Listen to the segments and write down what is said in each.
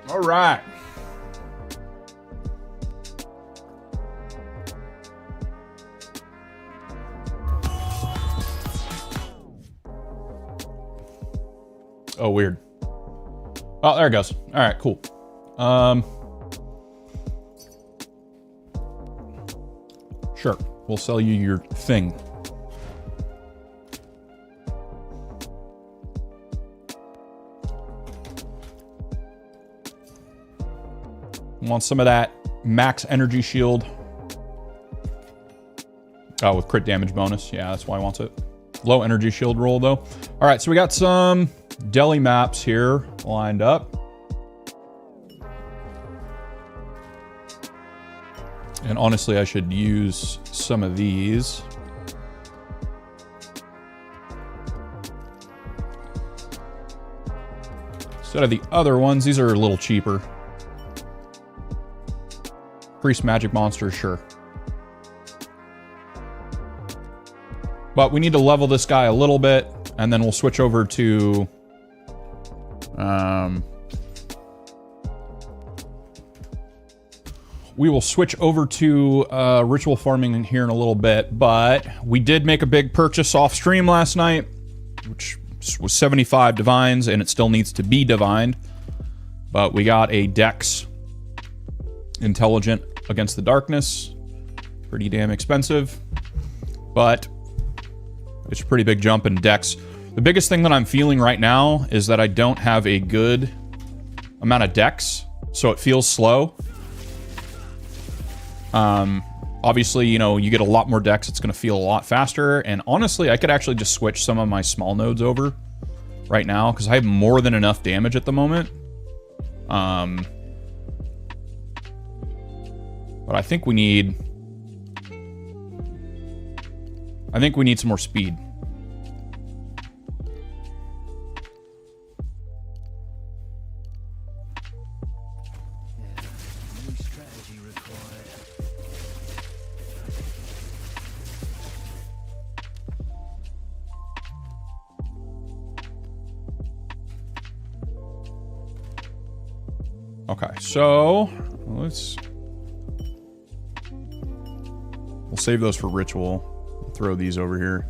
All right. Oh, weird. Oh, there it goes. All right, cool. Sure. We'll sell you your thing. Want some of that max energy shield. Oh, with crit damage bonus. Yeah, that's why I want it. Low energy shield roll, though. All right, so we got some deli maps here lined up. And honestly, I should use some of these. Instead of the other ones, these are a little cheaper. Increase magic monsters, sure. But we need to level this guy a little bit, and then we'll switch over to... we will switch over to ritual farming in here in a little bit, but we did make a big purchase off stream last night, which was 75 divines, and it still needs to be divined. But we got a Dex Intelligent against the darkness. Pretty damn expensive, but it's a pretty big jump in Dex. The biggest thing that I'm feeling right now is that I don't have a good amount of Dex, so it feels slow. Obviously, you know, you get a lot more Dex, it's going to feel a lot faster. And honestly, I could actually just switch some of my small nodes over right now because I have more than enough damage at the moment. But I think we need some more speed. Okay, so we'll save those for ritual. We'll throw these over here.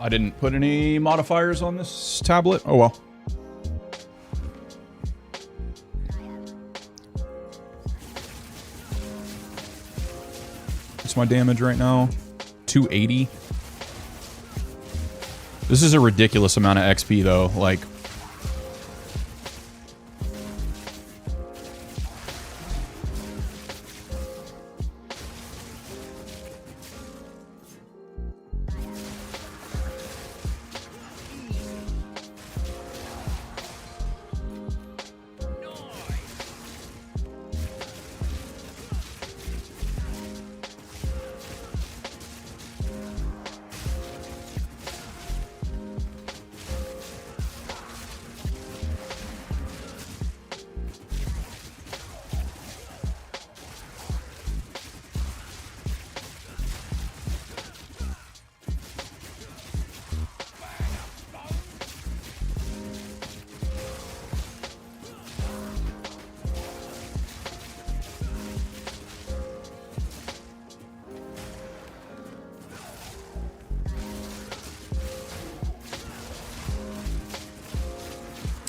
I didn't put any modifiers on this tablet. Oh well. What's my damage right now? 280. This is a ridiculous amount of XP though. Like,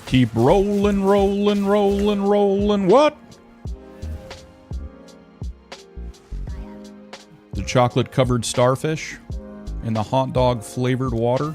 keep rolling, rolling, rolling, rolling. What? The chocolate-covered starfish in the hot dog-flavored water.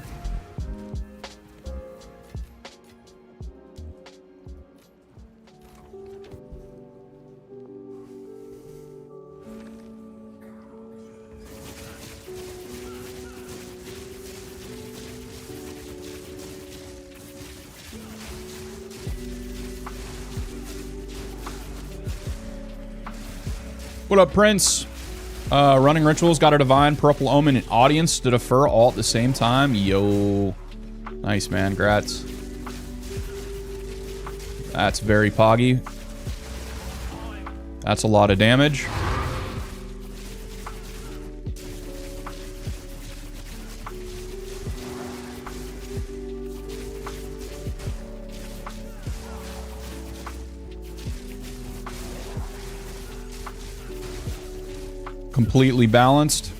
What up, Prince? Running rituals, got a divine, purple omen, and audience to defer all at the same time. Yo. Nice, man. Grats. That's very poggy. That's a lot of damage. Completely balanced.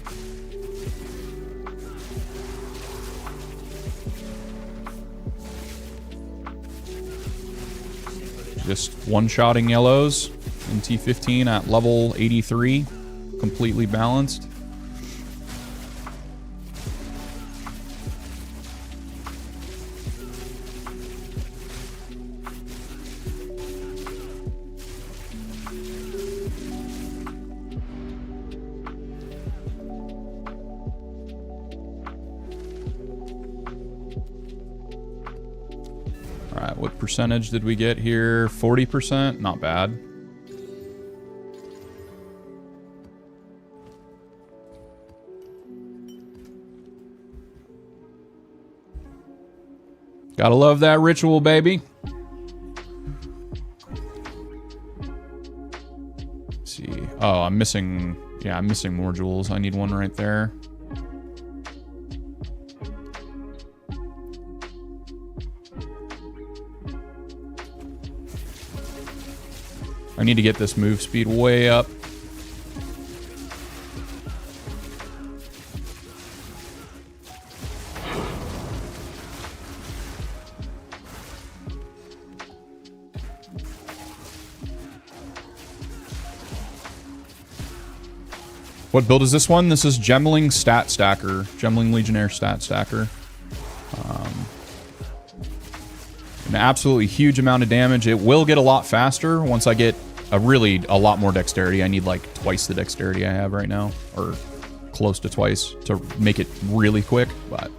Just one-shotting yellows in T15 at level 83. Completely balanced. All right, what percentage did we get here? 40%? Not bad. Gotta love that ritual, baby. Let's see. Oh, I'm missing... Yeah, I'm missing more jewels. I need one right there. I need to get this move speed way up. What build is this one? This is Gemling Stat Stacker. Gemling Legionnaire Stat Stacker. An absolutely huge amount of damage. It will get a lot faster once I get a lot more dexterity. I need like twice the dexterity I have right now, or close to twice, to make it really quick, but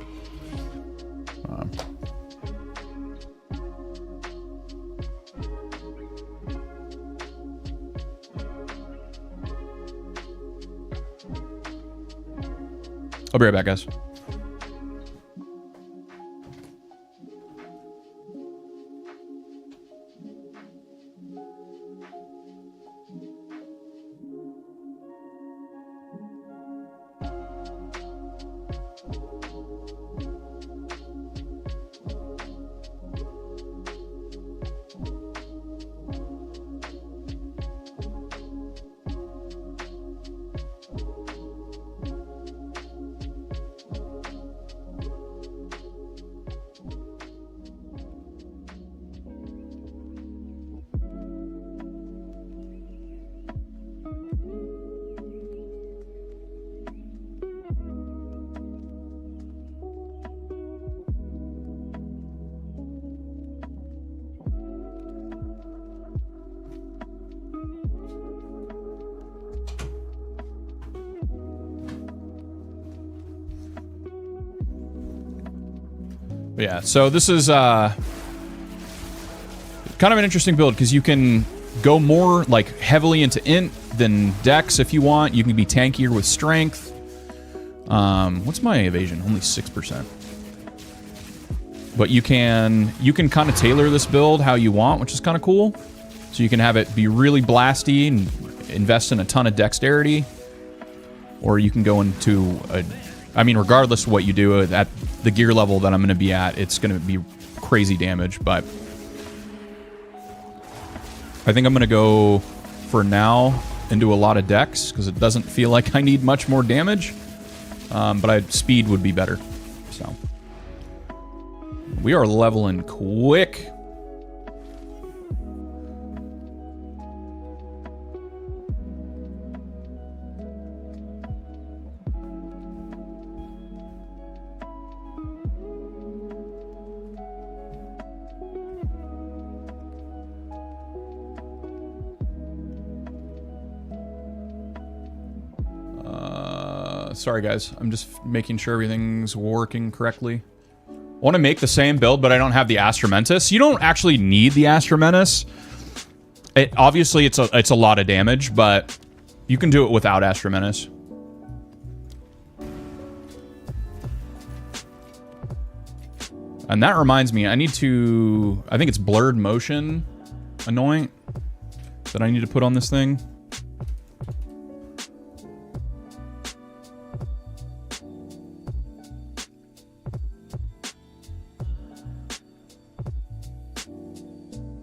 I'll be right back, guys. Yeah, so this is kind of an interesting build because you can go more like heavily into int than dex if you want. You can be tankier with strength. What's my evasion? Only 6%. But you can kind of tailor this build how you want, which is kind of cool. So you can have it be really blasty and invest in a ton of dexterity, or you can go into a, I mean, regardless of what you do at the gear level that I'm going to be at, it's going to be crazy damage. But I think I'm going to go for now and do a lot of dex because it doesn't feel like I need much more damage. But speed would be better. So we are leveling quick. Sorry, guys. I'm just making sure everything's working correctly. I want to make the same build, but I don't have the Astromentus. You don't actually need the Astromentus. Obviously, it's a lot of damage, but You can do it without Astra Menace. And that reminds me, I need to... I think it's Blurred Motion Anoint that I need to put on this thing.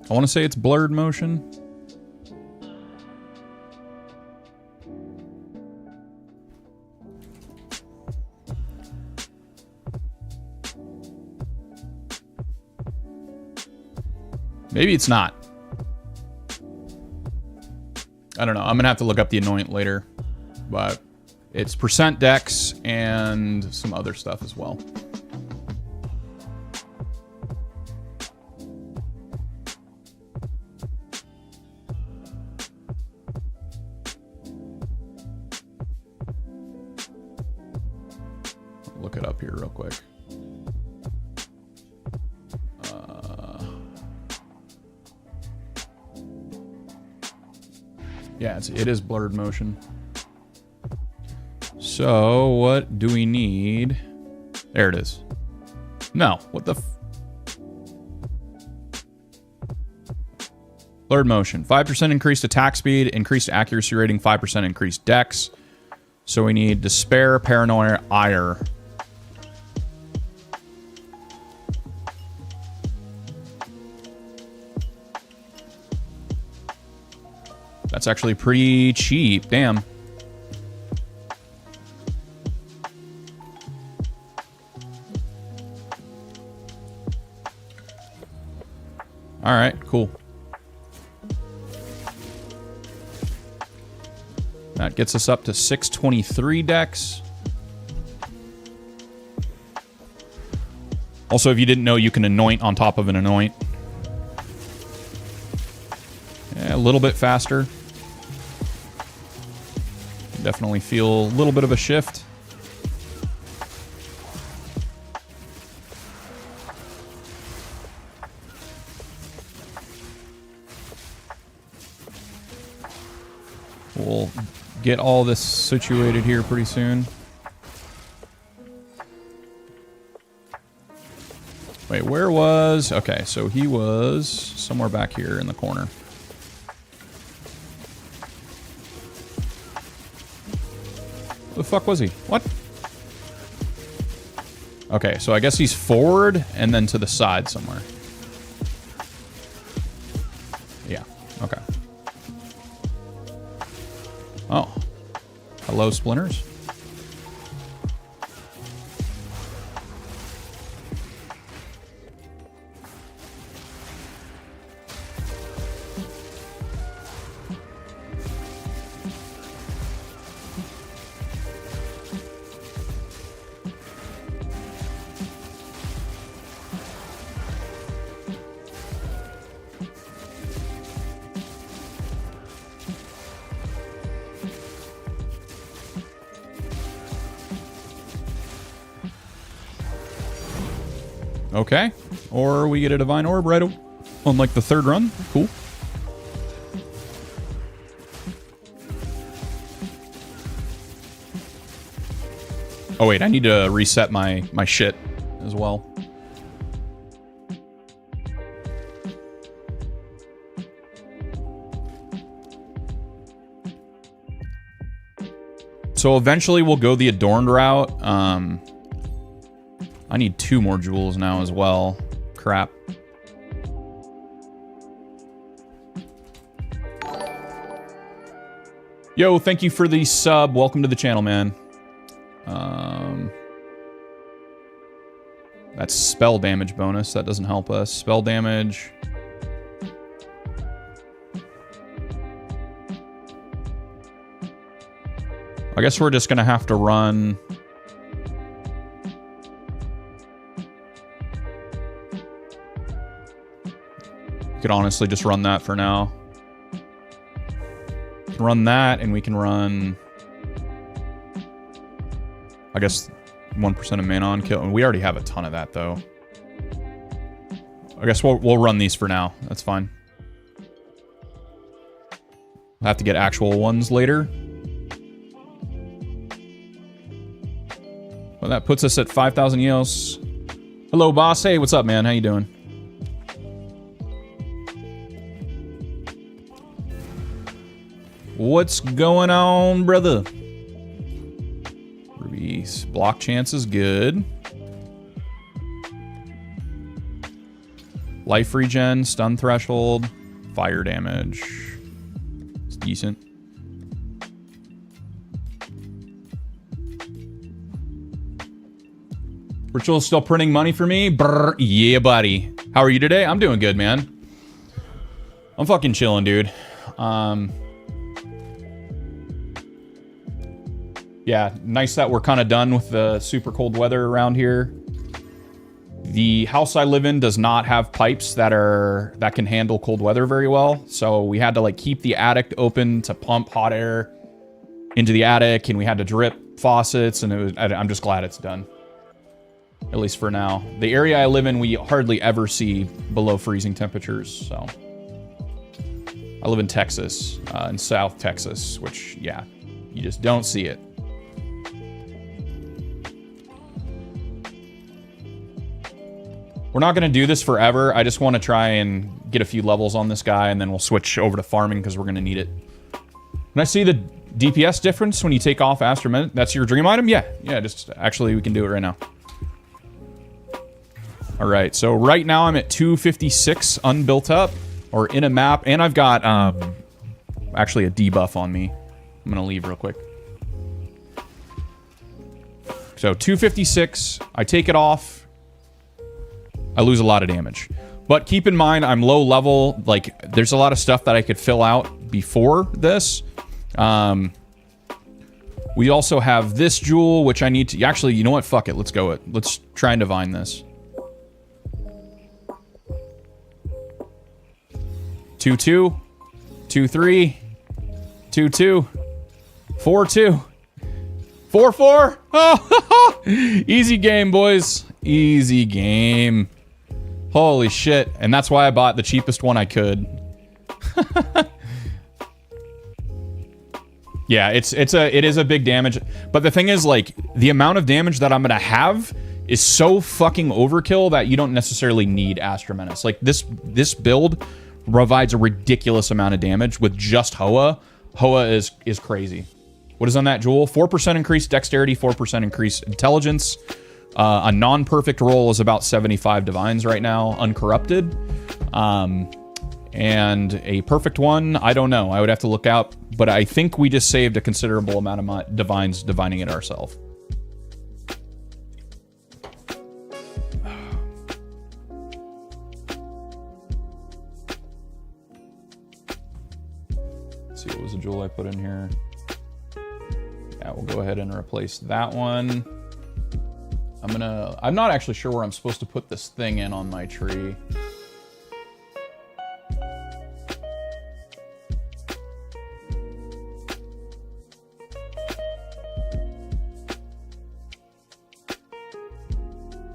I want to say it's Blurred Motion. Maybe it's not. I don't know. I'm going to have to look up the anoint later. But it's percent dex and some other stuff as well. Look it up here real quick. Yeah, it is Blurred Motion. So, what do we need? There it is. No, what the Blurred Motion. 5% increased attack speed, increased accuracy rating, 5% increased dex. So we need Despair, Paranoia, Ire. That's actually pretty cheap. Damn. All right, cool. That gets us up to 623 dex. Also, if you didn't know, you can anoint on top of an anoint. Yeah, a little bit faster. Definitely feel a little bit of a shift. We'll get all this situated here pretty soon. Wait, where was... Okay, so he was somewhere back here in the corner. Where the fuck was he? What? Okay, so I guess he's forward and then to the side somewhere. Yeah, okay. Oh. Hello, Splinters. Okay. Or we get a Divine Orb right on like the third run. Cool. Oh wait, I need to reset my shit as well. So eventually we'll go the Adorned route. I need 2 more jewels now as well. Crap. Yo, thank you for the sub. Welcome to the channel, man. That's spell damage bonus. That doesn't help us. Spell damage. I guess we're just going to have to run... Could honestly just run that for now. Run that, and we can run... I guess 1% of mana on kill. We already have a ton of that, though. I guess we'll run these for now. That's fine. I'll have to get actual ones later, Well, that puts us at 5,000 EOS. Hello, boss. Hey, what's up, man? How you doing? What's going on, brother? Ruby's block chance is good. Life regen, stun threshold, fire damage. It's decent. Ritual's still printing money for me? Brr, yeah, buddy. How are you today? I'm doing good, man. I'm fucking chilling, dude. Yeah, nice that we're kind of done with the super cold weather around here. The house I live in does not have pipes that can handle cold weather very well. So we had to like keep the attic open to pump hot air into the attic, and we had to drip faucets, and I'm just glad it's done. At least for now. The area I live in, we hardly ever see below freezing temperatures, so. I live in Texas, in South Texas, which, yeah, you just don't see it. We're not going to do this forever. I just want to try and get a few levels on this guy, and then we'll switch over to farming because we're going to need it. Can I see the DPS difference when you take off Astromet? That's your dream item? Yeah, just actually we can do it right now. All right, so right now I'm at 256 unbuilt up, or in a map, and I've got actually a debuff on me. I'm going to leave real quick. So 256, I take it off. I lose a lot of damage. But keep in mind, I'm low level. Like, there's a lot of stuff that I could fill out before this. We also have this jewel, which I need to... Actually, you know what? Fuck it. Let's go it. Let's try and divine this. 2-2. 2-3. 2-2. 4-2. 4-4. Oh, easy game, boys. Easy game. Holy shit. And that's why I bought the cheapest one I could. Yeah, it is a big damage. But the thing is, like, the amount of damage that I'm gonna have is so fucking overkill that you don't necessarily need Astromenace. Like, this build provides a ridiculous amount of damage with just Hoa. Hoa is crazy. What is on that jewel? 4% increased dexterity, 4% increased intelligence. A non-perfect roll is about 75 divines right now, uncorrupted. And a perfect one, I don't know. I would have to look out. But I think we just saved a considerable amount of divines divining it ourselves. Let's see, what was the jewel I put in here? Yeah, we'll go ahead and replace that one. I'm not actually sure where I'm supposed to put this thing in on my tree.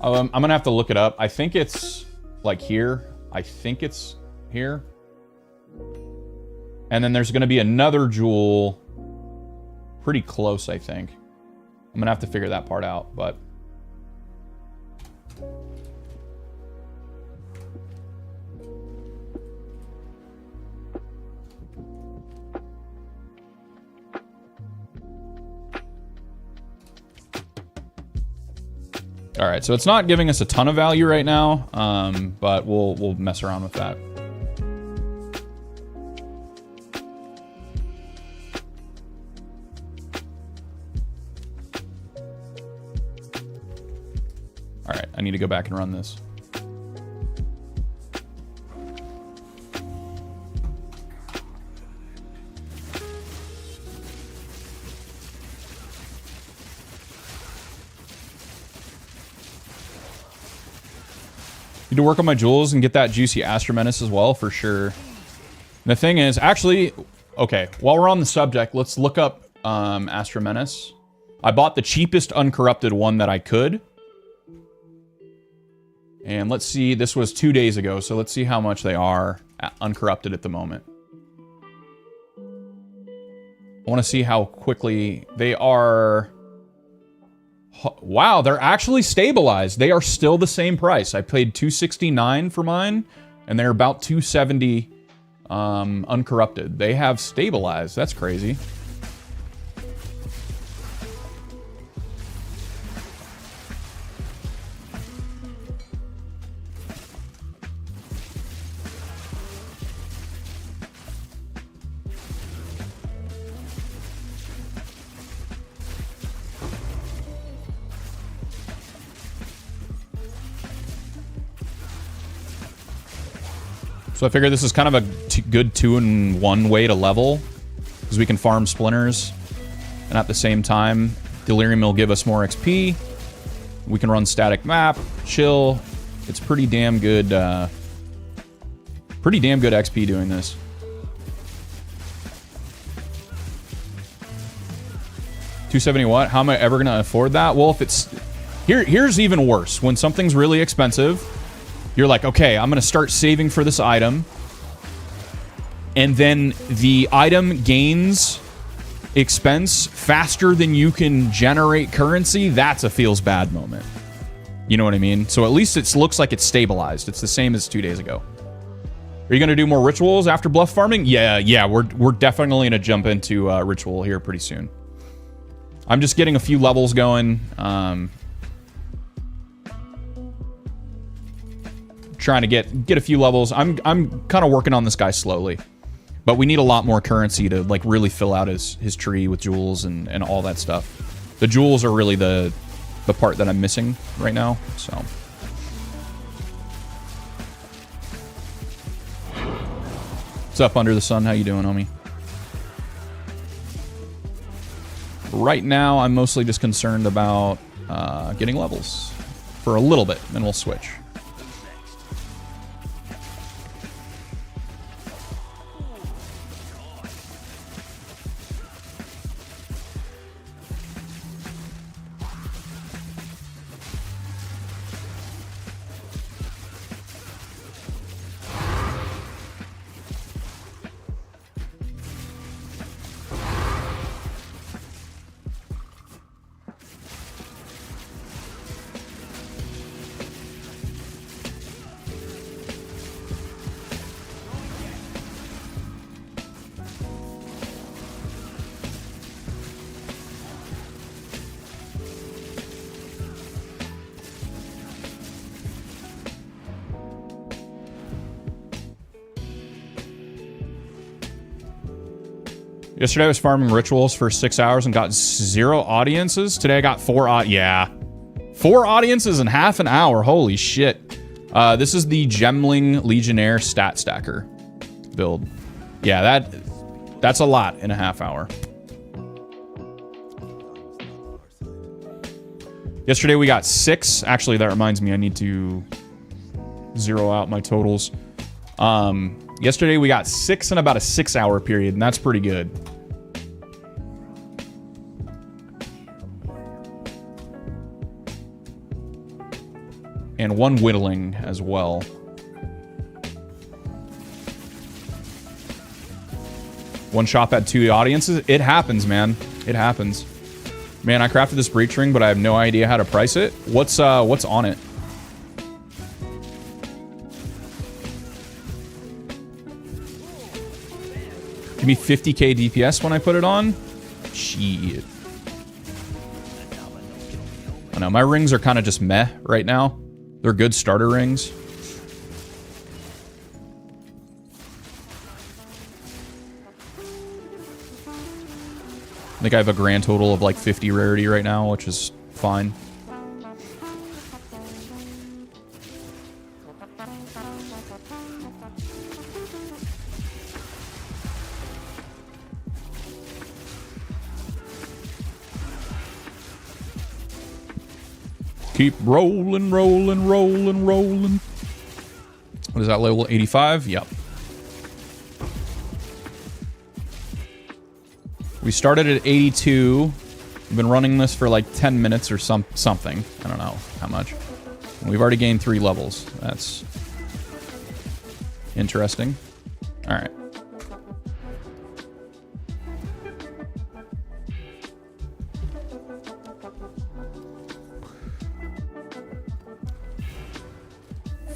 I'm gonna have to look it up. I think it's like here. I think it's here. And then there's gonna be another jewel pretty close, I think. I'm gonna have to figure that part out, but... All right, so it's not giving us a ton of value right now, but we'll mess around with that. All right, I need to go back and run this. Need to work on my jewels and get that juicy Astromenace as well, for sure. The thing is, actually, okay, while we're on the subject, let's look up Astromenace. I bought the cheapest uncorrupted one that I could. And let's see, this was 2 days ago, so let's see how much they are uncorrupted at the moment. I want to see how quickly they are. Wow, they're actually stabilized. They are still the same price. I paid $269 for mine, and they're about $270 uncorrupted. They have stabilized. That's crazy. So I figure this is kind of a good 2-in-1 way to level, because we can farm splinters, and at the same time, Delirium will give us more XP. We can run static map, chill. It's pretty damn good. Pretty damn good XP doing this. $270 what? How am I ever gonna afford that? Well, if it's here's even worse. When something's really expensive, you're like, okay, I'm going to start saving for this item. And then the item gains expense faster than you can generate currency. That's a feels bad moment. You know what I mean? So at least it looks like it's stabilized. It's the same as 2 days ago. Are you going to do more rituals after bluff farming? Yeah, we're definitely going to jump into ritual here pretty soon. I'm just getting a few levels going. Trying to get a few levels. I'm kind of working on this guy slowly, but we need a lot more currency to like really fill out his tree with jewels and all that stuff. The jewels are really the part that I'm missing right now. So what's up under the sun? How you doing, homie? Right now I'm mostly just concerned about getting levels for a little bit, then we'll switch. Yesterday I was farming rituals for 6 hours and got 0 audiences. Today I got 4 yeah. 4 audiences in half an hour. Holy shit. This is the Gemling Legionnaire stat stacker build. Yeah, that's a lot in a half hour. Yesterday we got 6. Actually, that reminds me, I need to zero out my totals. Yesterday we got 6 in about a 6-hour period, and that's pretty good. And 1 whittling as well. One shop had 2 audiences. It happens, man. It happens. Man, I crafted this breach ring, but I have no idea how to price it. What's on it? Give me 50k DPS when I put it on? Shit. I know, my rings are kind of just meh right now. They're good starter rings. I think I have a grand total of like 50 rarity right now, which is fine. Keep rolling, rolling, rolling, rolling. What is that, level 85? Yep. We started at 82. We've been running this for like 10 minutes or something. I don't know how much. We've already gained 3 levels. That's interesting. All right.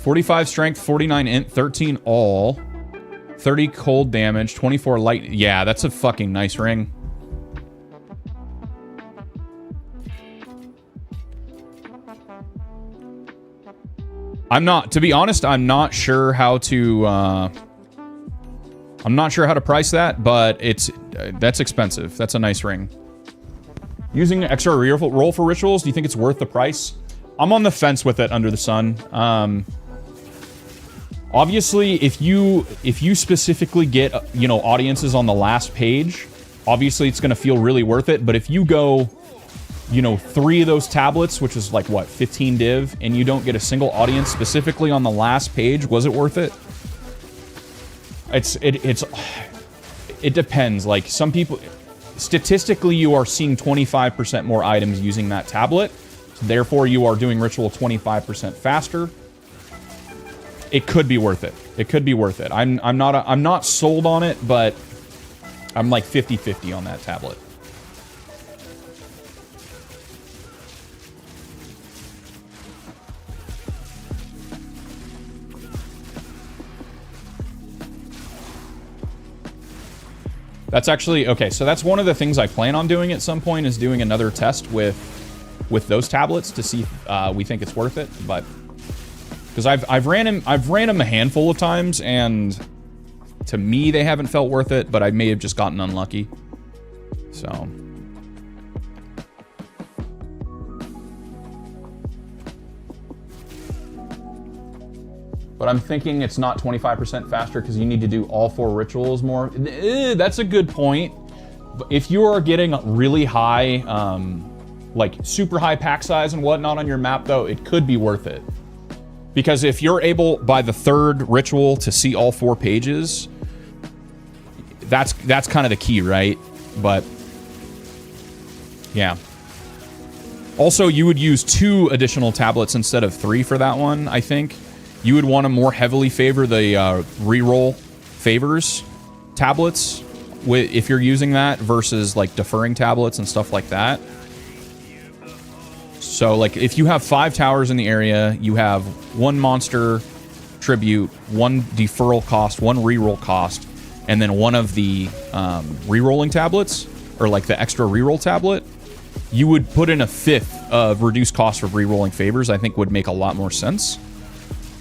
45 strength, 49 int, 13 all, 30 cold damage, 24 light. Yeah, that's a fucking nice ring. To be honest, I'm not sure how to price that, but that's expensive. That's a nice ring. Using extra roll for rituals, do you think it's worth the price? I'm on the fence with it under the sun. Obviously, if you specifically get, you know, audiences on the last page, obviously it's going to feel really worth it. But if you go, you know, 3 of those tablets, which is like, what, 15 div, and you don't get a single audience specifically on the last page, was it worth it? It depends. Like, some people, statistically, you are seeing 25% more items using that tablet. So therefore, you are doing ritual 25% faster. It could be worth it. It could be worth it. I'm not sold on it, but I'm like 50-50 on that tablet. That's actually, okay, so that's one of the things I plan on doing at some point, is doing another test with those tablets to see if we think it's worth it. But because I've ran them a handful of times, and to me they haven't felt worth it, but I may have just gotten unlucky. So but I'm thinking it's not 25% faster because you need to do all 4 rituals more. That's a good point. If you are getting really high, like super high pack size and whatnot on your map, though, it could be worth it. Because if you're able by the 3rd ritual to see all 4 pages, that's kind of the key, right? But yeah. Also, you would use 2 additional tablets instead of 3 for that one, I think. You would want to more heavily favor the reroll favors tablets if you're using that versus like deferring tablets and stuff like that. So like if you have 5 towers in the area, you have 1 monster tribute, 1 deferral cost, 1 reroll cost, and then 1 of the rerolling tablets, or like the extra reroll tablet, you would put in a 5th of reduced cost of rerolling favors. I think would make a lot more sense.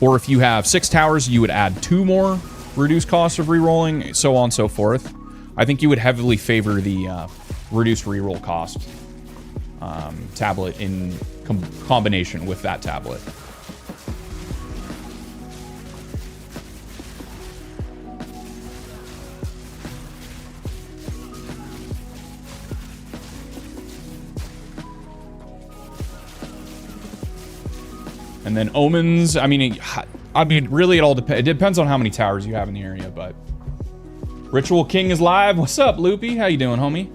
Or if you have 6 towers, you would add 2 more reduced costs of rerolling, so on and so forth. I think you would heavily favor the reduced reroll cost tablet in combination with that tablet. And then omens, I mean, really it all depends. It depends on how many towers you have in the area, but Ritual King is live. What's up, Loopy? How you doing, homie?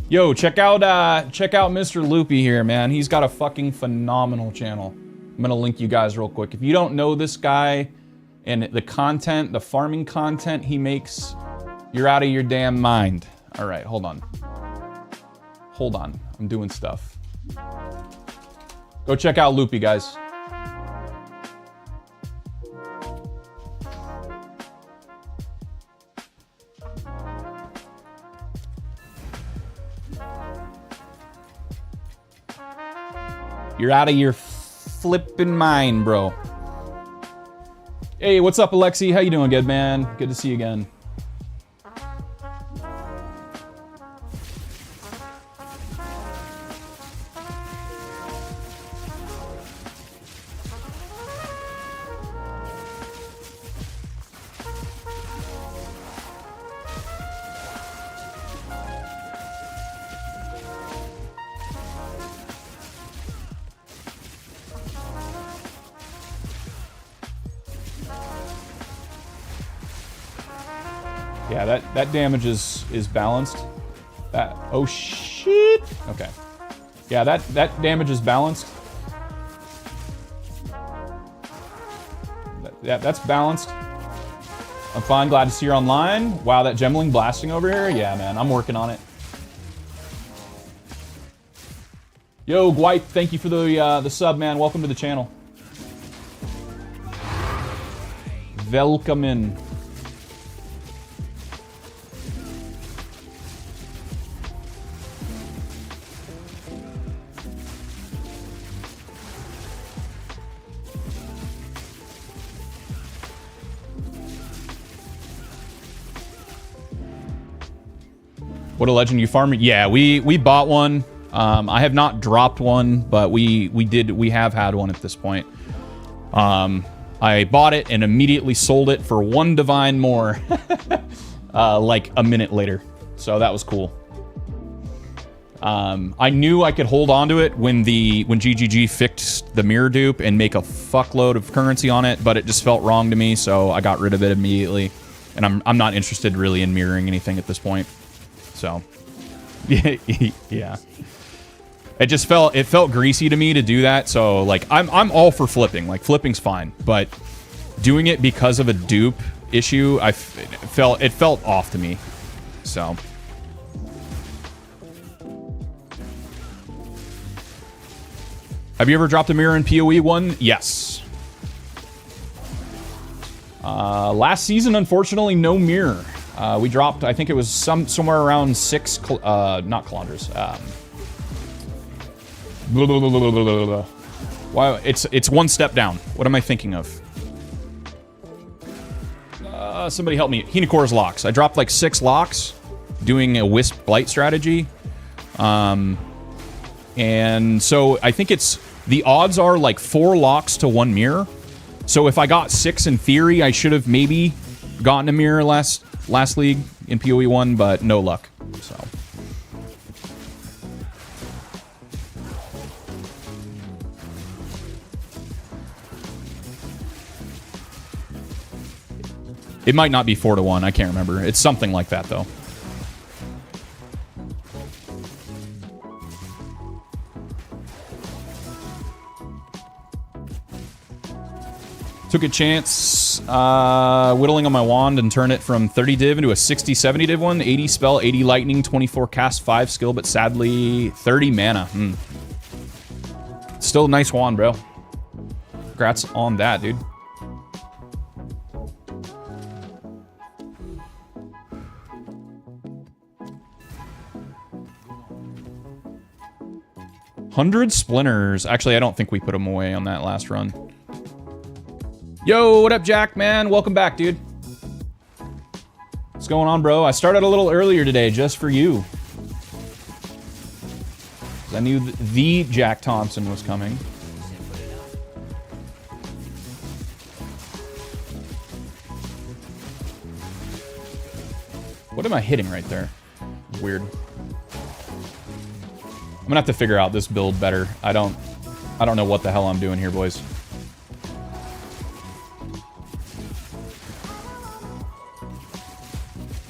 Yo, check out Mr. Loopy here, man. He's got a fucking phenomenal channel. I'm gonna link you guys real quick. If you don't know this guy and the content, the farming content he makes, you're out of your damn mind. All right, hold on. Hold on, I'm doing stuff. Go check out Loopy, guys. You're out of your flipping mind, bro. Hey, what's up, Alexi? How you doing, good man? Good to see you again. Yeah, that damage is balanced. That, oh shit. Okay. Yeah, that damage is balanced. That's balanced. I'm fine, glad to see you're online. Wow, that Gemling blasting over here. Yeah, man, I'm working on it. Yo, Gwipe, thank you for the sub, man. Welcome to the channel. Welcome in. What a legend you farm. Yeah, we bought one. I have not dropped one, but we have had one at this point. I bought it and immediately sold it for 1 divine more, like a minute later. So that was cool. I knew I could hold on to it when GGG fixed the mirror dupe and make a fuckload of currency on it, but it just felt wrong to me, so I got rid of it immediately. And I'm not interested really in mirroring anything at this point. So, yeah. It felt greasy to me to do that. So, like, I'm all for flipping. Like, flipping's fine, but doing it because of a dupe issue, it felt off to me. So, have you ever dropped a mirror in POE1? Yes. Last season, unfortunately, no mirror. We dropped, I think it was somewhere around 6, not kilometers. Wow, it's 1 step down. What am I thinking of? Somebody help me. Hinocor's locks. I dropped like 6 locks doing a Wisp Blight strategy. And so I think the odds are like 4 locks to 1 mirror. So if I got 6 in theory, I should have maybe gotten a mirror last league in POE1, but no luck. So it might not be 4 to 1. I can't remember. It's something like that though. Took a chance whittling on my wand and turn it from 30 div into a 60-70 div one. 80 spell, 80 lightning, 24 cast, 5 skill, but sadly 30 mana. Still a nice wand, bro. Congrats on that, dude. $100 splinters. Actually, I don't think we put them away on that last run. Yo, what up, Jack, man? Welcome back, dude. What's going on, bro? I started a little earlier today just for you. I knew the Jack Thompson was coming. What am I hitting right there? Weird. I'm gonna have to figure out this build better. I don't know what the hell I'm doing here, boys.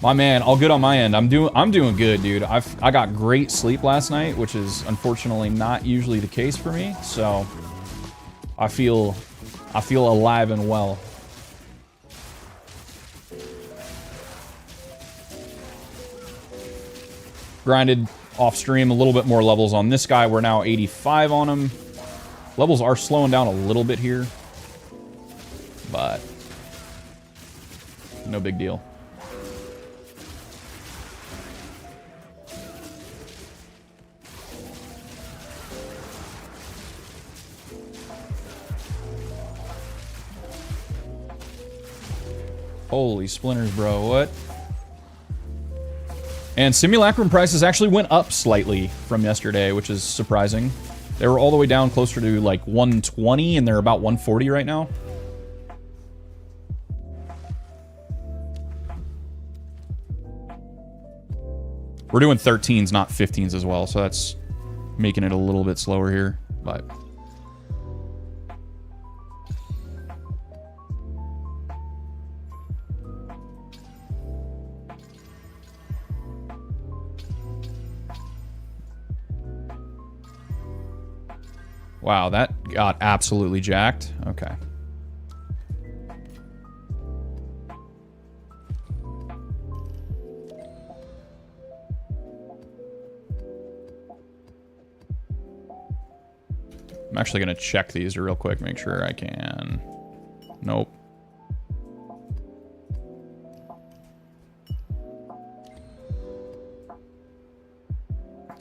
My man, all good on my end. I'm doing good, dude. I got great sleep last night, which is unfortunately not usually the case for me. So I feel alive and well. Grinded off stream a little bit more levels on this guy. We're now 85 on him. Levels are slowing down a little bit here, but no big deal. Holy splinters, bro. What? And simulacrum prices actually went up slightly from yesterday, which is surprising. They were all the way down closer to like 120, and they're about 140 right now. We're doing 13s, not 15s as well, so that's making it a little bit slower here, but... Wow, that got absolutely jacked. Okay. I'm actually going to check these real quick, make sure I can. Nope.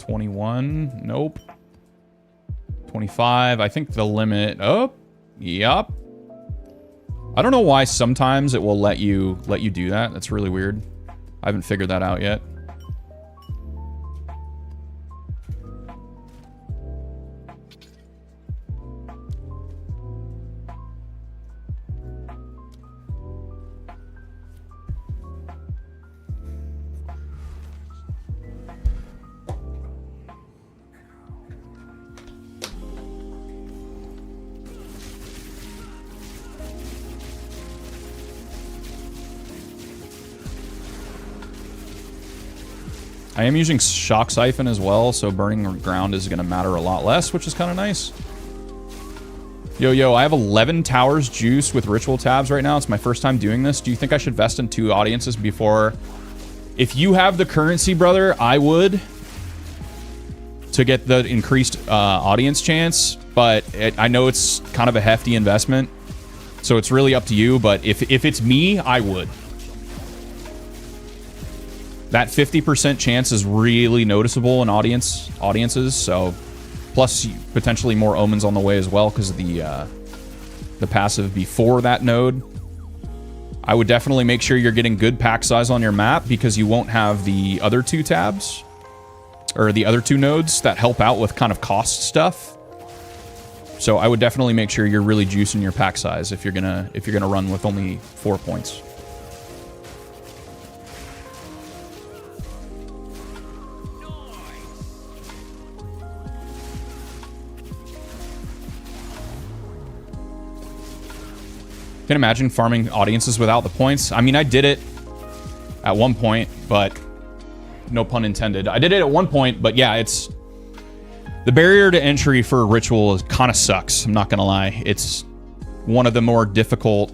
21. Nope. 25. I think the limit. Oh, yep. I don't know why sometimes it will let you do that. That's really weird. I haven't figured that out yet. I am using Shock Siphon as well, so burning ground is going to matter a lot less, which is kind of nice. Yo, I have 11 towers juice with ritual tabs right now. It's my first time doing this. Do you think I should vest in 2 audiences before? If you have the currency, brother, I would, to get the increased audience chance, but I know it's kind of a hefty investment, so it's really up to you, but if it's me, I would. That 50% chance is really noticeable in audiences, so plus potentially more omens on the way as well because of the passive before that node. I would definitely make sure you're getting good pack size on your map because you won't have the other 2 tabs or the other 2 nodes that help out with kind of cost stuff. So I would definitely make sure you're really juicing your pack size if you're gonna run with only 4 points. Can imagine farming audiences without the points. I mean, I did it at one point, but no pun intended. I did it at one point, but yeah, it's the barrier to entry for a ritual kind of sucks. I'm not gonna lie. It's one of the more difficult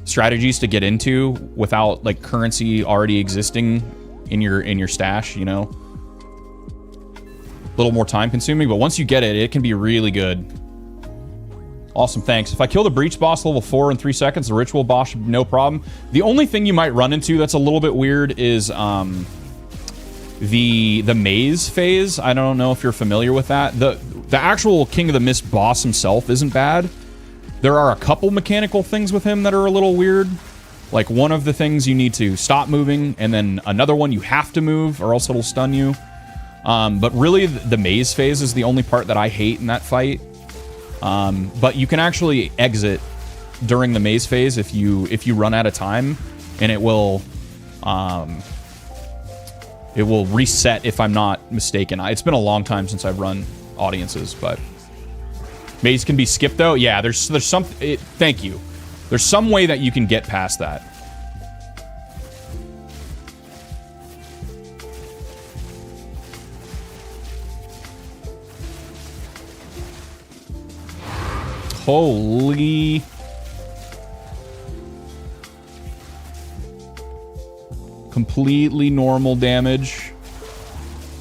strategies to get into without like currency already existing in your stash. You know, a little more time consuming, but once you get it, it can be really good. Awesome, thanks. If I kill the Breach boss level 4 in 3 seconds, the Ritual boss should be no problem. The only thing you might run into that's a little bit weird is the maze phase. I don't know if you're familiar with that. The actual King of the Mist boss himself isn't bad. There are a couple mechanical things with him that are a little weird. Like one of the things you need to stop moving, and then another one you have to move or else it'll stun you. But really, the maze phase is the only part that I hate in that fight. But you can actually exit during the maze phase if you run out of time, and it will reset if I'm not mistaken. It's been a long time since I've run audiences, but maze can be skipped though. Yeah, there's some. Thank you. There's some way that you can get past that. Holy. Completely normal damage.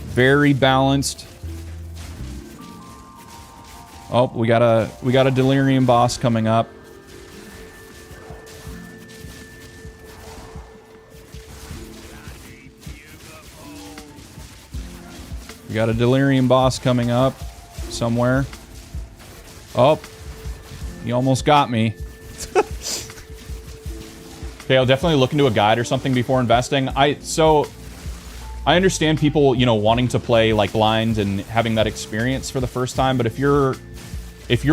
Very balanced. Oh, we got a Delirium boss coming up. We got a Delirium boss coming up somewhere. Oh. You almost got me. Okay, I'll definitely look into a guide or something before investing. So I understand people, you know, wanting to play like blind and having that experience for the first time, but if you're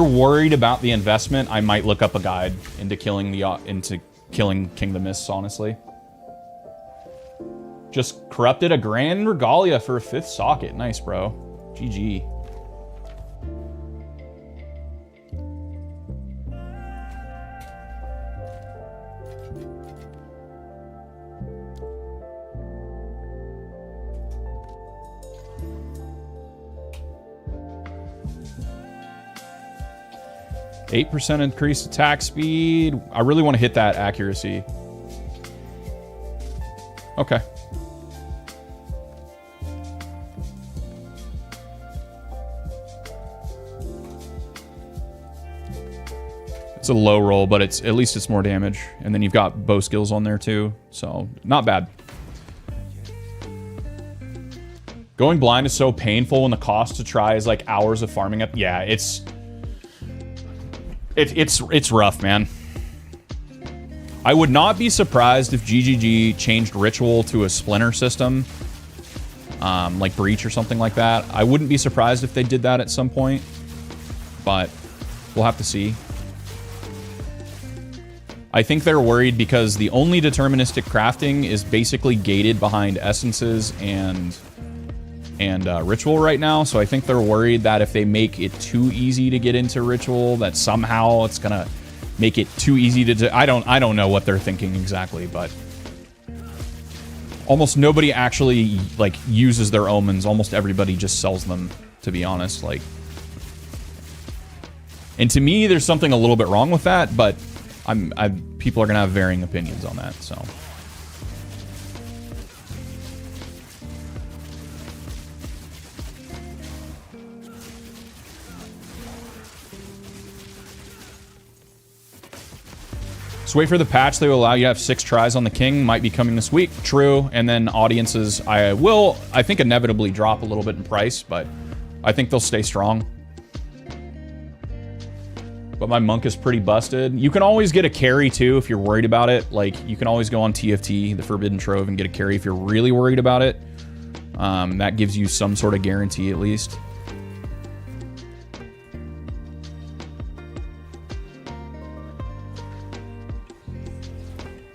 worried about the investment, I might look up a guide into killing King of the Mists, honestly. Just corrupted a Grand Regalia for a 5th socket. Nice, bro. GG. %8 increased attack speed. I really want to hit that accuracy. Okay. It's a low roll, but at least it's more damage. And then you've got bow skills on there too, so not bad. Going blind is so painful when the cost to try is like hours of farming up. Yeah, it's rough, man. I would not be surprised if GGG changed Ritual to a splinter system, like Breach or something like that. I wouldn't be surprised if they did that at some point, but we'll have to see. I think they're worried because the only deterministic crafting is basically gated behind essences and Ritual right now, so I think they're worried that if they make it too easy to get into Ritual, that somehow it's gonna make it too easy to do. I don't know what they're thinking exactly, but almost nobody actually like uses their omens. Almost everybody just sells them, to be honest. Like, and to me, there's something a little bit wrong with that, but people are gonna have varying opinions on that, so. So wait for the patch. They will allow you to have 6 tries on the king. Might be coming this week. True. And then audiences, I think, inevitably drop a little bit in price, but I think they'll stay strong. But my monk is pretty busted. You can always get a carry, too, if you're worried about it. Like, you can always go on TFT, the Forbidden Trove, and get a carry if you're really worried about it. That gives you some sort of guarantee, at least.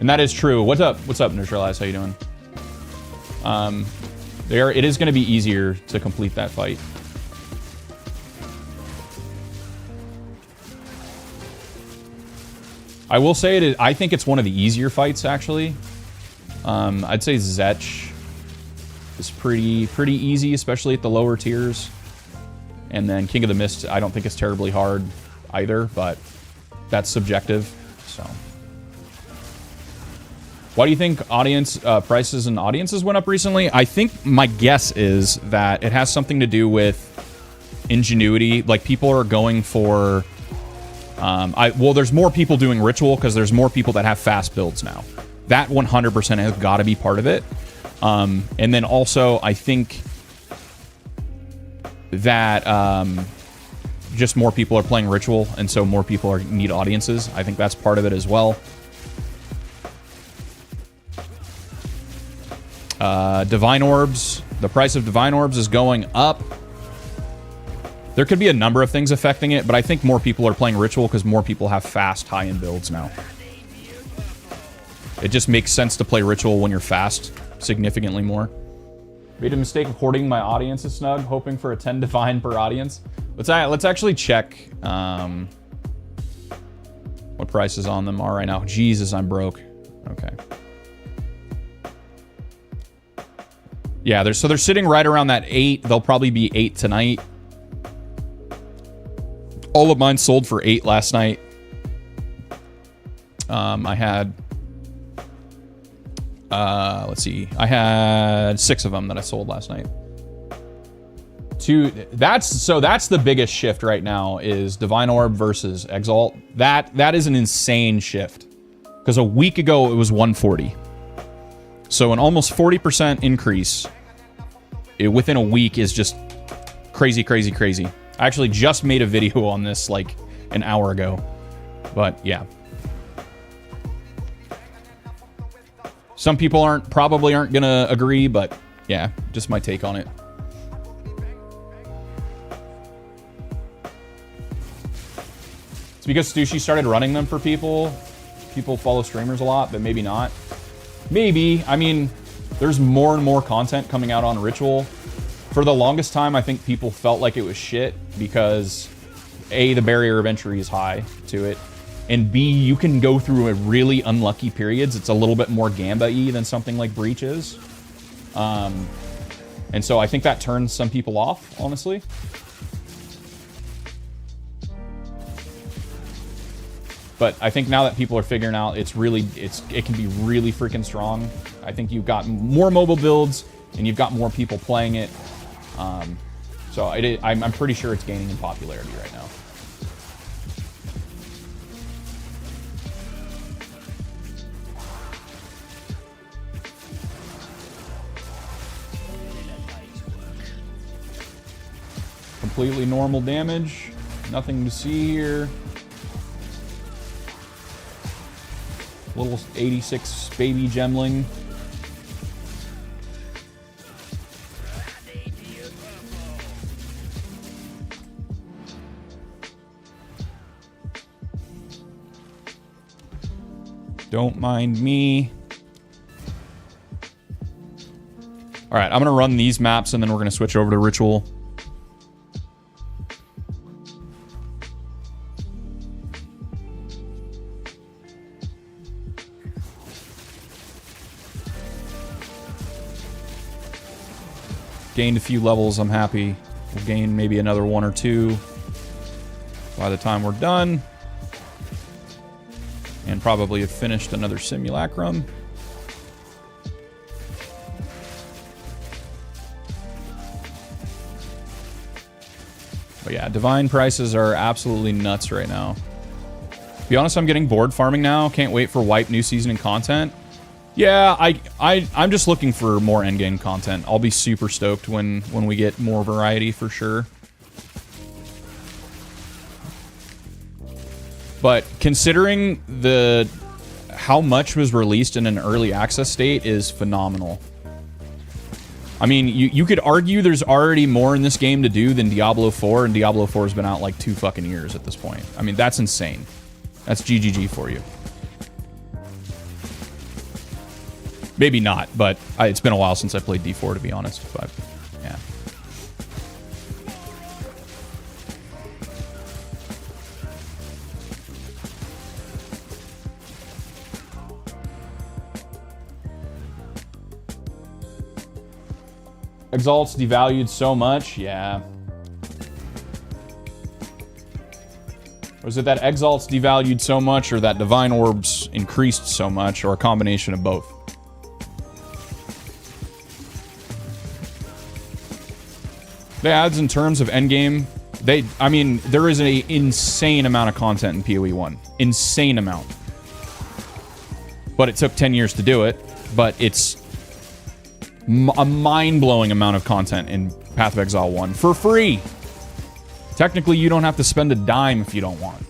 And that is true. What's up? What's up, Neutralize? How you doing? It is going to be easier to complete that fight. I will say I think it's one of the easier fights, actually. I'd say Zetch is pretty easy, especially at the lower tiers. And then King of the Mist, I don't think it's terribly hard either, but that's subjective, so. Why do you think audience prices and audiences went up recently? I think my guess is that it has something to do with ingenuity. Like, people are going for... well, there's more people doing Ritual because there's more people that have fast builds now. That 100% has got to be part of it. And then also, I think that just more people are playing Ritual, and so more people need audiences. I think that's part of it as well. Divine Orbs. The price of Divine Orbs is going up. There could be a number of things affecting it, but I think more people are playing Ritual because more people have fast, high-end builds now. It just makes sense to play Ritual when you're fast significantly more. Made a mistake of hoarding my audience a snug, hoping for a 10 Divine per audience. Let's actually check what prices on them are right now. Jesus, I'm broke. Okay. Yeah, so they're sitting right around that 8. They'll probably be 8 tonight. All of mine sold for 8 last night. I had... let's see. I had 6 of them that I sold last night. That's the biggest shift right now is Divine Orb versus Exalt. That is an insane shift. Because a week ago, it was 140. So an almost 40% increase within a week is just crazy, crazy, crazy. I actually just made a video on this like an hour ago. But yeah. Some people probably aren't gonna agree, but yeah, just my take on it. It's because Stushi started running them for people. People follow streamers a lot, but maybe not. Maybe. I mean, there's more and more content coming out on Ritual. For the longest time, I think people felt like it was shit because A, the barrier of entry is high to it, and B, you can go through a really unlucky periods. It's a little bit more Gamba-y than something like Breach is. And so I think that turns some people off, honestly. But I think now that people are figuring out it can be really freaking strong. I think you've got more mobile builds and you've got more people playing it. So I'm pretty sure it's gaining in popularity right now. completely normal damage. Nothing to see here. Little 86 baby Gemling. Don't mind me. All right, I'm going to run these maps, and then we're going to switch over to Ritual. Gained a few levels, I'm happy. We'll gain maybe another 1 or 2 by the time we're done. And probably have finished another simulacrum. But yeah, divine prices are absolutely nuts right now. To be honest, I'm getting bored farming now. Can't wait for wipe new season and content. Yeah, I'm just looking for more endgame content. I'll be super stoked when we get more variety for sure. But considering how much was released in an early access state is phenomenal. I mean, you could argue there's already more in this game to do than Diablo 4, and Diablo 4 has been out like 2 fucking years at this point. I mean, that's insane. That's GGG for you. Maybe not, but it's been a while since I played D4, to be honest. But yeah. Exalt's devalued so much, yeah. Was it that Exalt's devalued so much, or that Divine Orbs increased so much, or a combination of both? The ads in terms of endgame, I mean, there is an insane amount of content in POE1. Insane amount. But it took 10 years to do it, but it's a mind-blowing amount of content in Path of Exile 1 for free. Technically, you don't have to spend a dime if you don't want.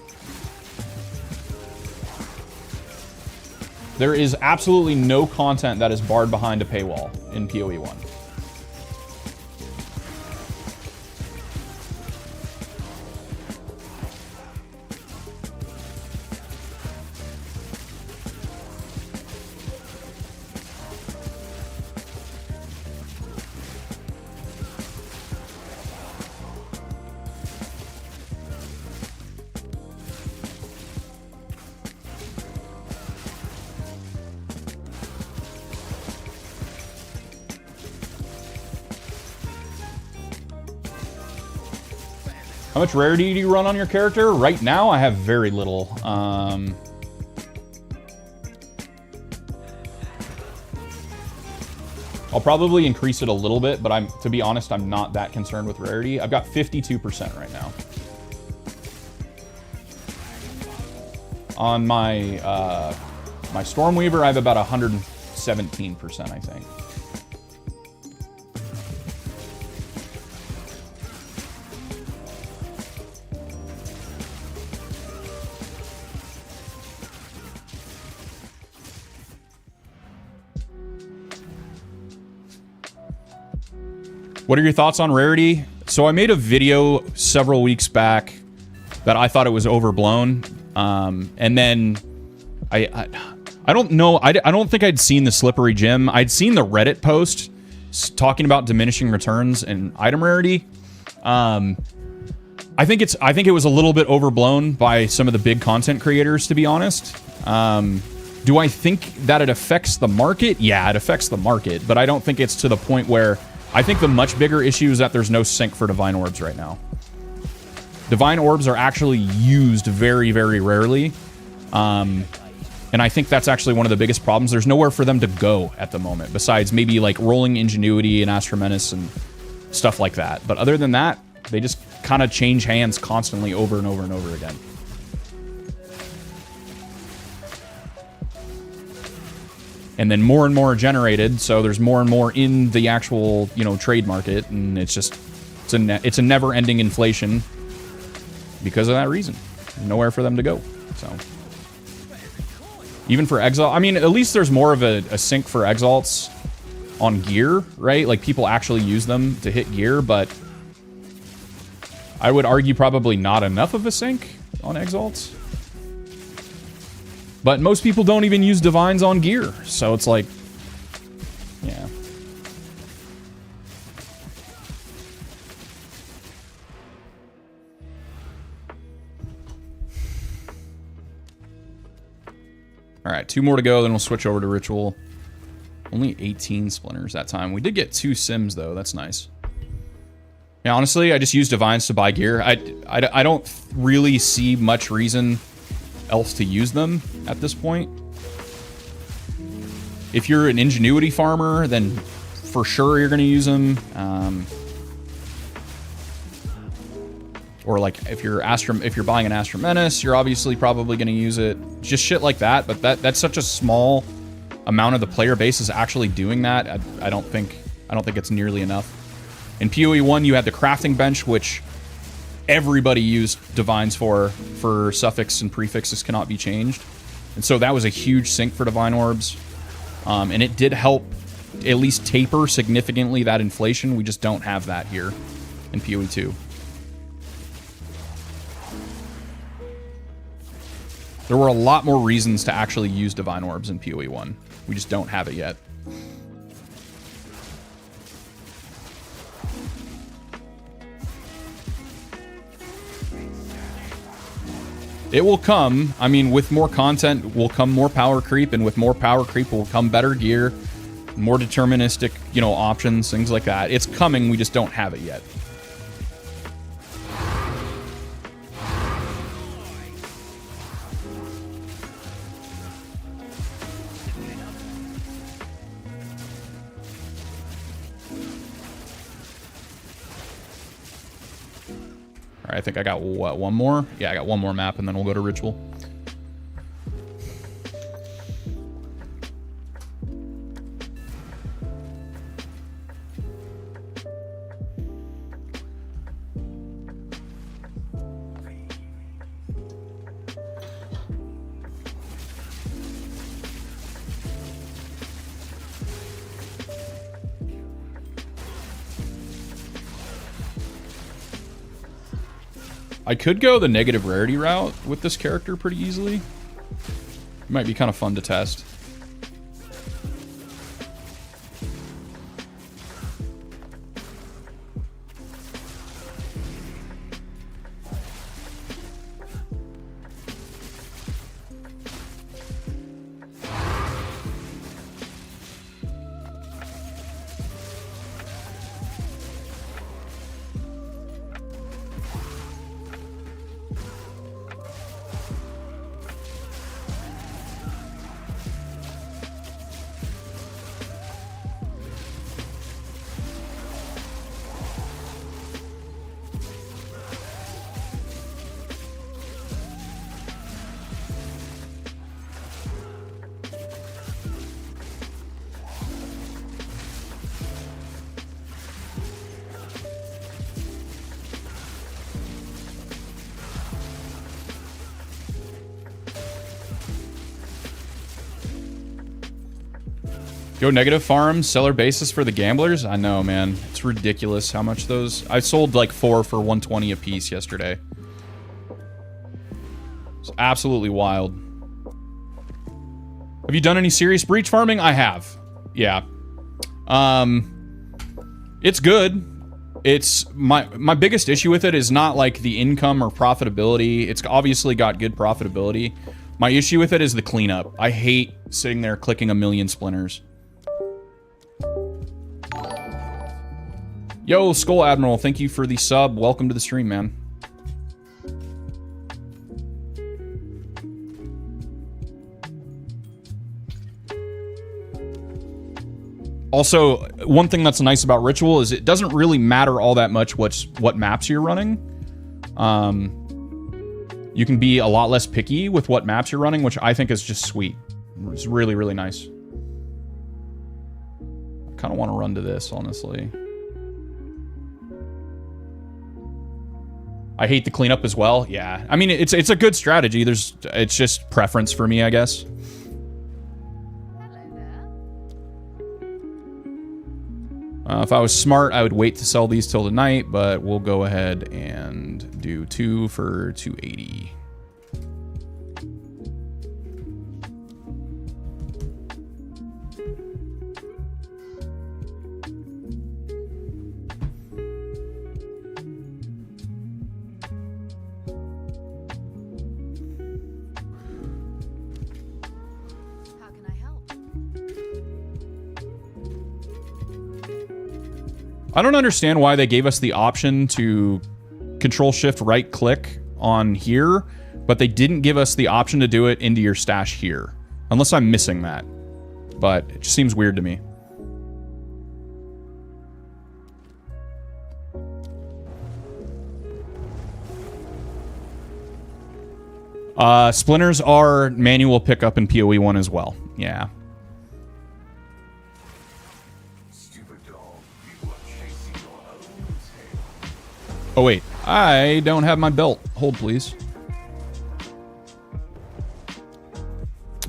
There is absolutely no content that is barred behind a paywall in POE1. How much rarity do you run on your character? Right now, I have very little. I'll probably increase it a little bit, but to be honest, I'm not that concerned with rarity. I've got 52% right now. On my my Stormweaver, I have about 117%, I think. What are your thoughts on rarity? So I made a video several weeks back that I thought it was overblown. And then I don't know. I don't think I'd seen the Slippery Gem. I'd seen the Reddit post talking about diminishing returns and item rarity. I think it was a little bit overblown by some of the big content creators, to be honest. Do I think that it affects the market? Yeah, it affects the market, but I don't think it's to the point where I think the much bigger issue is that there's no sync for Divine Orbs right now. Divine Orbs are actually used very, very rarely. And I think that's actually one of the biggest problems. There's nowhere for them to go at the moment, besides maybe like Rolling Ingenuity and Astra Menace and stuff like that. But other than that, they just kind of change hands constantly over and over and over again. And then more are generated, so there's more and more in the actual, trade market, and it's just It's a never-ending inflation because of that reason. Nowhere for them to go. So even for Exalt, I mean, at least there's more of a sink for Exalts on gear, right? Like, people actually use them to hit gear, but I would argue probably not enough of a sink on Exalts. But most people don't even use Divines on gear, so it's like, yeah. Alright, 2 more to go, then we'll switch over to Ritual. Only 18 splinters that time. We did get 2 sims, though. That's nice. Yeah, honestly, I just use Divines to buy gear. I don't really see much reason else to use them at this point. If you're an Ingenuity farmer, then for sure you're going to use them. Or like if you're buying an Astra Menace, you're obviously probably going to use it. Just shit like that. But that's such a small amount of the player base is actually doing that. I don't think it's nearly enough. In POE1, you had the crafting bench, which everybody used Divines for suffix and prefixes cannot be changed. And so that was a huge sink for Divine Orbs. And it did help at least taper significantly that inflation. We just don't have that here in POE2. There were a lot more reasons to actually use Divine Orbs in POE1. We just don't have it yet. It will come. I mean, with more content will come more power creep, and with more power creep will come better gear, more deterministic, you know, options, things like that. It's coming, we just don't have it yet. All right, I think I got, what, one more? Yeah, I got one more map, and then we'll go to Ritual. I could go the negative rarity route with this character pretty easily. It might be kind of fun to test. Go negative farm, seller basis for the gamblers? I know, man. It's ridiculous how much those... I sold like 4 for 120 a piece yesterday. It's absolutely wild. Have you done any serious breach farming? I have. Yeah. It's good. It's... My biggest issue with it is not like the income or profitability. It's obviously got good profitability. My issue with it is the cleanup. I hate sitting there clicking a million splinters. Yo, Skull Admiral, thank you for the sub. Welcome to the stream, man. Also, one thing that's nice about Ritual is it doesn't really matter all that much what maps you're running. You can be a lot less picky with what maps you're running, which I think is just sweet. It's really, really nice. I kind of want to run to this, honestly. I hate the cleanup as well. Yeah, I mean, it's a good strategy. It's just preference for me, I guess. If I was smart, I would wait to sell these till tonight, but we'll go ahead and do 2 for 280. I don't understand why they gave us the option to Control-Shift right-click on here, but they didn't give us the option to do it into your stash here. Unless I'm missing that. But it just seems weird to me. Splinters are manual pickup in POE1 as well. Yeah. Oh, wait. I don't have my belt. Hold, please.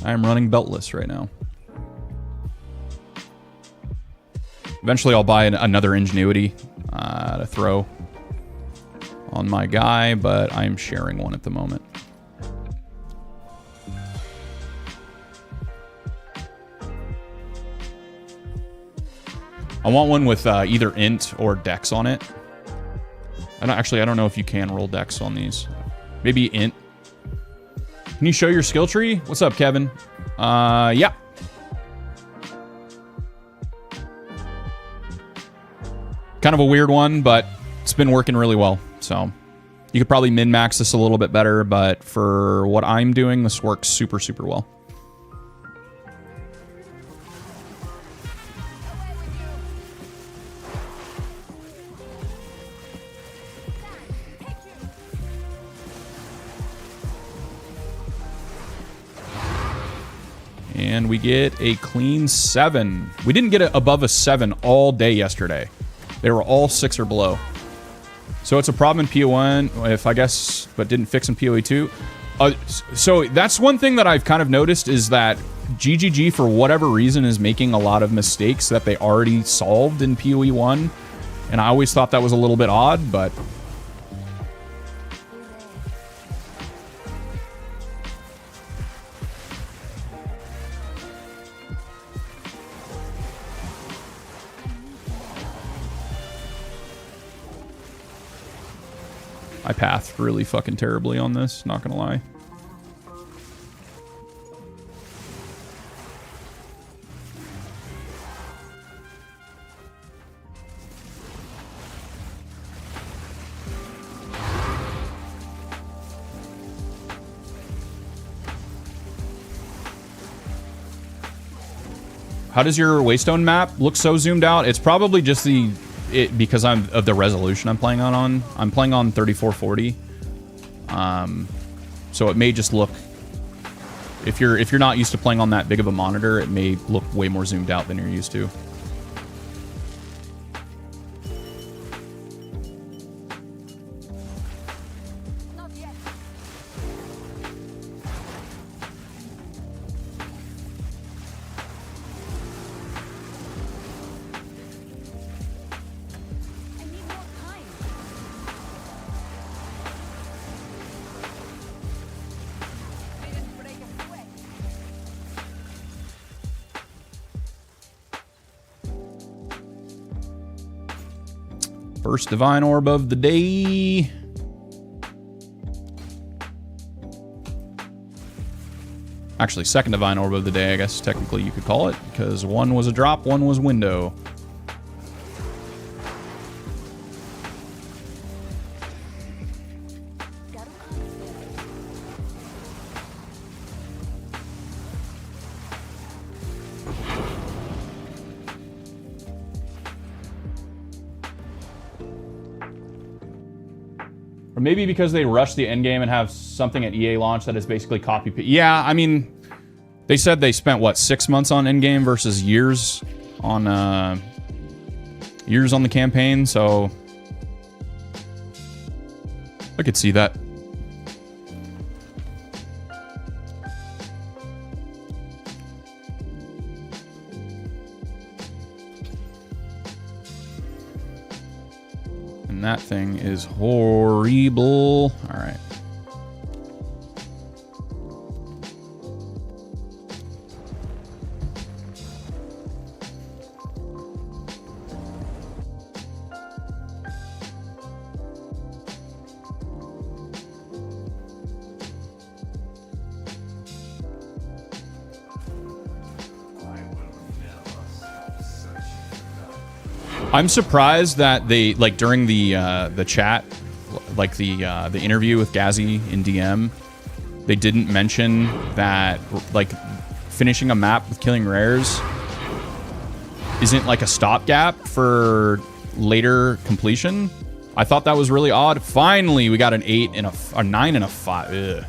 I am running beltless right now. Eventually, I'll buy another Ingenuity to throw on my guy, but I'm sharing one at the moment. I want one with either int or dex on it. I don't know if you can roll dex on these. Maybe int. Can you show your skill tree? What's up, Kevin? Yeah. Kind of a weird one, but it's been working really well. So you could probably min-max this a little bit better, but for what I'm doing, this works super, super well. And we get a clean 7. We didn't get it above a 7 all day yesterday. They were all 6 or below. So it's a problem in PO1, if I guess, but didn't fix in POE2. So that's one thing that I've kind of noticed is that GGG, for whatever reason, is making a lot of mistakes that they already solved in POE1. And I always thought that was a little bit odd, but... I pathed really fucking terribly on this, not gonna lie. How does your Waystone map look so zoomed out? It's probably just because I'm of the resolution I'm playing on. I'm playing on 3440. So it may just look, if you're not used to playing on that big of a monitor, it may look way more zoomed out than you're used to. First Divine Orb of the day. Actually, second Divine Orb of the day, I guess technically you could call it, because one was a drop, one was window. Or maybe because they rushed the endgame and have something at EA launch that is basically copy. Yeah, I mean, they said they spent, what, 6 months on endgame versus years on the campaign, so... I could see that. And that thing is horrible. All right. I'm surprised that they, like, during the chat, like the interview with Gazzy in DM, they didn't mention that, like, finishing a map with killing rares isn't like a stopgap for later completion. I thought that was really odd. Finally, we got an 8 and a 9 and a 5. Ugh.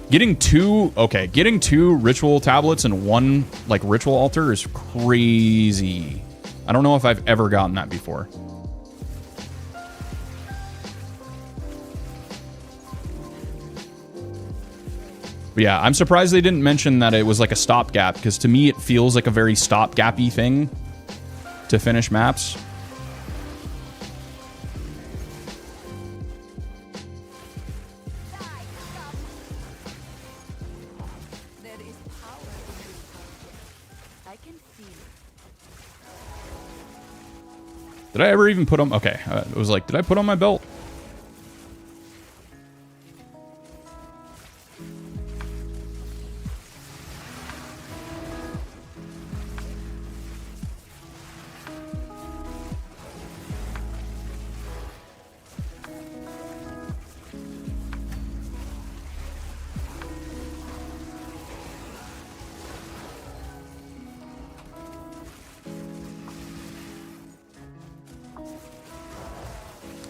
Getting two ritual tablets and one, like, ritual altar is crazy. I don't know if I've ever gotten that before. But yeah, I'm surprised they didn't mention that it was like a stopgap, because to me it feels like a very stopgappy thing to finish maps. Did I ever even put on... Okay, it was like, did I put on my belt?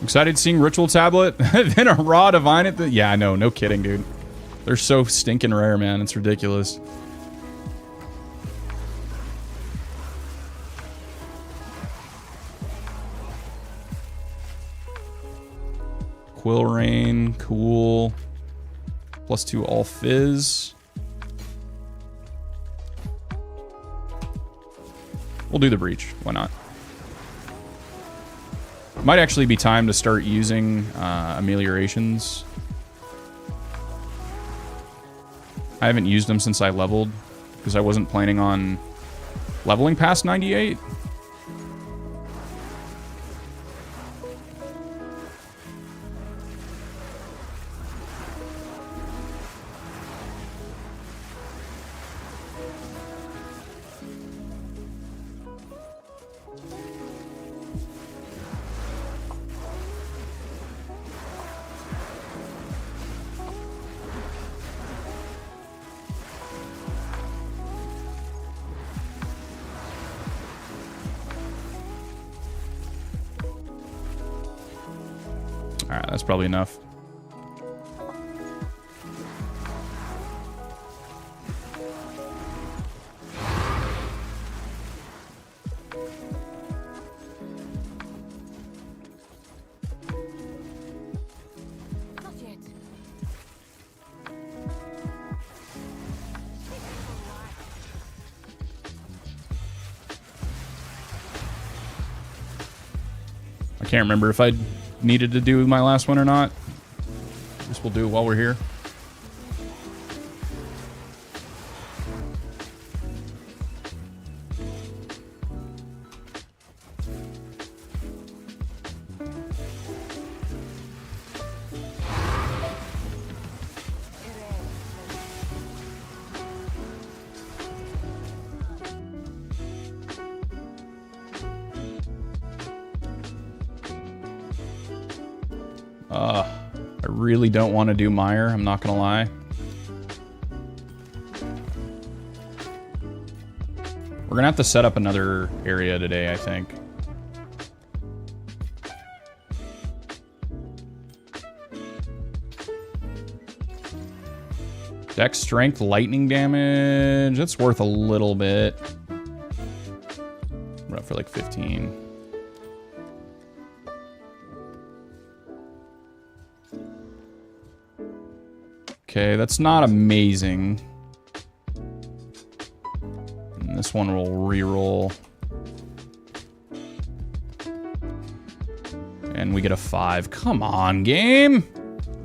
Excited seeing Ritual Tablet, then a Raw Divine at the... Yeah, I know, no kidding, dude. They're so stinking rare, man. It's ridiculous. Quill Rain, cool. +2 all fizz. We'll do the breach. Why not? Might actually be time to start using ameliorations. I haven't used them since I leveled, because I wasn't planning on leveling past 98. Alright, that's probably enough. I can't remember if I needed to do my last one or not. This will do while we're here. I really don't want to do Mire, I'm not gonna lie. We're gonna have to set up another area today, I think. Dex strength, lightning damage. That's worth a little bit. We're up for like 15. Okay, that's not amazing. And this one will reroll. And we get a 5. Come on, game!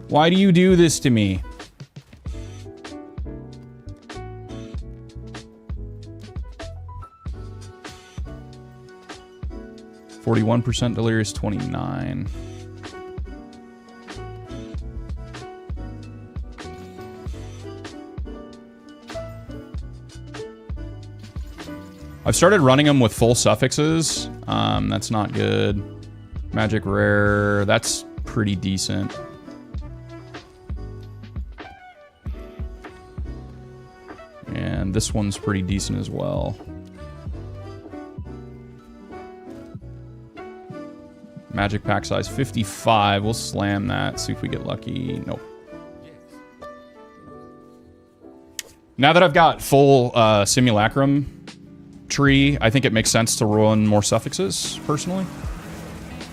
Why do you do this to me? %, delirious 29. I've started running them with full suffixes. That's not good. Magic rare, that's pretty decent. And this one's pretty decent as well. Magic pack size 55. We'll slam that. See if we get lucky. Nope. Now that I've got full simulacrum tree, I think it makes sense to roll in more suffixes, personally.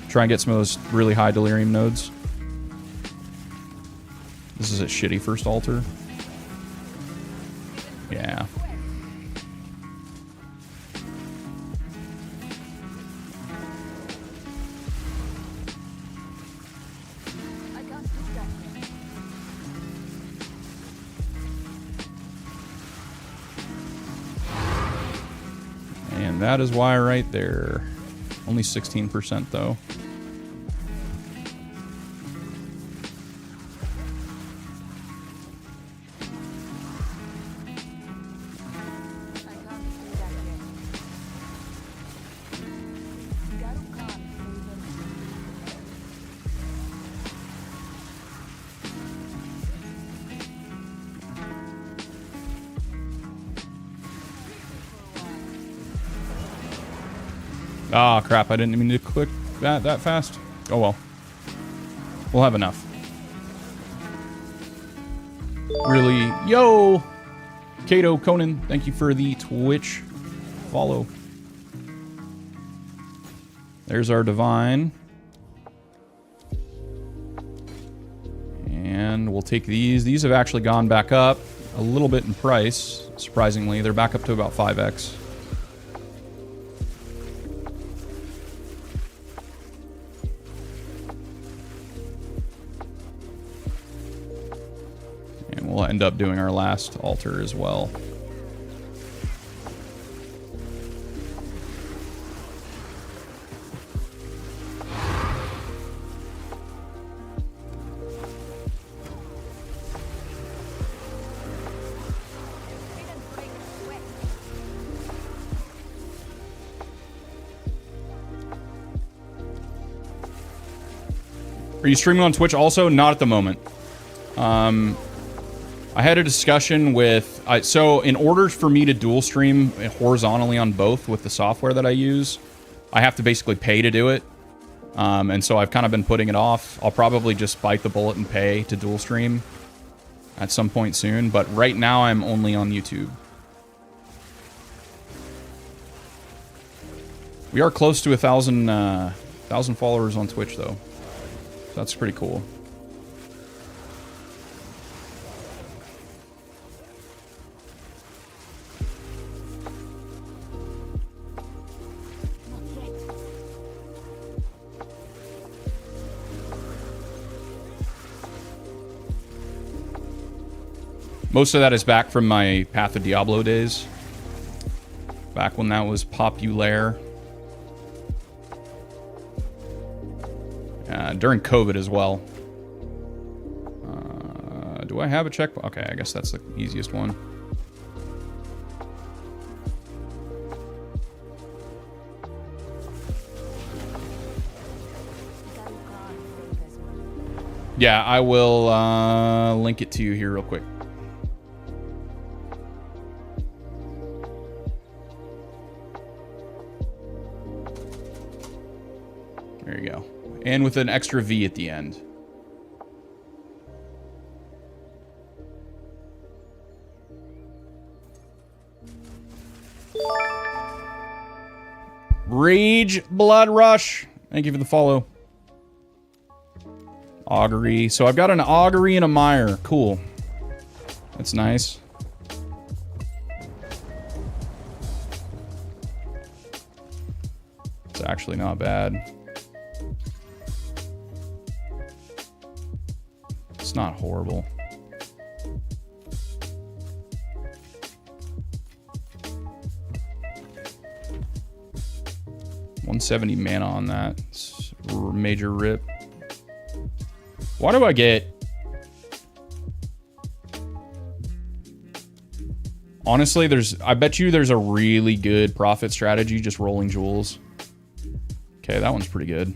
Try and get some of those really high delirium nodes. This is a shitty first altar. Yeah. And that is why right there. Only 16% though. Ah, crap, I didn't mean to click that fast. Oh well. We'll have enough. Really? Yo! Kato Conan, thank you for the Twitch follow. There's our divine. And we'll take these. These have actually gone back up a little bit in price, surprisingly. They're back up to about 5x. We'll end up doing our last altar as well. Are you streaming on Twitch also? Not at the moment. I had a discussion with... so, in order for me to dual stream horizontally on both with the software that I use, I have to basically pay to do it. And so I've kind of been putting it off. I'll probably just bite the bullet and pay to dual stream at some point soon. But right now, I'm only on YouTube. We are close to 1,000 followers on Twitch, though. So that's pretty cool. Most of that is back from my Path of Diablo days. Back when that was popular. During COVID as well. Do I have a check? Okay, I guess that's the easiest one. Yeah, I will link it to you here real quick. There you go. And with an extra V at the end. Rage Blood Rush. Thank you for the follow. Augury. So I've got an Augury and a Mire. Cool. It's nice. It's actually not bad. It's not horrible. $170 mana on that. It's a major rip. Why do I get... Honestly, I bet you there's a really good profit strategy just rolling jewels. Okay, that one's pretty good.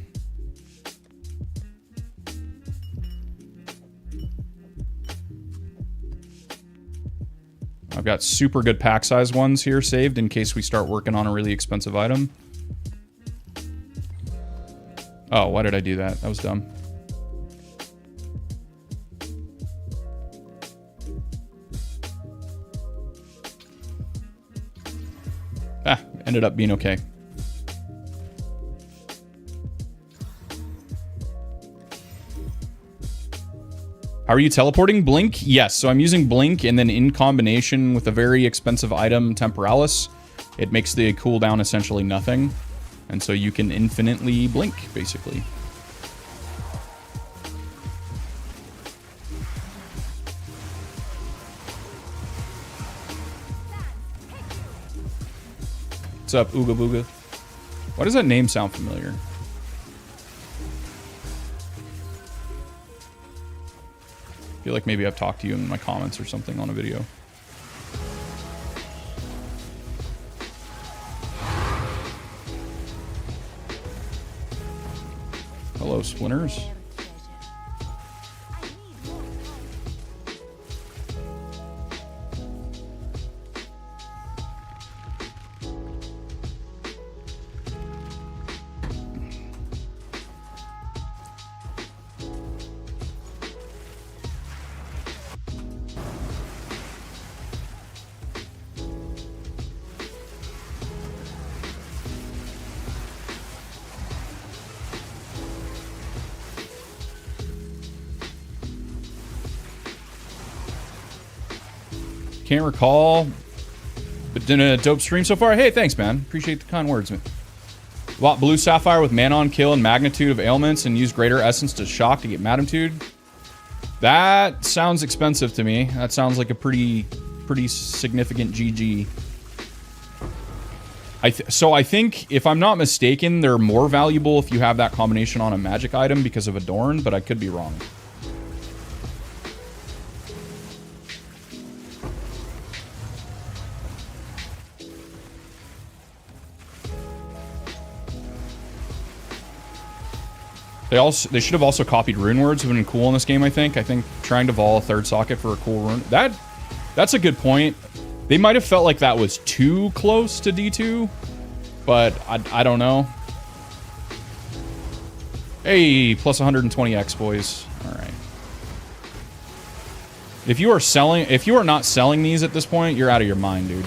I've got super good pack size ones here saved in case we start working on a really expensive item. Oh, why did I do that? That was dumb. Ah, ended up being okay. How are you teleporting? Blink? Yes, so I'm using Blink, and then in combination with a very expensive item, Temporalis, it makes the cooldown essentially nothing. And so you can infinitely blink, basically. What's up, Ooga Booga? Why does that name sound familiar? I feel like maybe I've talked to you in my comments or something on a video. Hello, Splinters. Can't recall, but did a dope stream so far. Hey, thanks, man. Appreciate the kind words, man. Bought Blue Sapphire with mana on kill and magnitude of ailments and used Greater Essence to shock to get magnitude. That sounds expensive to me. That sounds like a pretty significant GG. So I think, if I'm not mistaken, they're more valuable if you have that combination on a magic item because of Adorn, but I could be wrong. They should have also copied rune words. Would have been cool in this game, I think. I think trying to vol a third socket for a cool rune... That's a good point. They might have felt like that was too close to D2, but I don't know. Hey, plus 120x, boys. All right. If you are not selling these at this point, you're out of your mind, dude.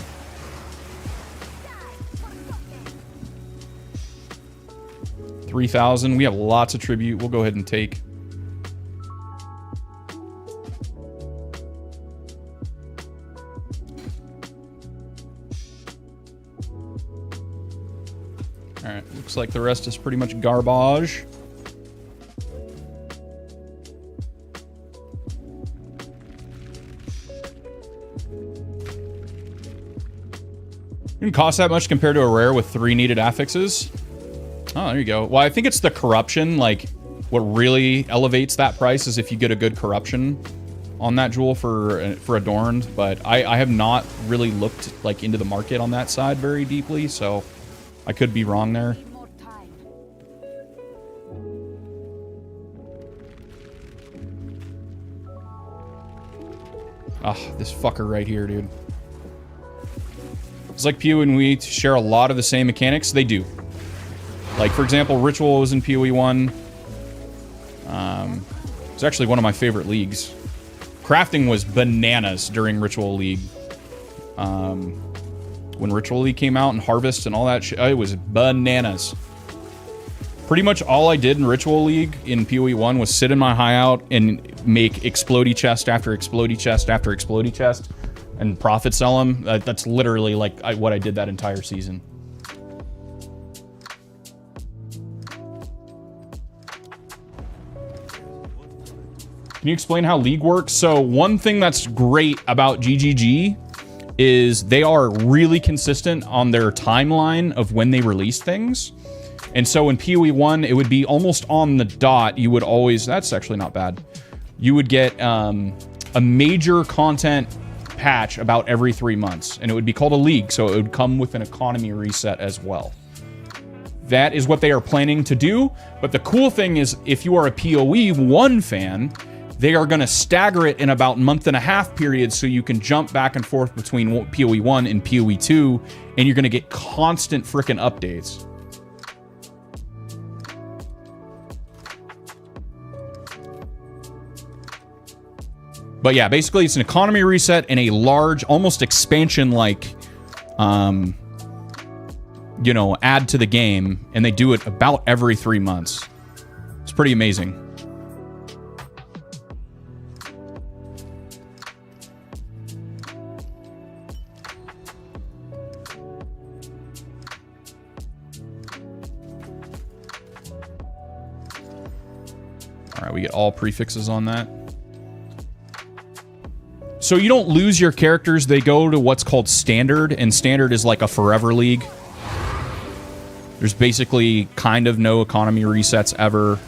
$3,000. We have lots of tribute. We'll go ahead and take. All right. Looks like the rest is pretty much garbage. Didn't cost that much compared to a rare with 3 needed affixes. Oh, there you go. Well, I think it's the corruption. Like, what really elevates that price is if you get a good corruption on that jewel for Adorned. But I have not really looked like into the market on that side very deeply, so I could be wrong there. Ah, this fucker right here, dude. It's like POE2 share a lot of the same mechanics. They do. Like, for example, Ritual was in POE1. It's actually one of my favorite leagues. Crafting was bananas during Ritual League. When Ritual League came out and Harvest and all that shit, it was bananas. Pretty much all I did in Ritual League in POE1 was sit in my high out and make explodey chest after explodey chest after explodey chest and profit sell them. That's literally like what I did that entire season. Can you explain how League works? So one thing that's great about GGG is they are really consistent on their timeline of when they release things. And so in POE1, it would be almost on the dot. You would always, that's actually not bad. You would get a major content patch about every 3 months, and it would be called a league. So it would come with an economy reset as well. That is what they are planning to do. But the cool thing is, if you are a POE1 fan, they are going to stagger it in about month and a half periods so you can jump back and forth between POE1 and POE2, and you're going to get constant freaking updates. But yeah, basically it's an economy reset and a large, almost expansion-like, you know, add to the game, and they do it about every 3 months. It's pretty amazing. All right, we get all prefixes on that. So you don't lose your characters. They go to what's called standard, and standard is like a forever league. There's basically kind of no economy resets ever.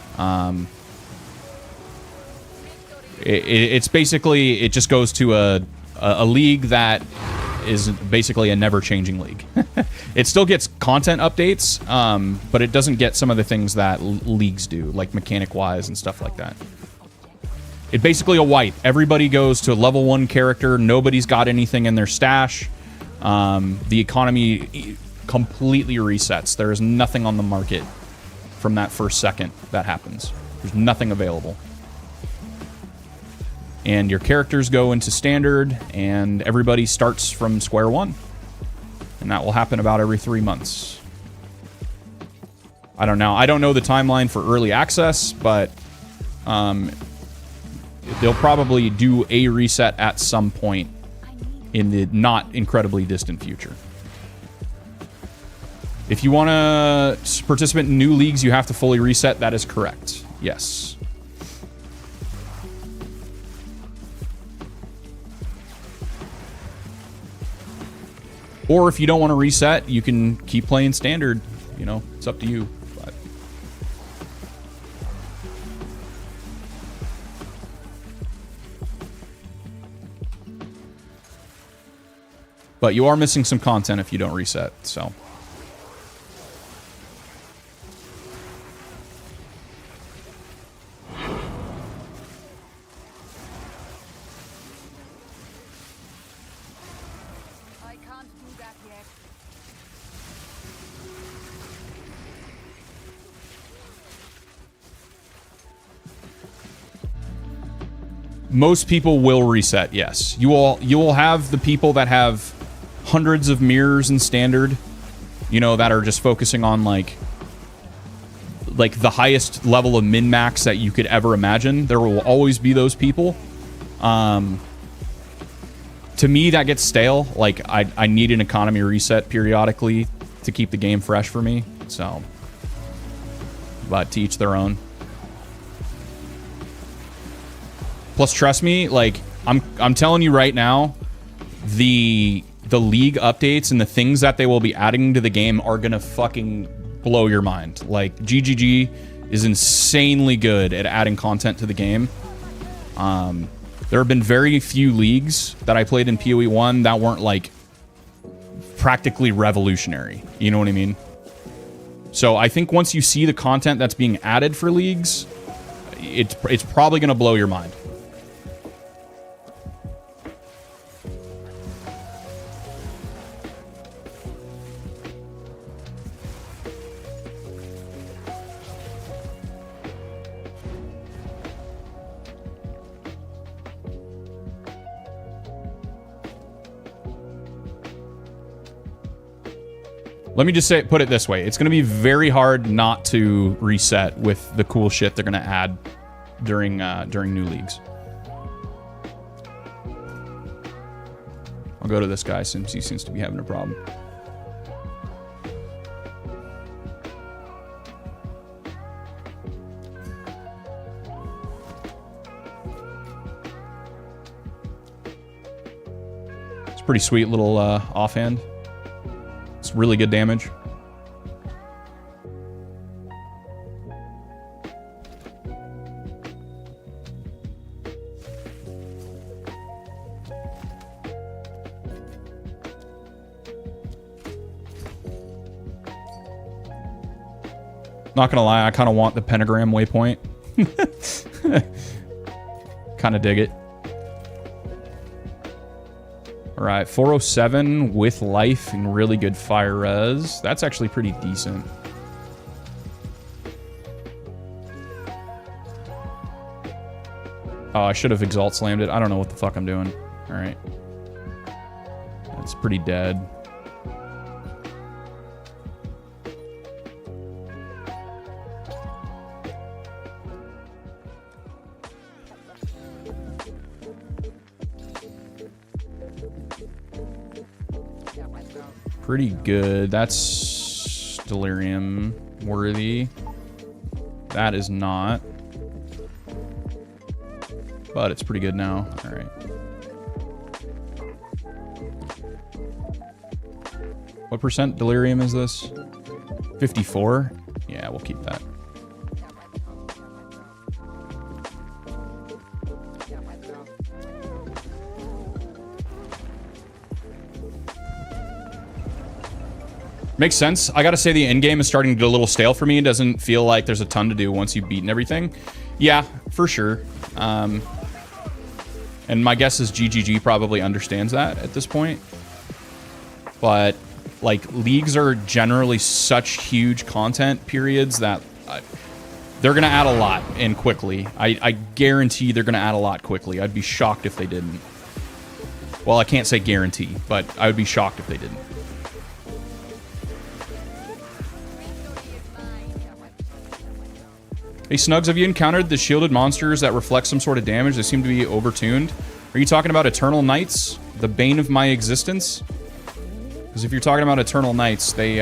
It's basically, it just goes to a league that is basically a never-changing league. It still gets content updates, but it doesn't get some of the things that leagues do, like mechanic-wise and stuff like that. It's basically a wipe. Everybody goes to a level 1 character. Nobody's got anything in their stash. The economy completely resets. There is nothing on the market from that first second that happens. There's nothing available. And your characters go into standard, and everybody starts from square one. And that will happen about every 3 months. I don't know. I don't know the timeline for early access, but they'll probably do a reset at some point in the not incredibly distant future. If you want to participate in new leagues, you have to fully reset. That is correct. Yes. Or if you don't want to reset, you can keep playing standard. You know, it's up to you. But you are missing some content if you don't reset, so. I can't do that yet. Most people will reset, yes. You will have the people that have hundreds of mirrors in standard, you know, that are just focusing on like the highest level of min-max that you could ever imagine. There will always be those people. To me, that gets stale. Like, I need an economy reset periodically to keep the game fresh for me. So, but to each their own. Plus, trust me, like I'm telling you right now, the league updates and the things that they will be adding to the game are gonna fucking blow your mind. Like, GGG is insanely good at adding content to the game. There have been very few leagues that I played in POE1 that weren't like practically revolutionary. You know what I mean? So I think once you see the content that's being added for leagues, it's probably gonna blow your mind. Let me just put it this way. It's going to be very hard not to reset with the cool shit they're going to add during new leagues. I'll go to this guy since he seems to be having a problem. It's a pretty sweet little offhand. It's really good damage. Not gonna lie, I kind of want the pentagram waypoint. Kind of dig it. All right, 407 with life and really good fire res. That's actually pretty decent. Oh, I should have exalt slammed it. I don't know what the fuck I'm doing. All right. That's pretty dead. Pretty good. That's delirium worthy. That is not. But it's pretty good now. All right. What percent delirium is this? 54? Yeah, we'll keep that. Makes sense. I gotta say the end game is starting to get a little stale for me. It doesn't feel like there's a ton to do once you've beaten everything. Yeah, for sure. And my guess is GGG probably understands that at this point. But, like, leagues are generally such huge content periods that they're gonna add a lot and quickly. I guarantee they're gonna add a lot quickly. I'd be shocked if they didn't. Well, I can't say guarantee, but I would be shocked if they didn't. Hey Snugs, have you encountered the shielded monsters that reflect some sort of damage? They seem to be overtuned. Are you talking about Eternal Knights? The bane of my existence? Because if you're talking about Eternal Knights, they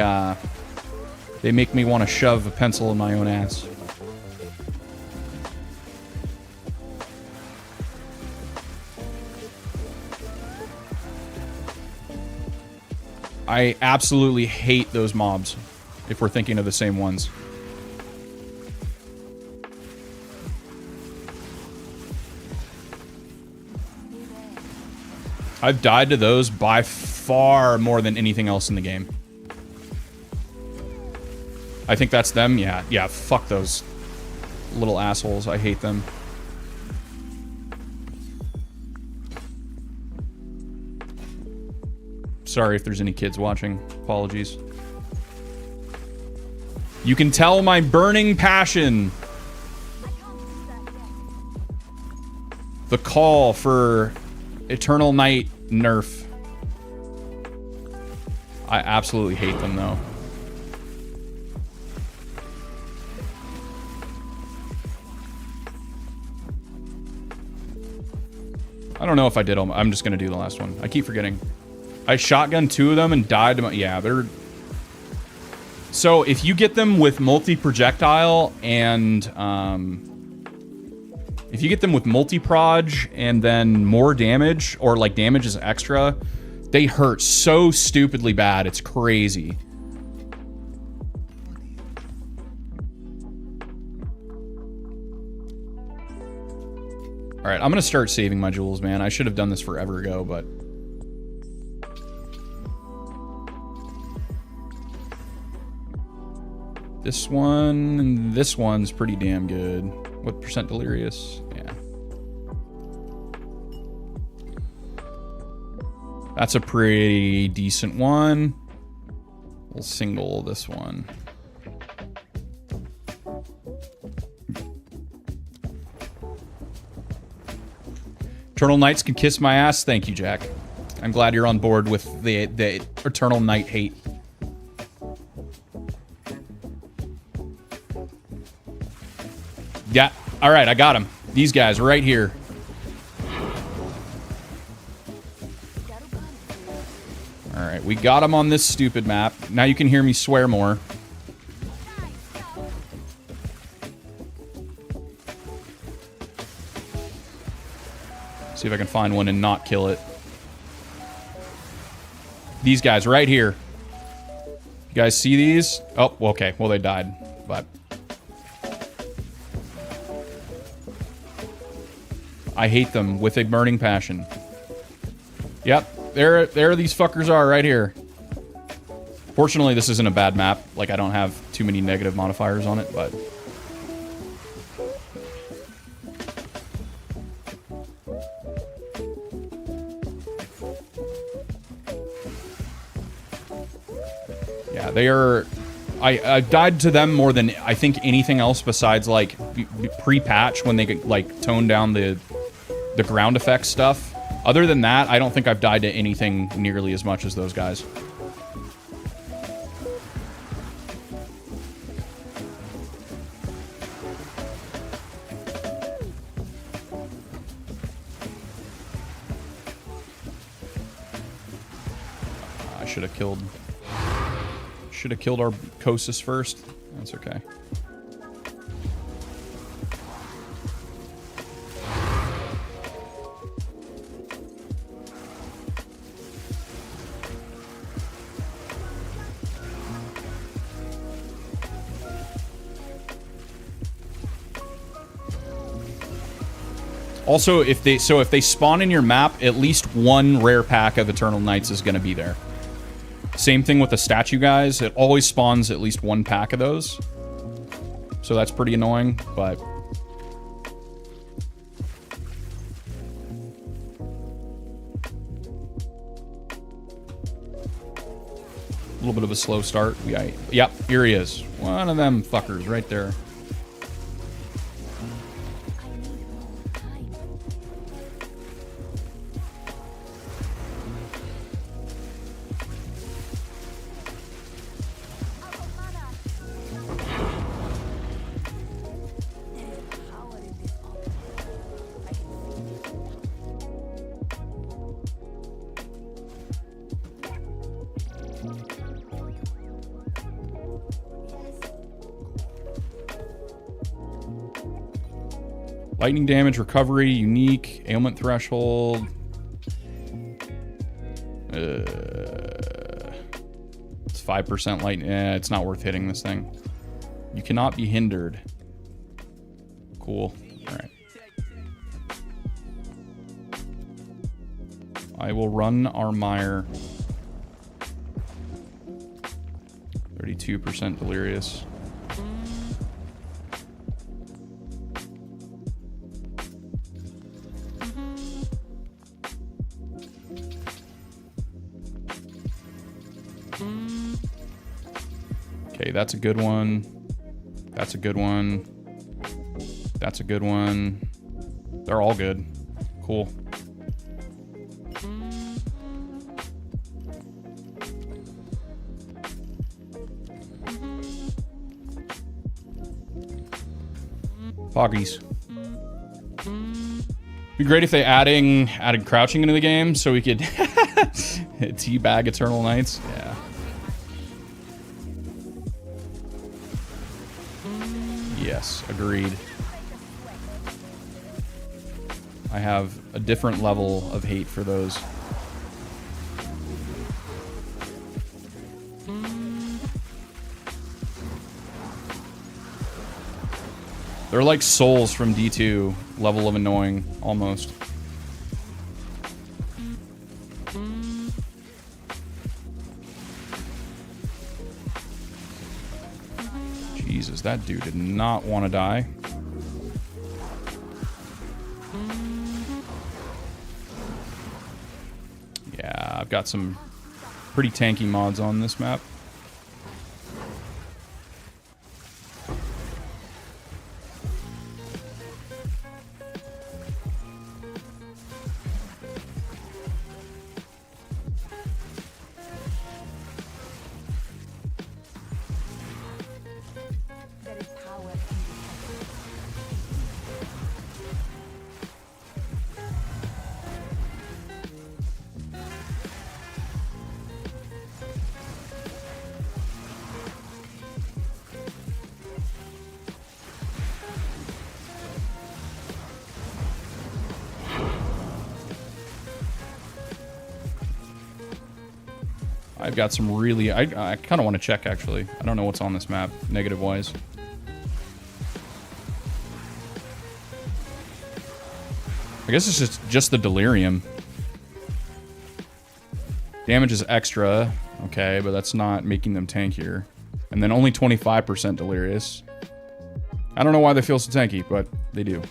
make me want to shove a pencil in my own ass. I absolutely hate those mobs, if we're thinking of the same ones. I've died to those by far more than anything else in the game. I think that's them. Yeah, fuck those little assholes. I hate them. Sorry if there's any kids watching. Apologies. You can tell my burning passion. The call for Eternal Knight nerf. I absolutely hate them though. I don't know if I did them. I'm just gonna do the last one. I keep forgetting. I shotgunned 2 of them and died to my, yeah, they're... So if you get them with multi-projectile and if you get them with multi-proj and then more damage, or like damage is extra, they hurt so stupidly bad. It's crazy. All right, I'm gonna start saving my jewels, man. I should have done this forever ago, but... This one and this one's pretty damn good. What percent delirious? Yeah. That's a pretty decent one. We'll single this one. Eternal Knights can kiss my ass. Thank you, Jack. I'm glad you're on board with the Eternal Knight hate. Yeah. All right, I got him. These guys right here. Alright, we got him on this stupid map. Now you can hear me swear more. See if I can find one and not kill it. These guys right here. You guys see these? Oh, okay. Well, they died, but... I hate them with a burning passion. Yep, there these fuckers are right here. Fortunately, this isn't a bad map. Like, I don't have too many negative modifiers on it, but... Yeah, they are... I died to them more than I think anything else besides, like, pre-patch when they could, like, tone down the ground effect stuff. Other than that, I don't think I've died to anything nearly as much as those guys. I should have killed our Kosis first. That's okay. Also, if they spawn in your map, at least one rare pack of Eternal Knights is going to be there. Same thing with the statue guys. It always spawns at least one pack of those. So that's pretty annoying, but... a little bit of a slow start. Yep, here he is. One of them fuckers right there. Lightning damage, recovery, unique, ailment threshold. It's 5% lightning. It's not worth hitting this thing. You cannot be hindered. Cool. Alright. I will run our mire. 32% delirious. Okay, that's a good one. That's a good one. That's a good one. They're all good. Cool. Poggies. Be great if they added crouching into the game so we could teabag Eternal Knights. Yeah. Yes, agreed. I have a different level of hate for those. They're like souls from D2 level of annoying, almost. Jesus, that dude did not want to die. Yeah, I've got some pretty tanky mods on this map. I've got some really... I kind of want to check, actually. I don't know what's on this map, negative-wise. I guess it's just the delirium. Damage is extra. Okay, but that's not making them tankier. And then only 25% delirious. I don't know why they feel so tanky, but they do.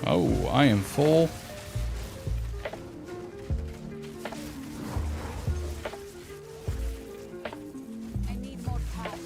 Oh, I am full. I need more time.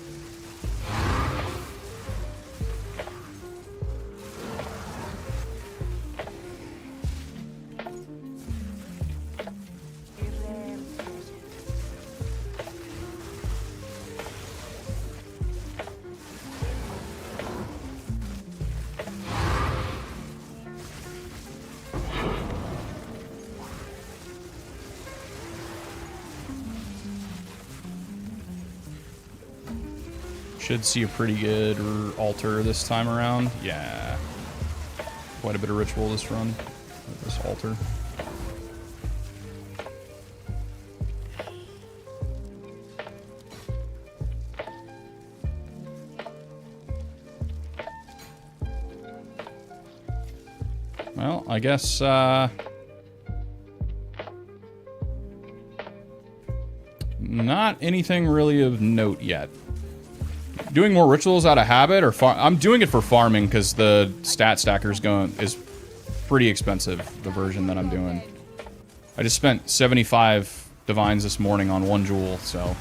Should see a pretty good altar this time around. Yeah. Quite a bit of ritual this run. With this altar. Well, I guess, not anything really of note yet. Doing more rituals out of habit, or I'm doing it for farming because the stat stacker is pretty expensive, the version that I'm doing. I just spent 75 divines this morning on 1 jewel, so.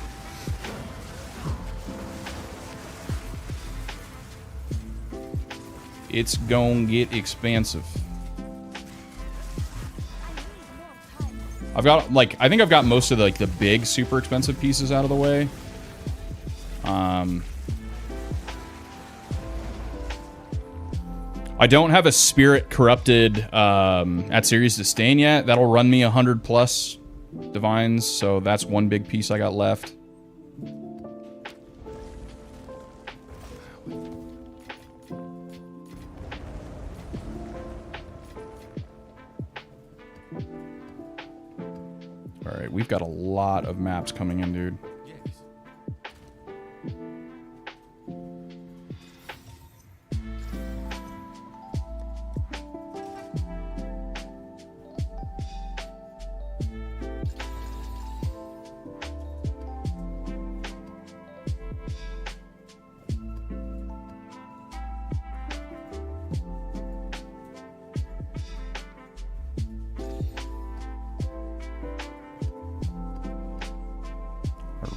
It's gonna get expensive. I've got, like, I think I've got most of the, like, the big super expensive pieces out of the way. I don't have a spirit corrupted at Series Disdain yet. That'll run me 100 plus divines, so that's one big piece I got left. Alright, we've got a lot of maps coming in, dude.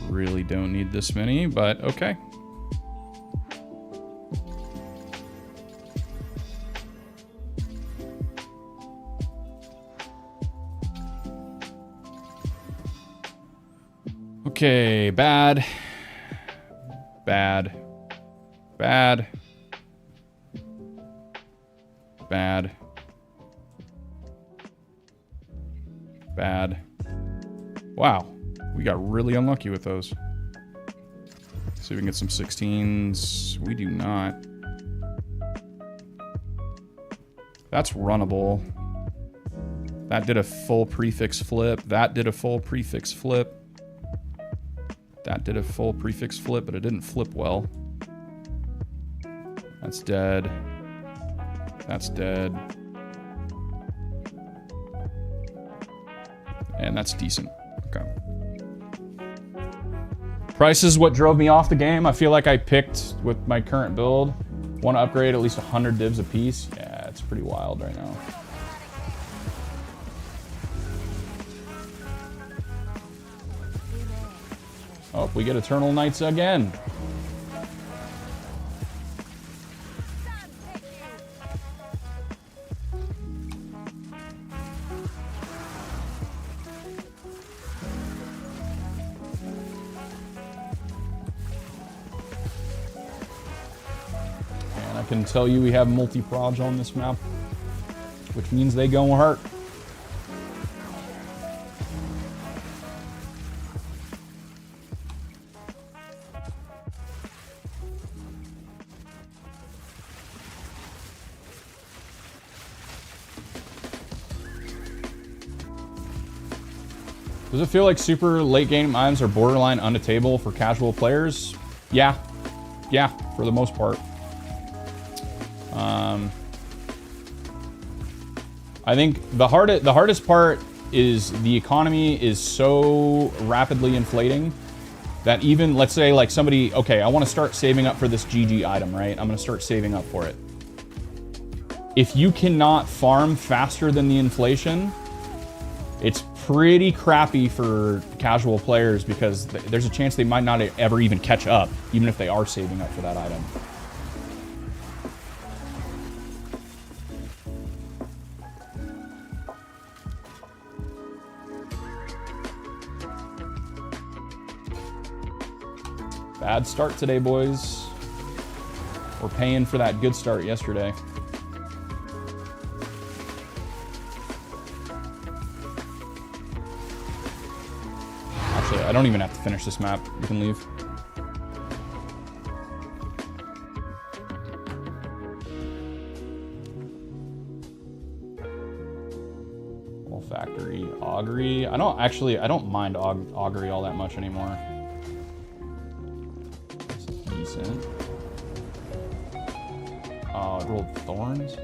Really don't need this many, but okay. Okay, bad. Bad. Bad. Bad. Bad. Wow. We got really unlucky with those. See if we can get some 16s. We do not. That's runnable. That did a full prefix flip. That did a full prefix flip. That did a full prefix flip, but it didn't flip well. That's dead. That's dead. And that's decent. Okay. Price is what drove me off the game. I feel like I picked, with my current build, want to upgrade at least 100 divs a piece. Yeah, it's pretty wild right now. Oh, we get Eternal Knights again. can tell you we have multi-proj on this map, which means they go hard. Does it feel like super late game items are borderline unattainable for casual players? Yeah. Yeah, for the most part. I think the hardest part is the economy is so rapidly inflating that even, let's say like somebody, okay, I want to start saving up for this GG item, right? I'm going to start saving up for it. If you cannot farm faster than the inflation, it's pretty crappy for casual players because there's a chance they might not ever even catch up, even if they are saving up for that item. Bad start today, boys. We're paying for that good start yesterday. Actually, I don't even have to finish this map. You can leave. Olfactory, augury. I don't mind augury all that much anymore. This is decent. Oh, it rolled thorns.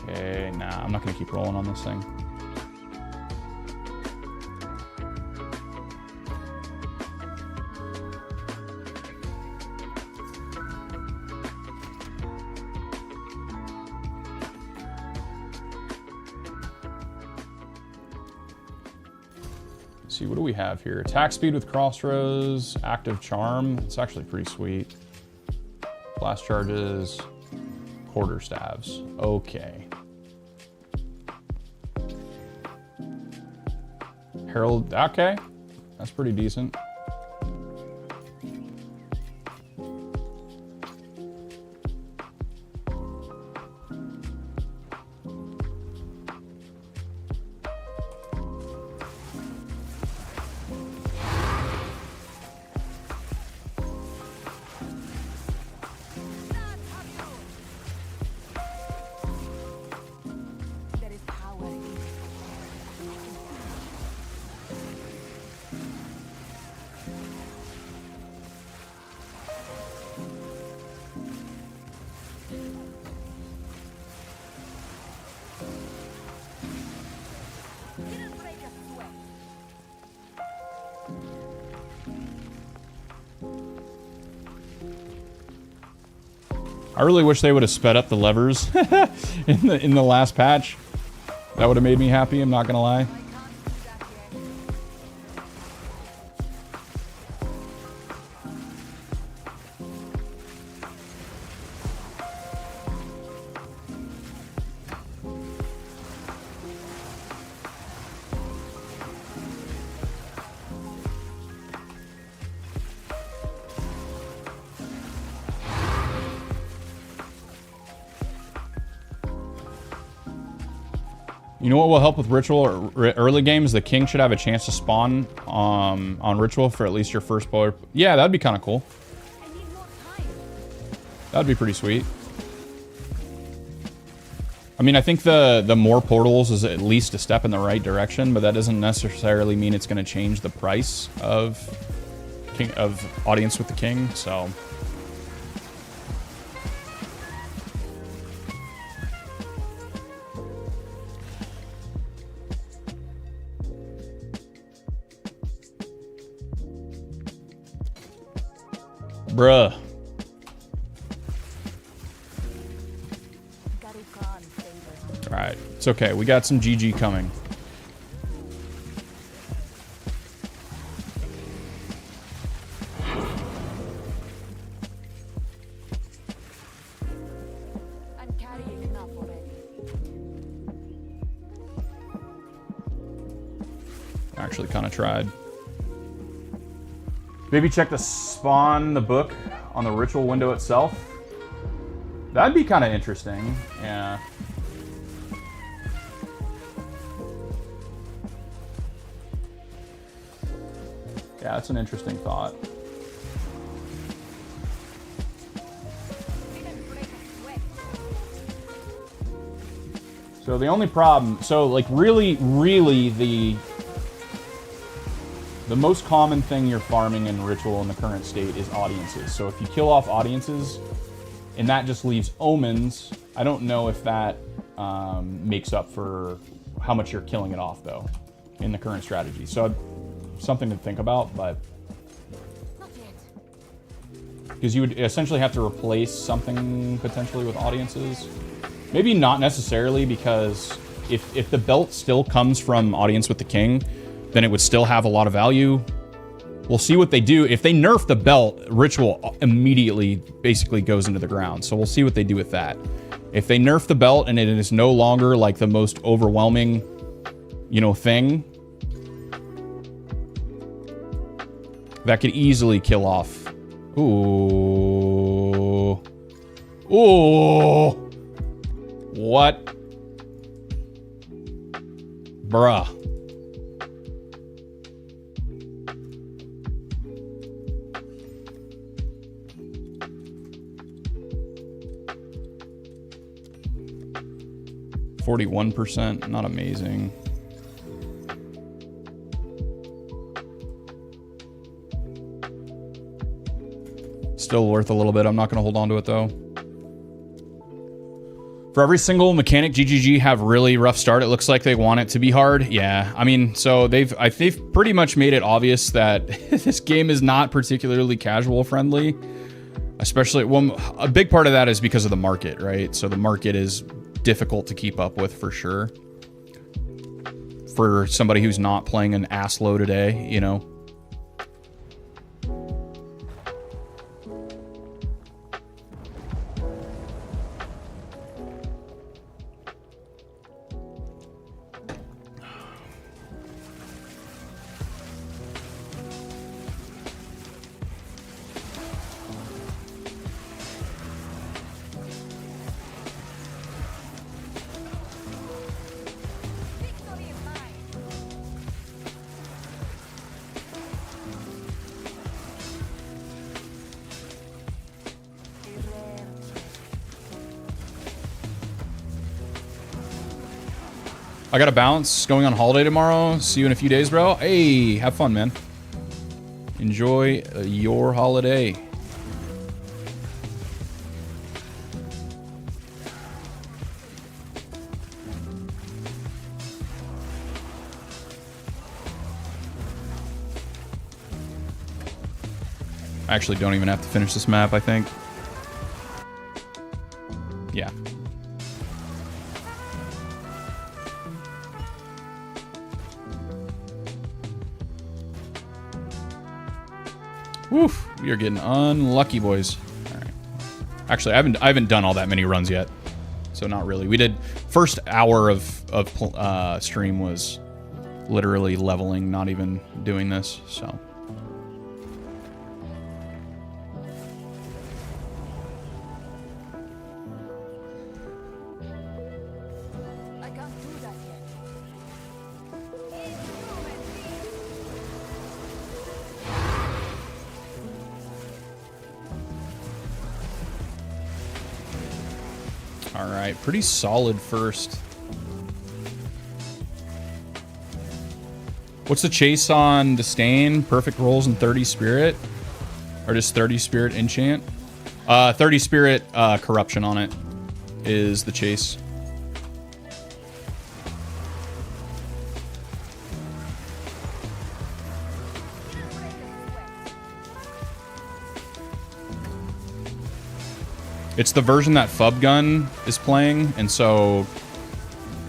Okay, nah, I'm not gonna keep rolling on this thing. Let's see, what do we have here? Attack speed with crossroads, active charm. It's actually pretty sweet. Blast charges, quarter staves. Okay. Herald, okay. That's pretty decent. There is power in it. Didn't break a sweat. I really wish they would have sped up the levers in the last patch. That would have made me happy, I'm not gonna lie. I can't do that yet. You know what will help with Ritual early games? The king should have a chance to spawn on Ritual for at least your first bowler. Yeah, that'd be kind of cool. I need more time. That'd be pretty sweet. I mean, I think the more portals is at least a step in the right direction, but that doesn't necessarily mean it's going to change the price of Audience with the King, so... Bruh. Garukan favors me. Alright, it's okay. We got some GG coming. I'm carrying enough already. Actually kind of tried. Maybe check the spawn, the book on the ritual window itself. That'd be kind of interesting. Yeah. Yeah, that's an interesting thought. So the only problem, so like really the most common thing you're farming in Ritual in the current state is audiences. So if you kill off audiences, and that just leaves omens, I don't know if that makes up for how much you're killing it off though in the current strategy. So something to think about, but because you would essentially have to replace something potentially with audiences. Maybe not necessarily, because if the belt still comes from Audience with the King, then it would still have a lot of value. We'll see what they do. If they nerf the belt, Ritual immediately basically goes into the ground. So we'll see what they do with that. If they nerf the belt and it is no longer like the most overwhelming, you know, thing, that could easily kill off. Ooh. Ooh. What? Bruh. %, not amazing. Still worth a little bit. I'm not going to hold on to it though. For every single mechanic, GGG have really rough start. It looks like they want it to be hard. Yeah, I mean, so they've pretty much made it obvious that this game is not particularly casual friendly. Especially, well, a big part of that is because of the market, right? So the market is difficult to keep up with for sure. For somebody who's not playing an ass load a day, you know. I got to bounce, going on holiday tomorrow. See you in a few days, bro. Hey, have fun, man. Enjoy your holiday. I actually don't even have to finish this map, I think. Yeah. Woof, we are getting unlucky, boys. All right. Actually, I haven't done all that many runs yet, so not really. We did first hour of stream was literally leveling, not even doing this. So. Alright, pretty solid first. What's the chase on Disdain? Perfect rolls and 30 spirit? Or just 30 spirit enchant? 30 spirit corruption on it is the chase. It's the version that Fubgun is playing, and so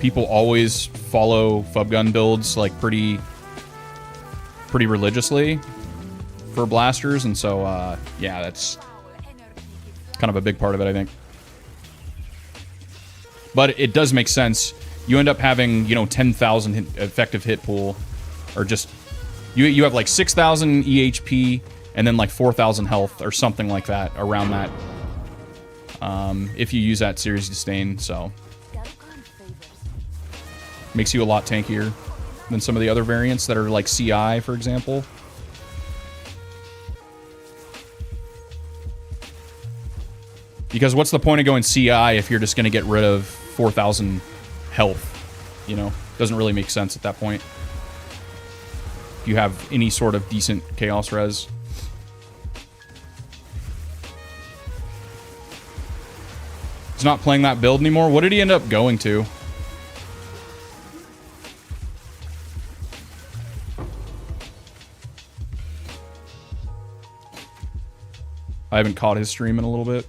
people always follow Fubgun builds like pretty religiously for blasters, and so yeah, that's kind of a big part of it, I think. But it does make sense. You end up having, you know, 10,000 effective hit pool Or just... You have like 6,000 EHP and then like 4,000 health or something like that, around that. If you use that series disdain, so... Makes you a lot tankier than some of the other variants that are like CI, for example. Because what's the point of going CI if you're just going to get rid of 4,000 health? You know, doesn't really make sense at that point. If you have any sort of decent chaos res. He's not playing that build anymore. What did he end up going to? I haven't caught his stream in a little bit.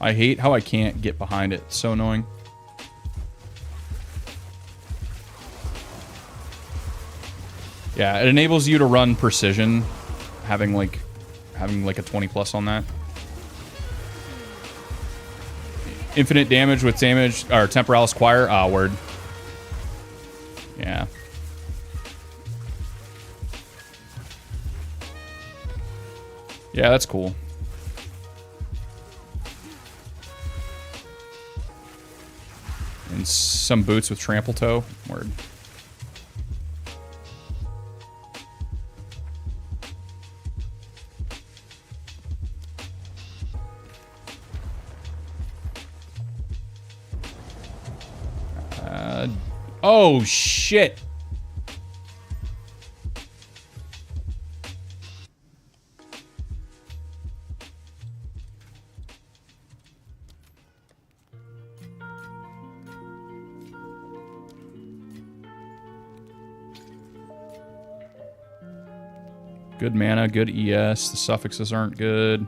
I hate how I can't get behind it. It's so annoying. Yeah, it enables you to run precision, having like a 20 plus on that. Infinite damage with damage or temporalis choir. Ah, word. Yeah. Yeah, that's cool. And some boots with trample toe. Word. Oh, shit. Good mana, good ES. The suffixes aren't good.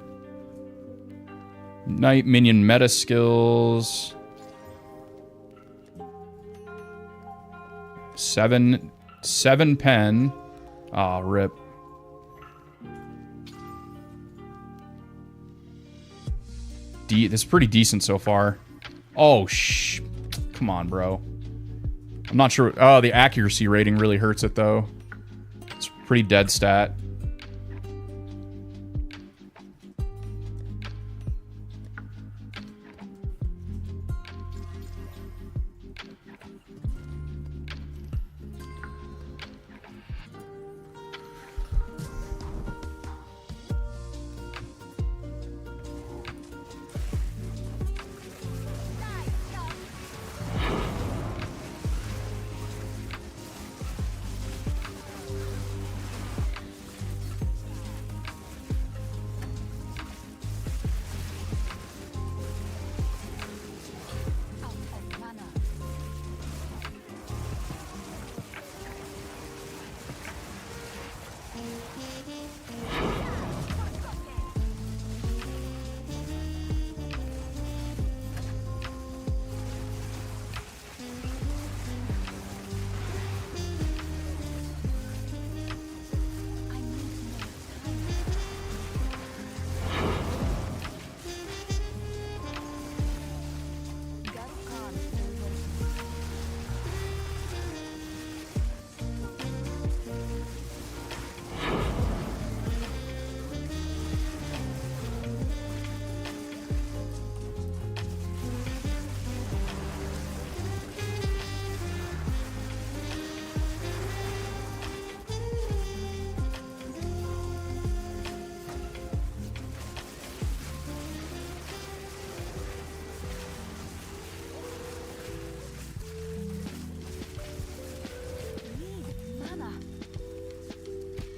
Knight minion meta skills. 7 pen. Ah, rip. This is pretty decent so far. Oh, come on, bro. I'm not sure. Oh, the accuracy rating really hurts it, though. It's pretty dead stat.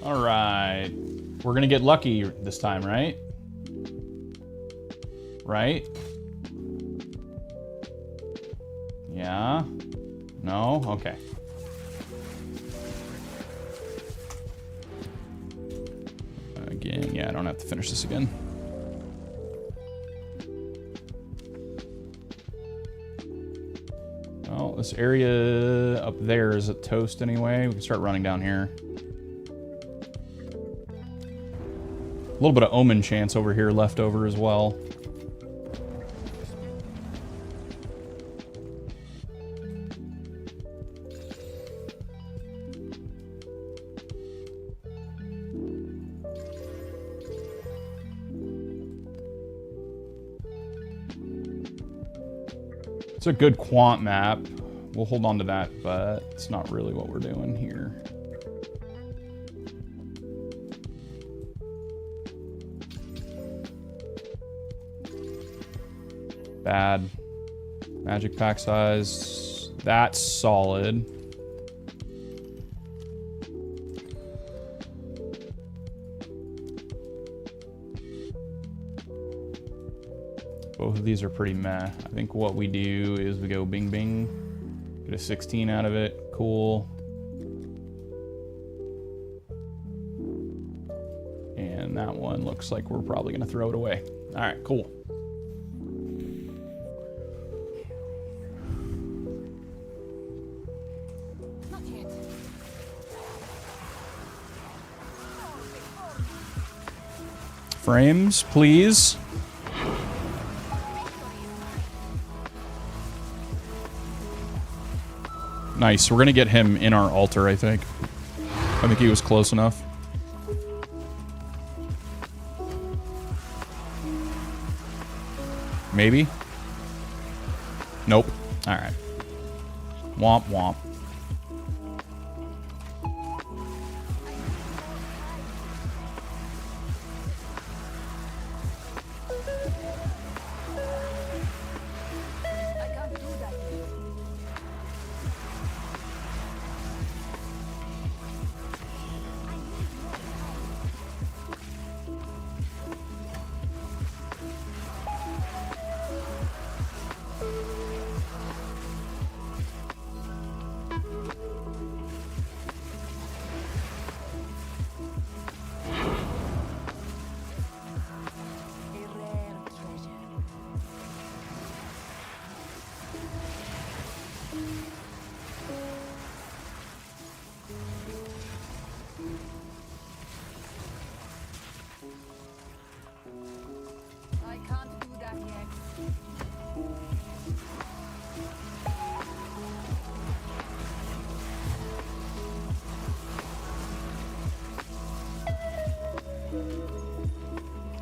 All right. We're going to get lucky this time, right? Right? Yeah. No? Okay. Again, yeah, I don't have to finish this again. Well, this area up there is a toast anyway. We can start running down here. A little bit of omen chance over here left over as well. It's a good quant map. We'll hold on to that, but it's not really what we're doing here. Bad. Magic pack size. That's solid. Both of these are pretty meh. I think what we do is we go bing bing. Get a 16 out of it. Cool. And that one looks like we're probably going to throw it away. All right, cool. Not yet. Frames, please. Nice. We're going to get him in our altar, I think. I think he was close enough. Maybe? Nope. All right. Womp womp. I can't do that yet. A rare treasure. I can't do that yet.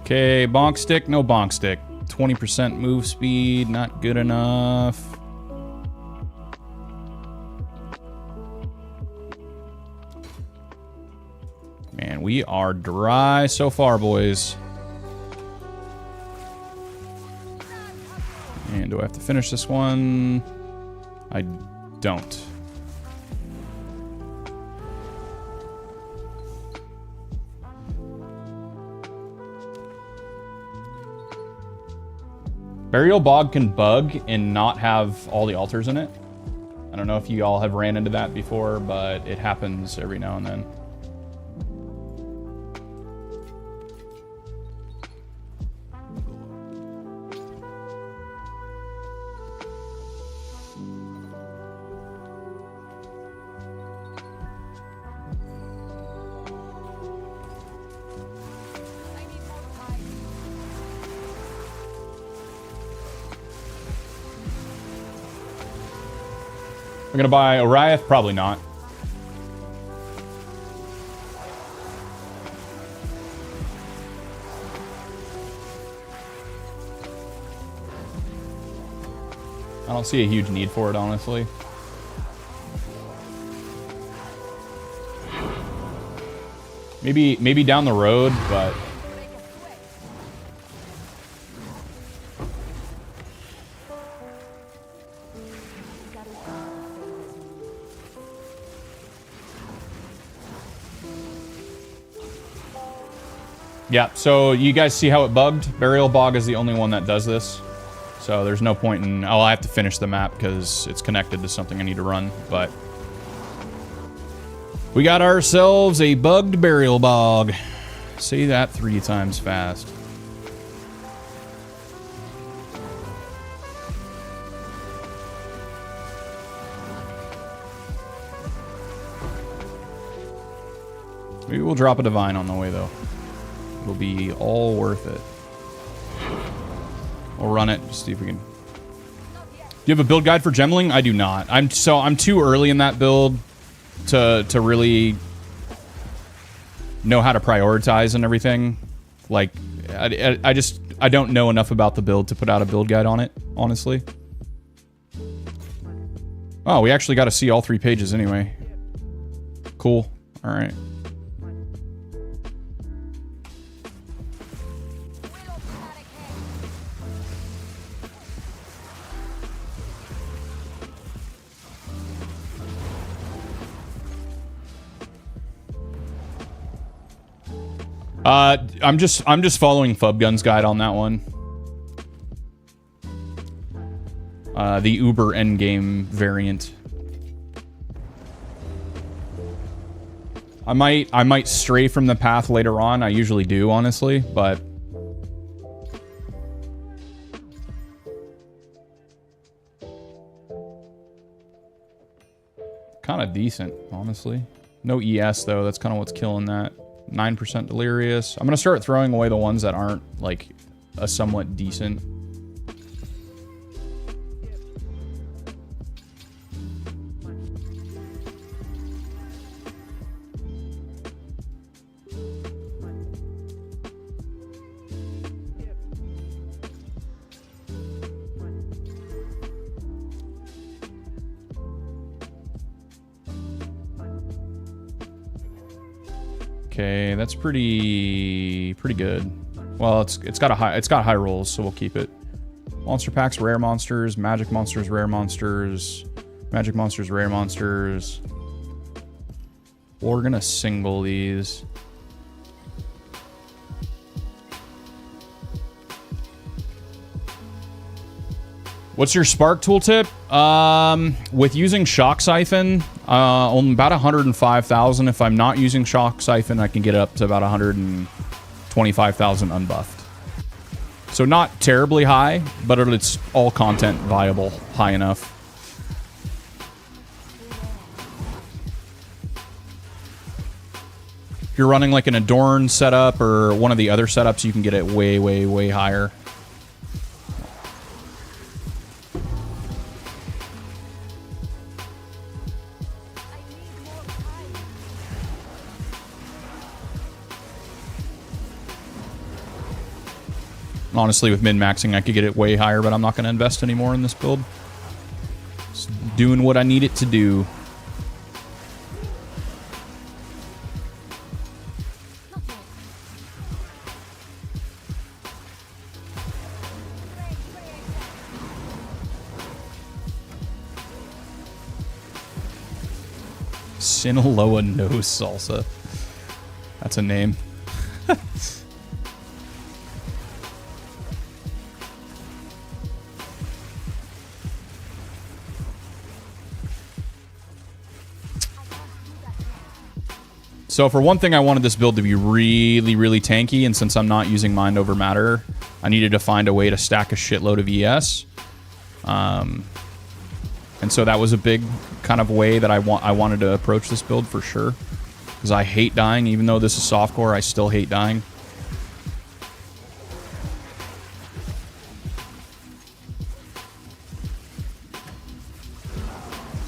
Okay, bonk stick, no bonk stick. 20% move speed, not good enough. Man, we are dry so far, boys. And do I have to finish this one? I don't. Burial Bog can bug and not have all the altars in it. I don't know if you all have ran into that before, but it happens every now and then. I need more time. I'm gonna buy Oriath? Probably not. I don't see a huge need for it, honestly. Maybe down the road, but Break a sweat. yeah. So you guys see how it bugged? Burial Bog is the only one that does this. So there's no point in... Oh, I have to finish the map because it's connected to something I need to run, but... We got ourselves a bugged Burial Bog. Say that 3 times fast. Maybe we'll drop a Divine on the way, though. It'll be all worth it. We'll run it, just see if we can... Do you have a build guide for Gemling? I do not. I'm too early in that build to really know how to prioritize and everything. Like, I don't know enough about the build to put out a build guide on it, honestly. Oh, we actually got to see all 3 pages anyway. Cool. All right. I'm just following Fubgun's guide on that one. The Uber endgame variant. I might stray from the path later on. I usually do, honestly, but kind of decent, honestly. No ES though. That's kind of what's killing that. 9% delirious. I'm gonna start throwing away the ones that aren't like a somewhat decent. Okay, that's pretty good. Well, it's got high rolls, so we'll keep it. Monster packs, rare monsters, magic monsters, rare monsters, magic monsters, rare monsters. We're gonna single these. What's your spark tooltip? With using Shock Siphon, on about 105,000. If I'm not using Shock Siphon, I can get up to about 125,000 unbuffed. So not terribly high, but it's all content viable, high enough. If you're running like an Adorn setup or one of the other setups, you can get it way, way, way higher. Honestly, with min-maxing, I could get it way higher, but I'm not going to invest anymore in this build. It's doing what I need it to do. Sinaloa no salsa. That's a name. So for one thing, I wanted this build to be really, really tanky, and since I'm not using Mind Over Matter, I needed to find a way to stack a shitload of ES. And so that was a big kind of way that I wanted to approach this build for sure. Because I hate dying, even though this is softcore, I still hate dying.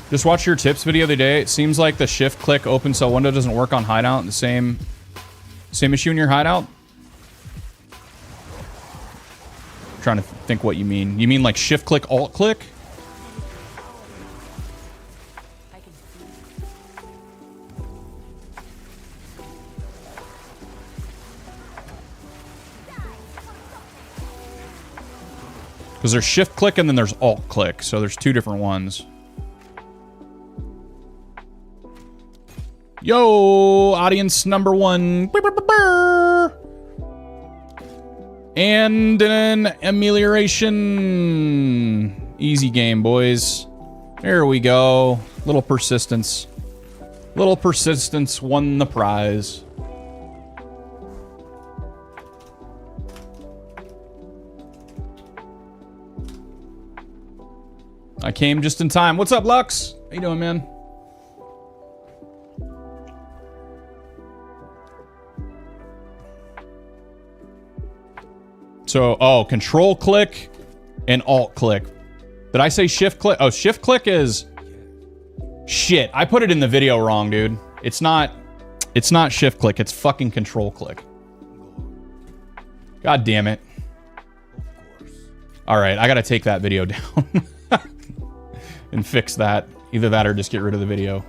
Just watched your tips video the other day. It seems like the shift click open cell window doesn't work on hideout. The same issue in your hideout? I'm trying to think what you mean. You mean like shift click, alt click? Because there's shift click and then there's alt click. So there's two different ones. Yo, audience number 1. And an amelioration. Easy game, boys. There we go. Little persistence. Little persistence won the prize. I came just in time. What's up, Lux? How you doing, man? So, oh, control click and alt click. Did I say shift click? Oh, shift click is... Shit, I put it in the video wrong, dude. It's not shift click, it's fucking control click. God damn it. Alright, I gotta take that video down. And fix that. Either that or just get rid of the video.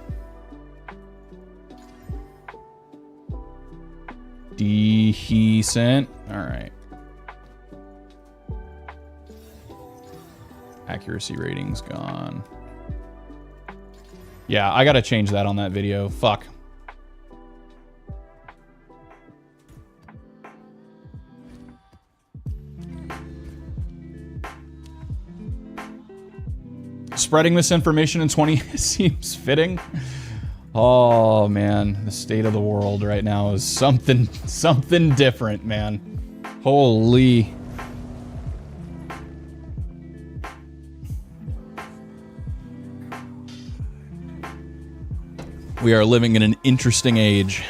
Decent. All right. Accuracy rating's gone. Yeah, I gotta change that on that video. Fuck. Spreading this information in 20 seems fitting. Oh man, the state of the world right now is something different, man. Holy. We are living in an interesting age.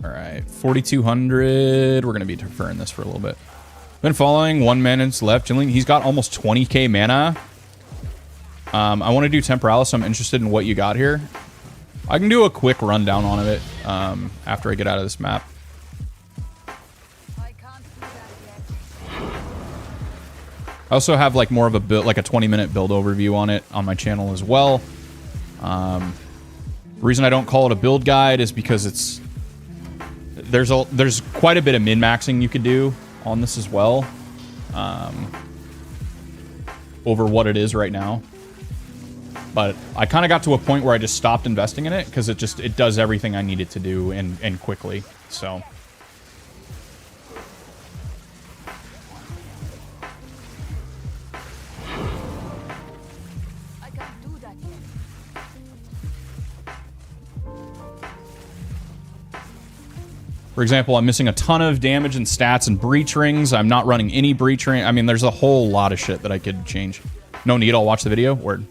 All right, 4,200. We're going to be deferring this for a little bit. Been following 1 minute left. Gemling, he's got almost 20k mana. I want to do Temporalis, so I'm interested in what you got here. I can do a quick rundown on it after I get out of this map. I can't do that yet. I also have like more of a build, like a 20-minute build overview on it on my channel as well. The reason I don't call it a build guide is because it's there's quite a bit of min-maxing you could do on this as well, over what it is right now. But I kind of got to a point where I just stopped investing in it because it does everything I need it to do and quickly. So I can't do that yet. for example, I'm missing a ton of damage and stats and breach rings. I'm not running any breach ring. I mean, there's a whole lot of shit that I could change. No need, I'll watch the video. Word.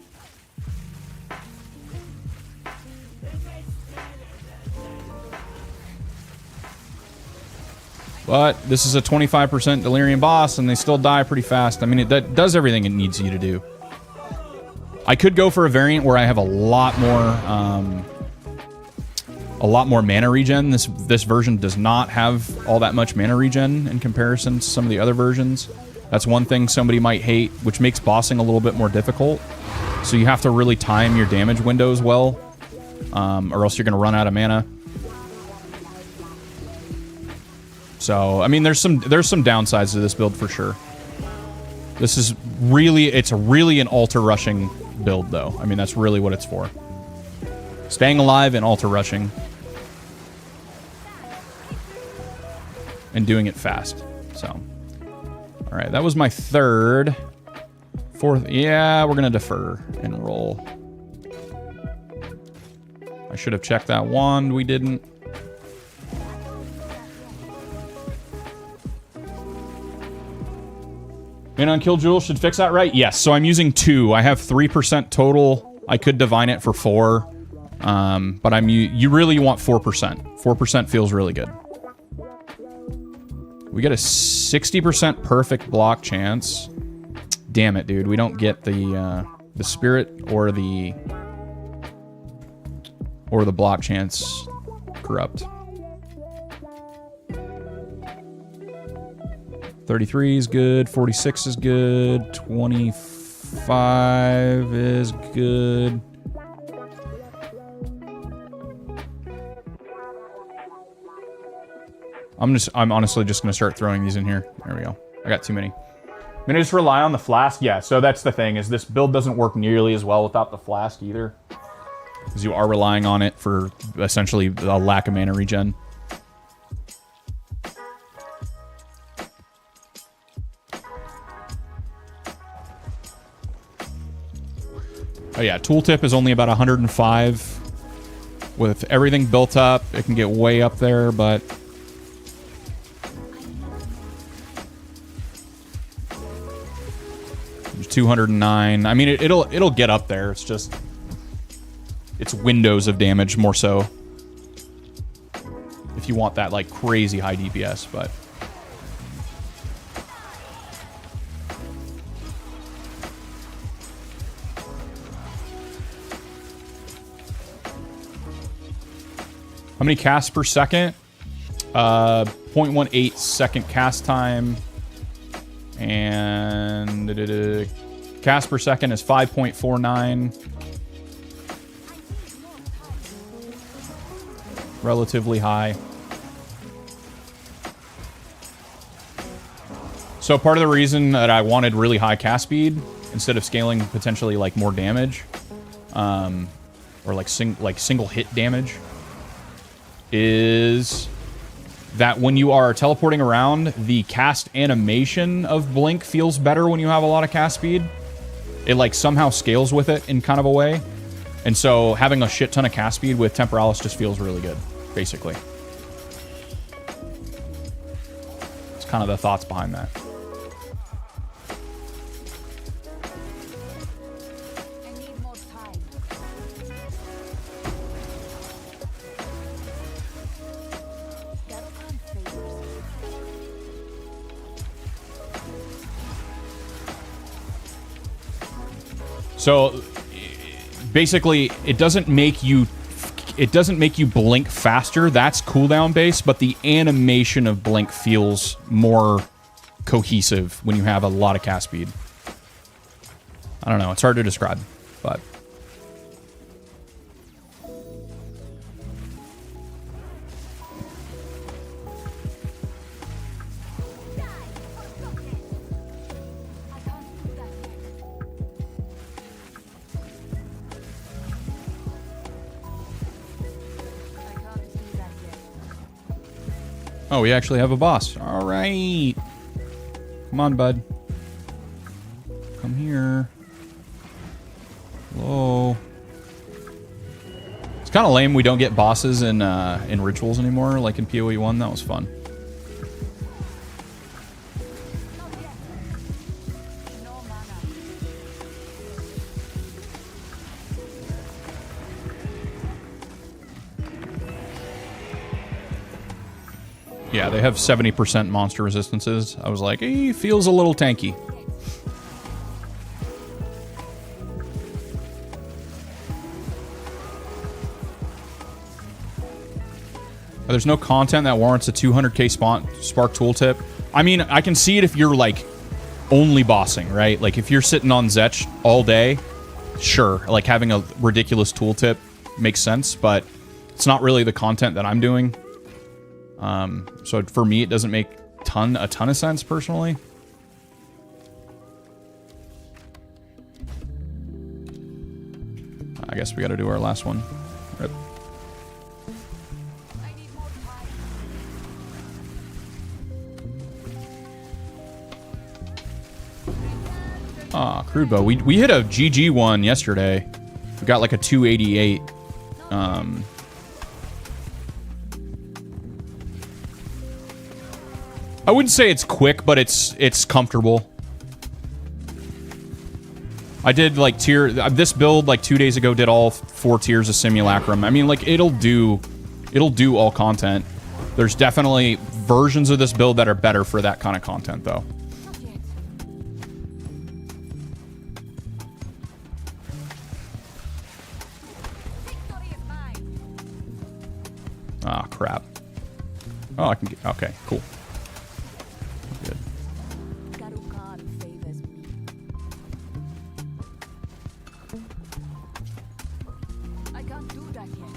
But this is a 25% Delirium boss, and they still die pretty fast. I mean, that does everything it needs you to do. I could go for a variant where I have a lot more mana regen. This version does not have all that much mana regen in comparison to some of the other versions. That's one thing somebody might hate, which makes bossing a little bit more difficult. So you have to really time your damage windows well, or else you're going to run out of mana. So, I mean, there's some downsides to this build for sure. This is really, it's really an altar rushing build though. I mean, that's really what it's for. Staying alive and altar rushing. And doing it fast. So, all right, that was my third. Fourth, yeah, we're gonna defer and roll. I should have checked that wand, we didn't. And on Kill Jewel should fix that, right? Yes, so I'm using 2. I have 3% total. I could divine it for 4. But you really want 4%. 4% feels really good. We get a 60% perfect block chance. Damn it, dude. We don't get the spirit or the block chance corrupt. 33 is good, 46 is good, 25 is good. I'm honestly just gonna start throwing these in here. There we go. I got too many. I'm gonna just rely on the flask. Yeah, so that's the thing, is this build doesn't work nearly as well without the flask either. Because you are relying on it for essentially a lack of mana regen. Oh yeah, tooltip is only about 105. With everything built up, it can get way up there, but... There's 209. I mean, it'll get up there. It's just... It's windows of damage, more so. If you want that, like, crazy high DPS, but... many casts per second? 0.18 second cast time. And cast per second is 5.49. Relatively high. So part of the reason that I wanted really high cast speed instead of scaling potentially like more damage, or like single hit damage, is that when you are teleporting around, the cast animation of Blink feels better when you have a lot of cast speed. It like somehow scales with it in kind of a way. And so having a shit ton of cast speed with Temporalis just feels really good, basically. It's kind of the thoughts behind that. I need more time. That can't favors. So basically, it doesn't make you blink faster. That's cooldown based, but the animation of Blink feels more cohesive when you have a lot of cast speed. I don't know. It's hard to describe, but I can't do that yet. I can't do that yet. oh, we actually have a boss. All right, come on, bud. Come here. Hello. It's kind of lame we don't get bosses in rituals anymore, like in POE1. That was fun. Not yet. No mana. Yeah, they have 70% monster resistances. I was like, feels a little tanky. There's no content that warrants a 200k Spark tooltip. I mean, I can see it if you're, like, only bossing, right? Like, if you're sitting on Zetch all day, sure. Like, having a ridiculous tooltip makes sense, but it's not really the content that I'm doing. So for me, it doesn't make a ton of sense, personally. I guess we got to do our last one. Rip. I need more time. Ah, crude bow. We hit a GG one yesterday. We got like a 288. I wouldn't say it's quick, but it's comfortable. I did like this build like 2 days ago. Did all 4 tiers of Simulacrum. I mean, like it'll do all content. There's definitely versions of this build that are better for that kind of content, though. Not yet. Victory is mine. Ah, crap. Oh, I can get... Okay, cool. Good. Garukan favors me. I can't do that yet.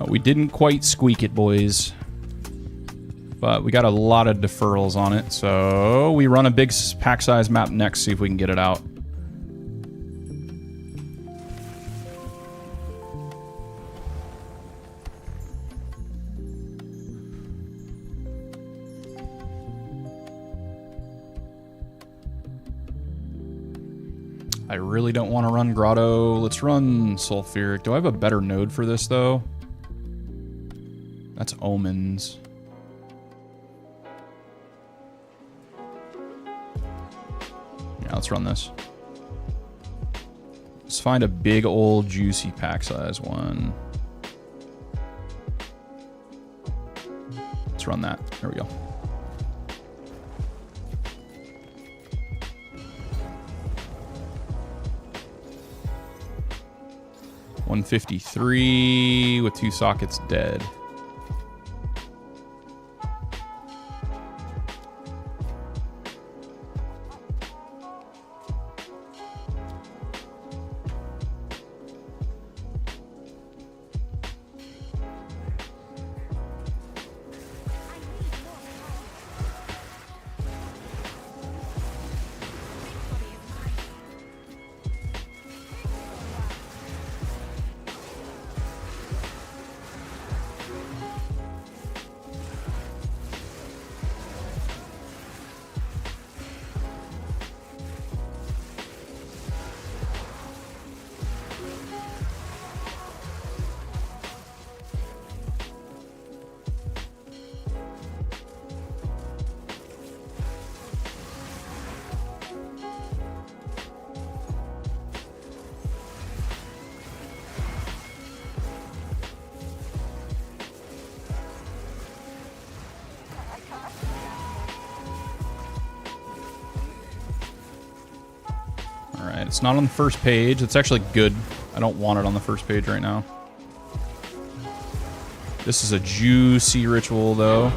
We didn't quite squeak it, boys. But we got a lot of deferrals on it, so we run a big pack size map next, see if we can get it out. I really don't want to run Grotto. Let's run Sulfuric. Do I have a better node for this, though? That's Omens. Yeah, let's run this. Let's find a big old juicy pack size one. Let's run that. There we go. $153 with 2 sockets dead. Alright, it's not on the first page. It's actually good. I don't want it on the first page right now. This is a juicy ritual, though.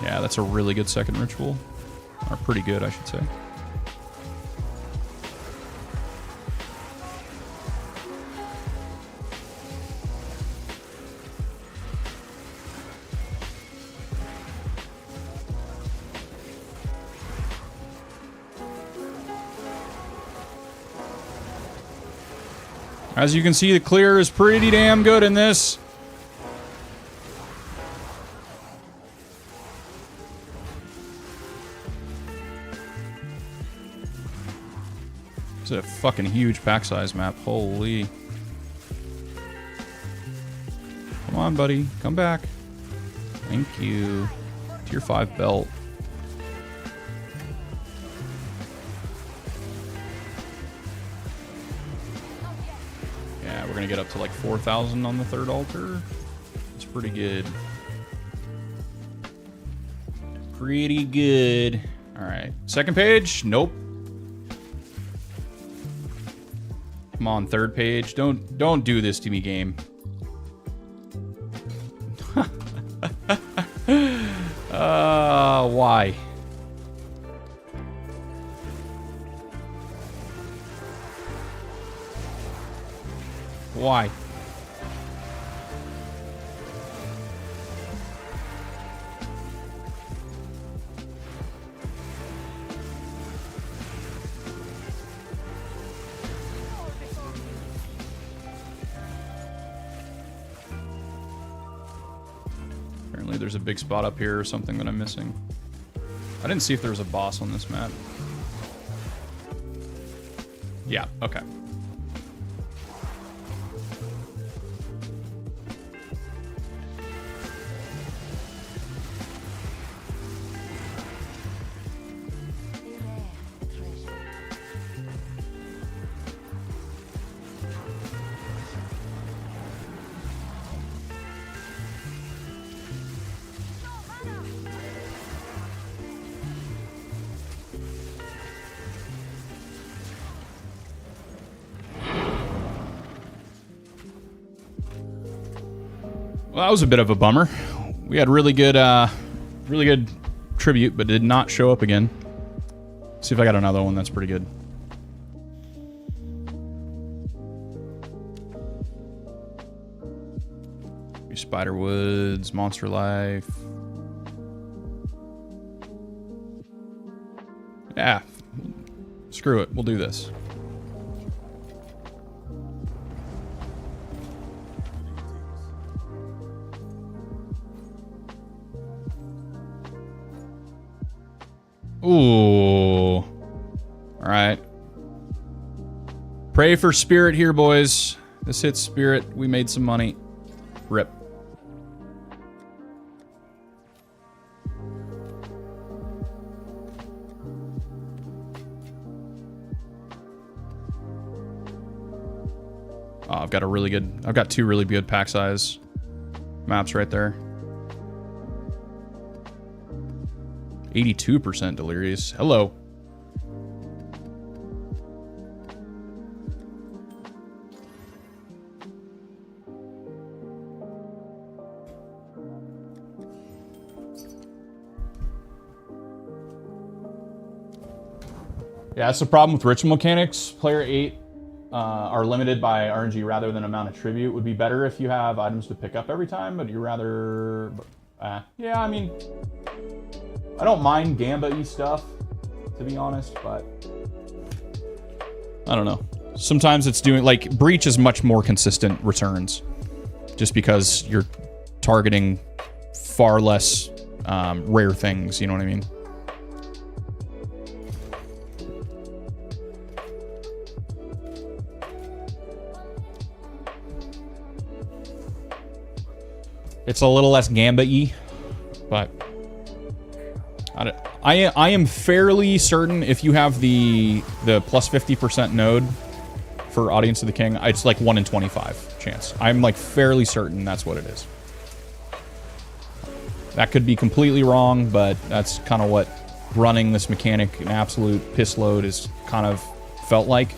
Yeah, that's a really good second ritual. Or pretty good, I should say. As you can see, the clear is pretty damn good in this. It's a fucking huge pack size map. Holy. Come on, buddy. Come back. Thank you. Tier 5 belt. Yeah, we're gonna get up to like 4,000 on the third altar. It's pretty good. Pretty good. All right, second page. Nope. Come on, third page. Don't do this to me, game. Why? Why? Apparently there's a big spot up here or something that I'm missing. I didn't see if there was a boss on this map. Yeah, okay. Well, that was a bit of a bummer. We had really good tribute, but did not show up again. See if I got another one that's pretty good. Spiderwoods, Monster Life. Yeah, screw it. We'll do this. Ooh. All right. Pray for spirit here, boys. This hits Spirit. We made some money. Rip. Oh, I've got two really good pack size maps right there. 82% Delirious. Hello. Yeah, that's the problem with ritual mechanics. Player 8 are limited by RNG rather than amount of tribute. Would be better if you have items to pick up every time, but you rather... yeah, I mean... I don't mind Gamba-y stuff, to be honest, but... I don't know. Sometimes it's doing... Like, Breach is much more consistent returns. Just because you're targeting far less rare things, you know what I mean? It's a little less Gamba-y, but I am fairly certain if you have the plus 50% node for Audience of the King, it's like 1 in 25 chance. I'm like fairly certain that's what it is. That could be completely wrong, but that's kind of what running this mechanic an absolute piss load is kind of felt like.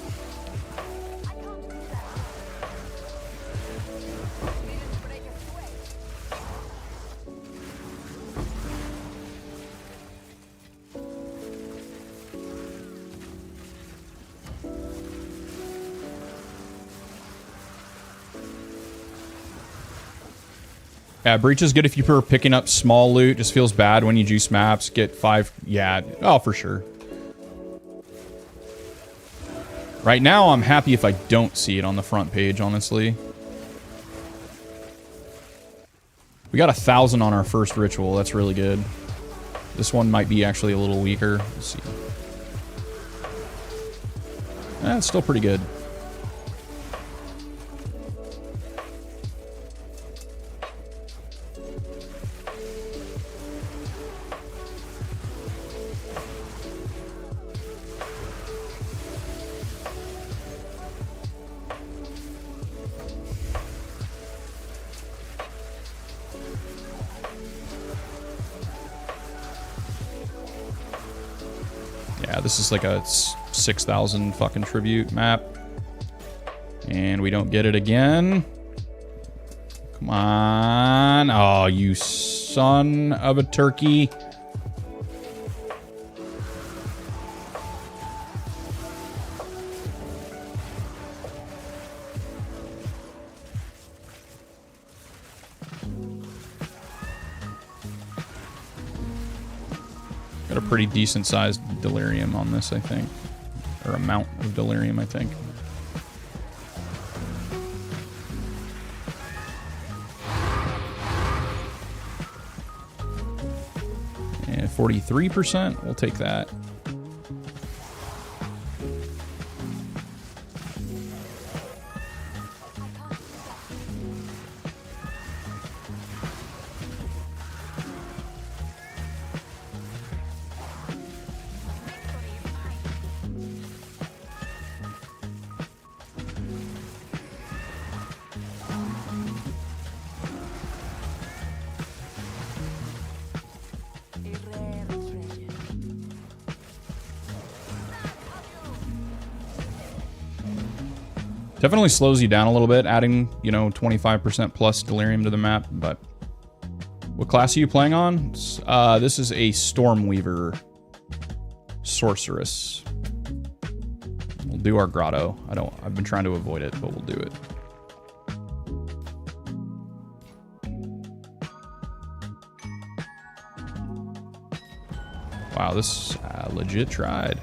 Yeah, Breach is good if you're picking up small loot. Just feels bad when you juice maps. Get 5... Yeah, oh, for sure. Right now, I'm happy if I don't see it on the front page, honestly. We got 1,000 on our first ritual. That's really good. This one might be actually a little weaker. Let's see. It's still pretty good. Yeah, this is like a 6,000 fucking tribute map. And we don't get it again. Come on. Oh, you son of a turkey. Got a pretty decent sized delirium on this, I think. Or amount of delirium, I think. And 43%, we'll take that. Definitely slows you down a little bit, adding, you know, 25% plus delirium to the map, but... What class are you playing on? This is a Stormweaver Sorceress. We'll do our grotto. I've been trying to avoid it, but we'll do it. Wow, this legit tried.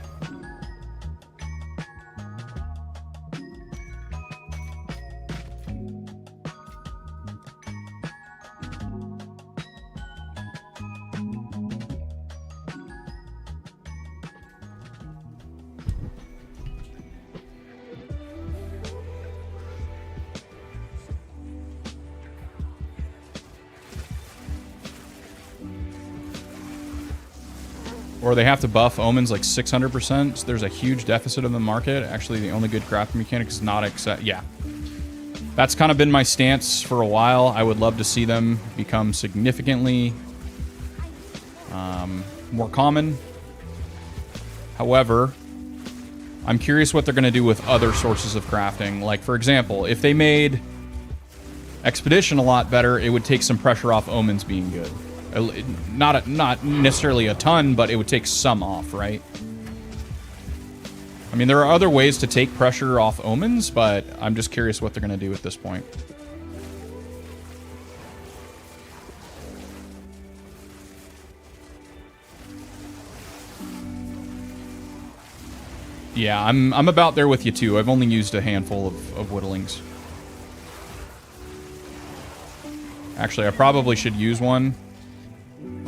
Or they have to buff omens like 600%. So there's a huge deficit in the market. Actually, the only good crafting mechanic is not accept. Yeah. That's kind of been my stance for a while. I would love to see them become significantly more common. However, I'm curious what they're going to do with other sources of crafting. Like, for example, if they made Expedition a lot better, it would take some pressure off omens being good. Not necessarily a ton, but it would take some off, right? I mean, there are other ways to take pressure off omens, but I'm just curious what they're going to do at this point. Yeah, I'm about there with you too. I've only used a handful of whittlings. Actually, I probably should use one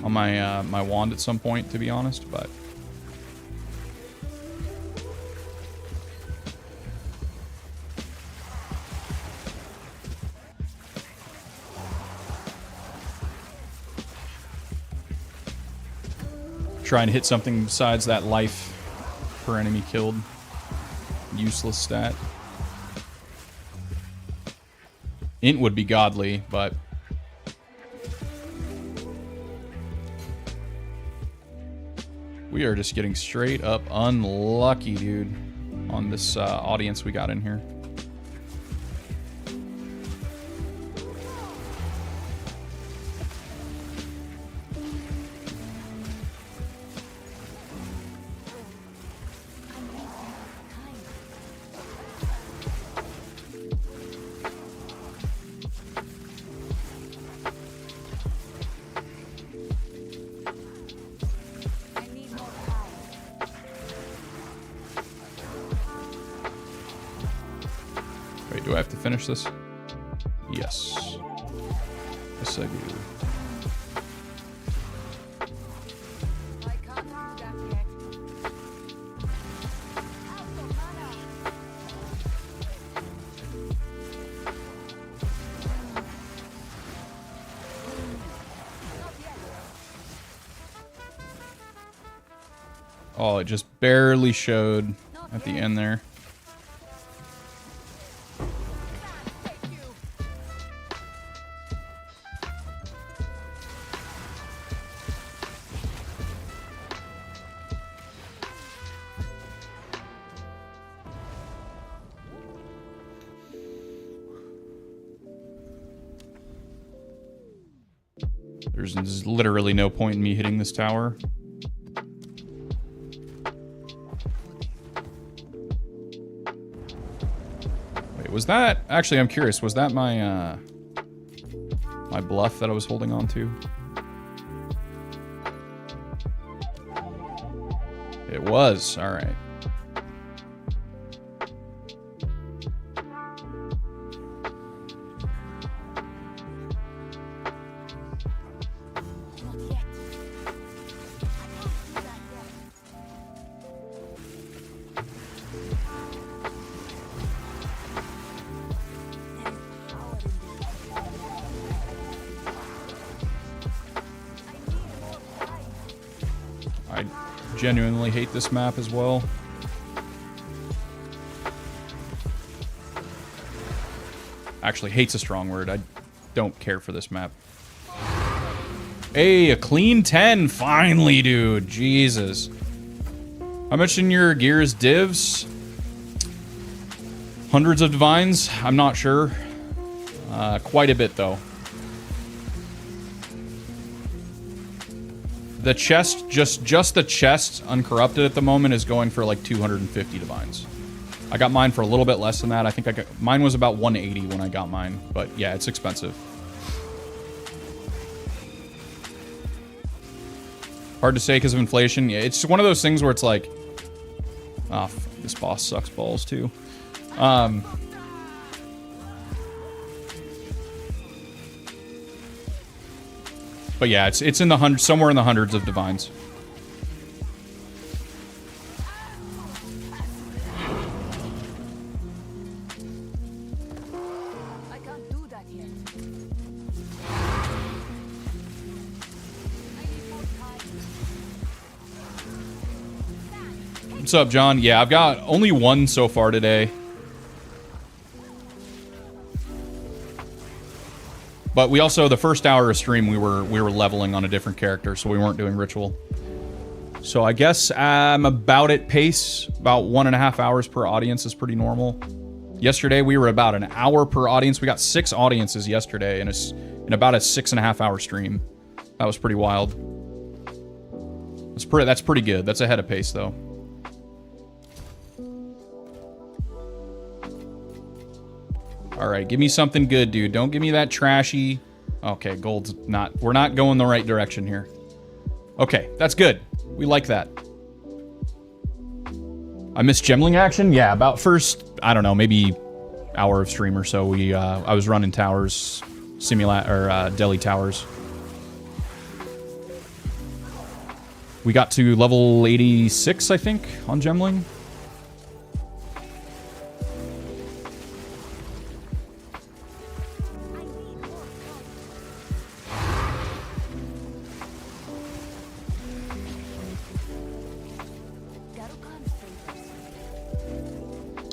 on my my wand at some point, to be honest, but try and hit something besides that life per enemy killed. Useless stat. Int would be godly, but we are just getting straight up unlucky, dude, on this audience we got in here. Wait, do I have to finish this? Yes. Yes, I do. I can't do that yet. Out of mana. Not yet. Oh, it just barely showed at the end there. Thank you. There's literally no point in me hitting this tower. Wait, was that... Actually, I'm curious. Was that my, my bluff that I was holding on to? It was. All right. Not yet. I can't do that yet. There is power in this. I need more time. I genuinely hate this map as well. Actually, hate's a strong word. I don't care for this map. Hey, a clean 10. Finally, dude. Jesus. How much in your gears divs? Hundreds of divines? I'm not sure. Quite a bit, though. The chest, just the chest, uncorrupted at the moment, is going for like 250 divines. I got mine for a little bit less than that. I think mine was about 180 when I got mine. But yeah, it's expensive. Hard to say because of inflation. Yeah, it's one of those things where it's like, ah, this boss sucks balls too. But yeah, it's in the hundreds, somewhere in the hundreds of divines. I can't do that yet. I need more time. What's up, John? Yeah, I've got only one so far today. But we also, the first hour of stream, we were leveling on a different character, so we weren't doing ritual. So I guess I'm about at pace. About 1.5 hours per audience is pretty normal. Yesterday we were about an hour per audience. We got 6 audiences yesterday in about a 6.5 hour stream. That was pretty wild. That's pretty good. That's ahead of pace though. All right, give me something good, dude. Don't give me that trashy. Okay, gold's not. We're not going the right direction here. Okay, that's good. We like that. I missed Gemling action. Yeah, about first, I don't know, maybe hour of stream or so. I was running towers, deli towers. We got to level 86, I think, on Gemling.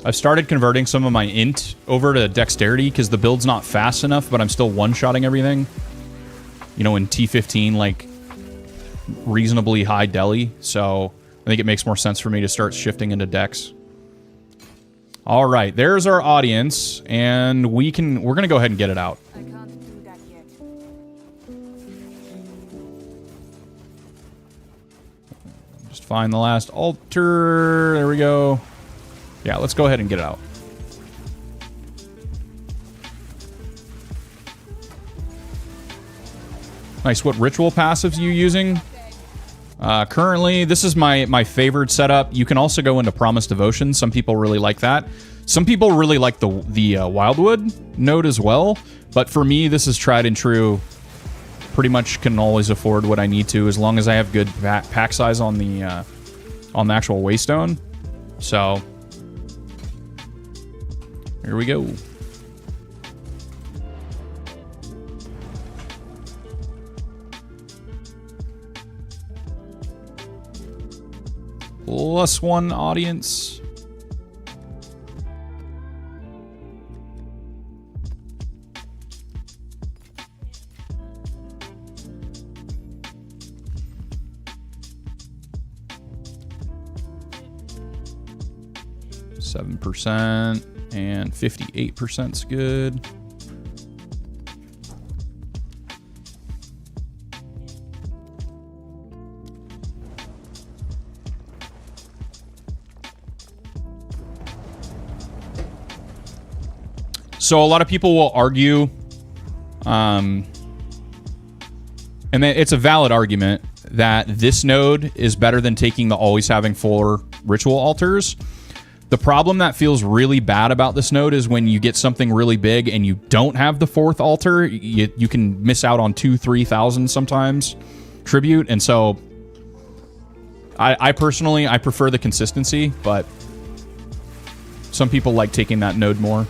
I've started converting some of my int over to dexterity because the build's not fast enough, but I'm still one-shotting everything. You know, in T15, like, reasonably high deli. So I think it makes more sense for me to start shifting into dex. All right, there's our audience, and we're going to go ahead and get it out. I can't do that yet. Just find the last altar. There we go. Yeah, let's go ahead and get it out. Nice. What ritual passives are you using? Currently, this is my favorite setup. You can also go into Promise Devotion. Some people really like that. Some people really like the Wildwood node as well. But for me, this is tried and true. Pretty much can always afford what I need to as long as I have good pack size on the actual Waystone. So here we go. +1 audience. %, and 58%'s good. So a lot of people will argue, and it's a valid argument, that this node is better than taking the always having 4 ritual altars. The problem that feels really bad about this node is when you get something really big and you don't have the 4th altar, you can miss out on 2,000-3,000 sometimes tribute. And so I personally, I prefer the consistency, but some people like taking that node more.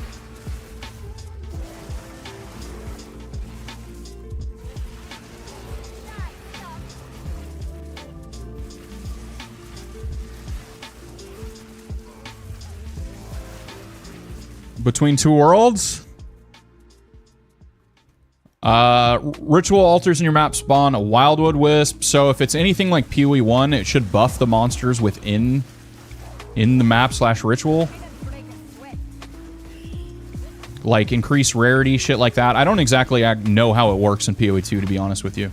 Between Two Worlds, ritual altars in your map spawn a Wildwood Wisp. So if it's anything like POE1, it should buff the monsters within the map / ritual. Like increase rarity, shit like that. I don't exactly know how it works in POE2, to be honest with you.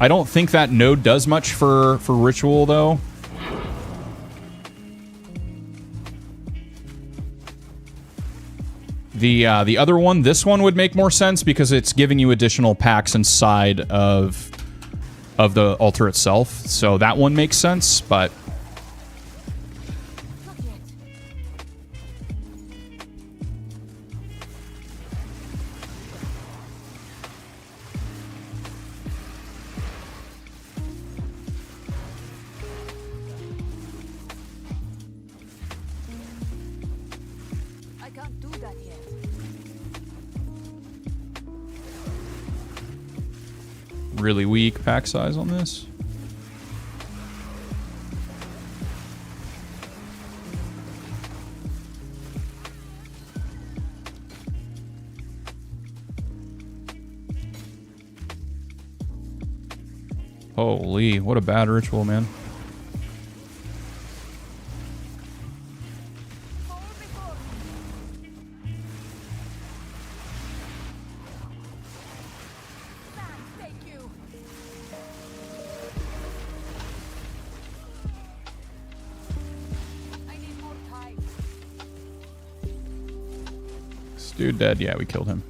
I don't think that node does much for ritual, though. The other one, this one would make more sense because it's giving you additional packs inside of the altar itself. So that one makes sense, but really weak pack size on this. Holy, what a bad ritual, man. Thank you. I need more time. This dude dead. Yeah, we killed him.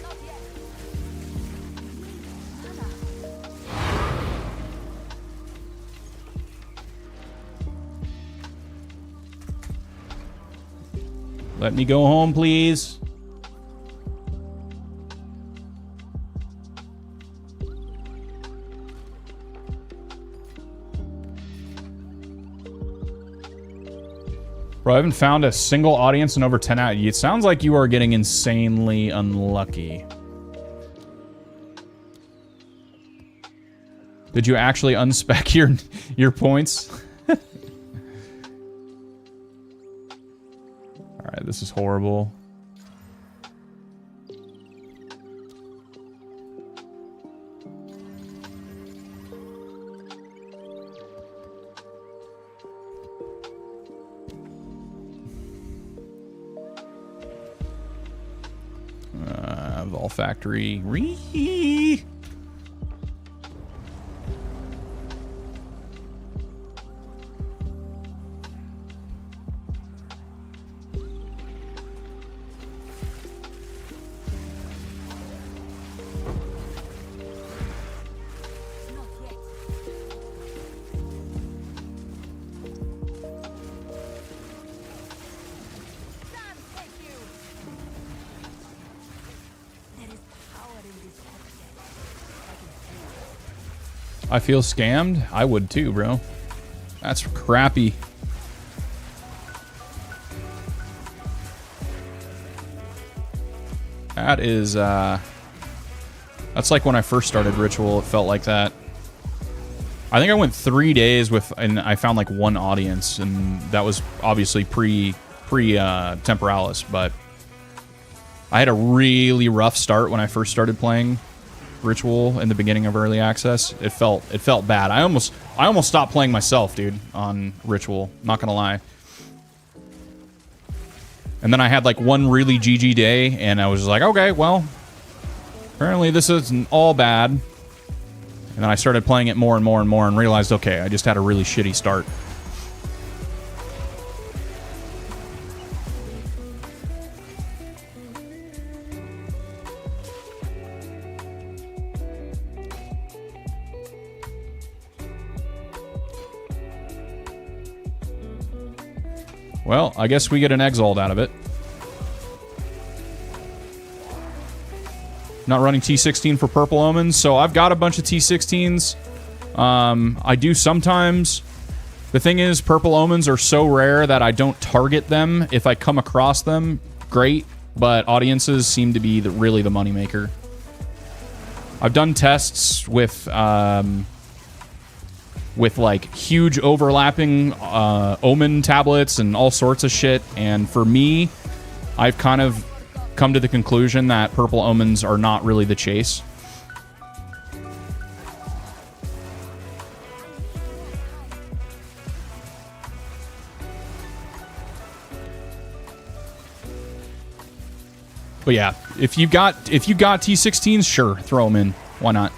Not yet. Let me go home, please. Bro, I haven't found a single audience in over 10 hours. It sounds like you are getting insanely unlucky. Did you actually unspec your points? Alright, this is horrible. Vol Factory. Ree. Not yet. Sam, thank you. There is power in this object. I can feel it. I feel scammed? I would too, bro. That's crappy. That is, that's like when I first started Ritual, it felt like that. I think I went 3 days with, and I found like one audience, and that was obviously pre-Temporalis, but I had a really rough start when I first started playing Ritual in the beginning of early access. It felt bad. I almost stopped playing myself, dude, on Ritual, not gonna lie. And then I had like one really GG day, and I was just like, okay, well, apparently this isn't all bad. And then I started playing it more and more and more and realized, okay, I just had a really shitty start. Well, I guess we get an Exalt out of it. Not running T16 for Purple Omens, so I've got a bunch of T16s. I do sometimes. The thing is, Purple Omens are so rare that I don't target them. If I come across them, great, but audiences seem to be really the moneymaker. I've done tests with like huge overlapping Omen tablets and all sorts of shit, and for me, I've kind of come to the conclusion that Purple Omens are not really the chase. But yeah, if you got T16s, sure, throw them in. Why not?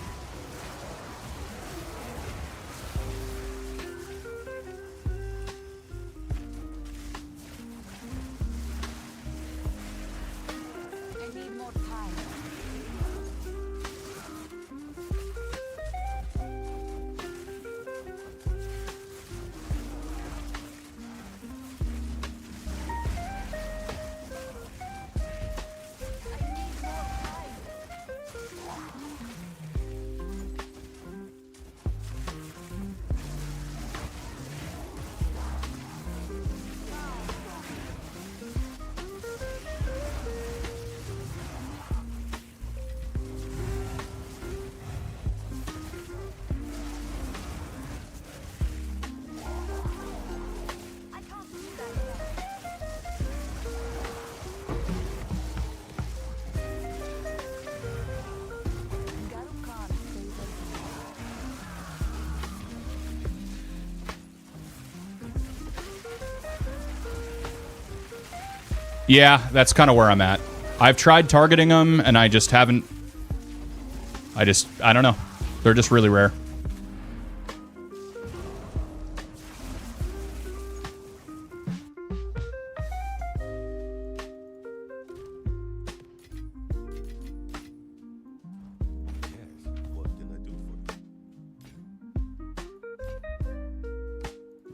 I need more time. I need more time. Yeah, that's kind of where I'm at. I've tried targeting them, and I just haven't... I don't know. They're just really rare.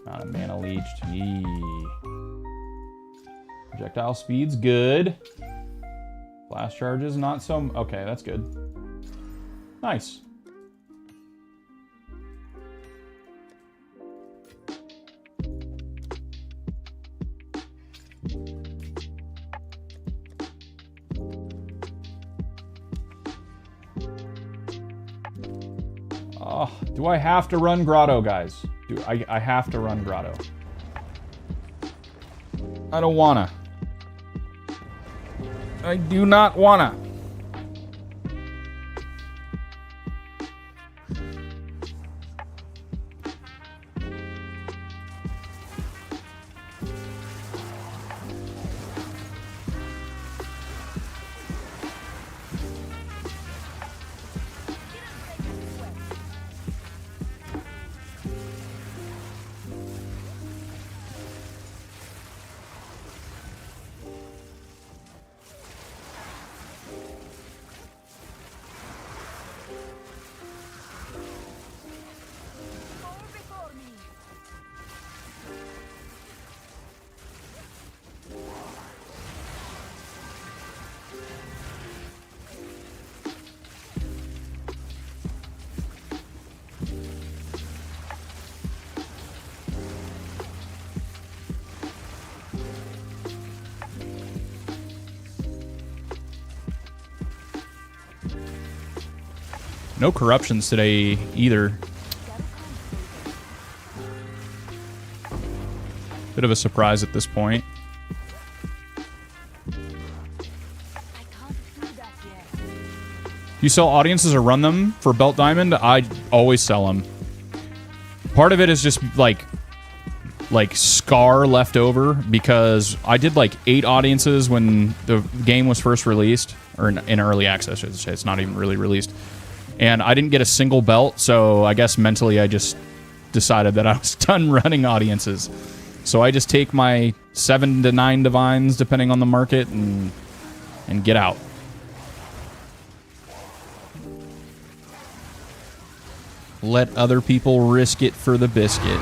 Not a mana leech to me. Projectile speed's good. Blast charges, not so... Okay, that's good. Nice. Oh, do I have to run Grotto, guys? I have to run Grotto. I don't wanna. I do not wanna. No corruptions today either. Bit of a surprise at this point. You sell audiences or run them for Belt Diamond? I always sell them. Part of it is just like scar left over because I did like 8 audiences when the game was first released, or in early access, I should say. It's not even really released. And I didn't get a single belt, so I guess mentally I just decided that I was done running audiences. So I just take my 7 to 9 divines, depending on the market, and get out. Let other people risk it for the biscuit.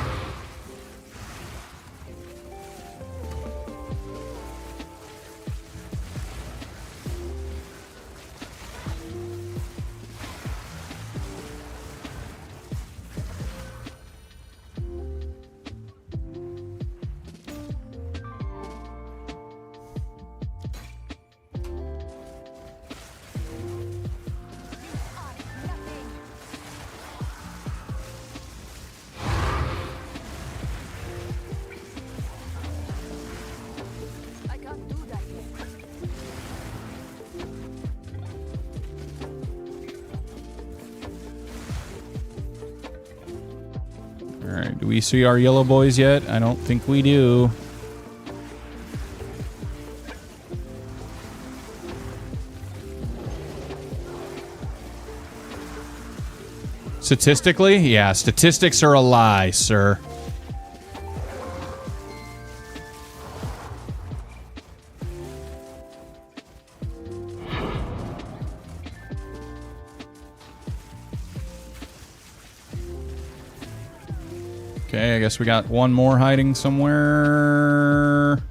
Alright, do we see our yellow boys yet? I don't think we do. Statistically? Yeah, statistics are a lie, sir. Okay, I guess we got one more hiding somewhere.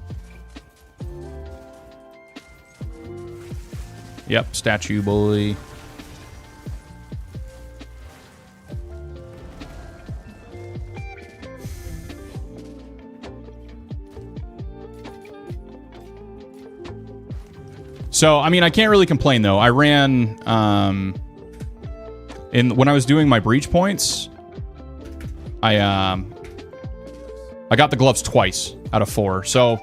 Yep, statue boy. So, I mean, I can't really complain, though. I ran, when I was doing my breach points, I got the gloves twice out of 4, so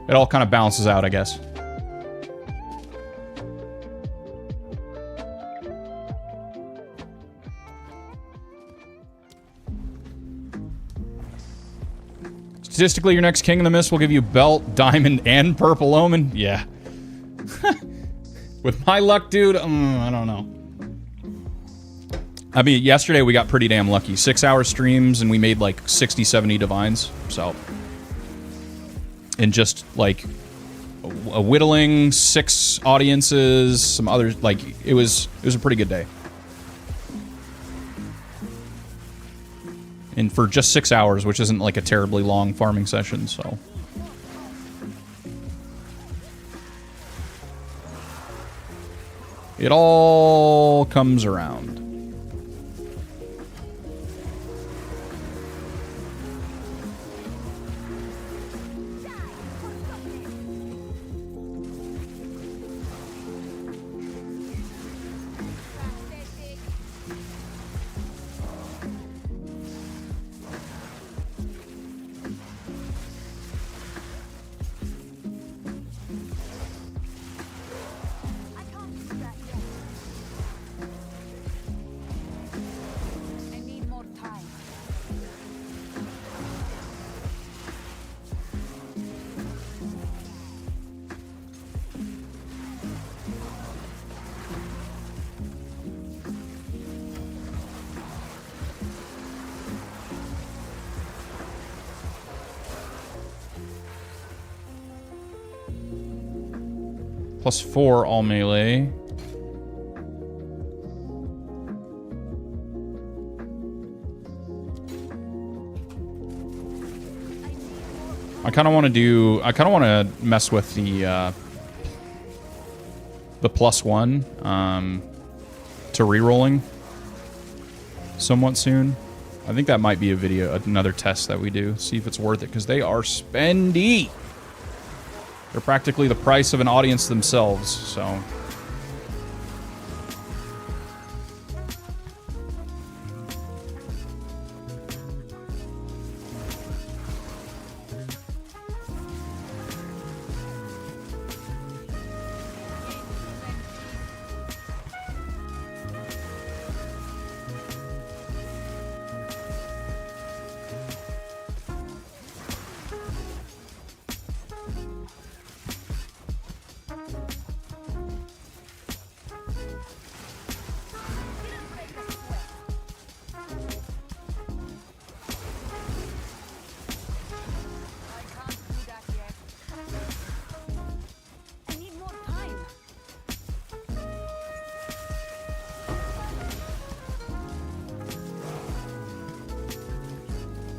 it all kind of balances out, I guess. Statistically, your next King of the Mist will give you Belt, Diamond, and Purple Omen. Yeah. With my luck, dude, I don't know. I mean, yesterday we got pretty damn lucky. 6-hour streams, and we made like 60, 70 divines. So, and just like a whittling, 6 audiences, some others. Like it was a pretty good day. And for just 6 hours, which isn't like a terribly long farming session, so. It all comes around. +4 all melee. I kind of want to mess with the +1 to rerolling somewhat soon. I think that might be a video, another test that we do. See if it's worth it, because they are spendy. They're practically the price of an audience themselves, so.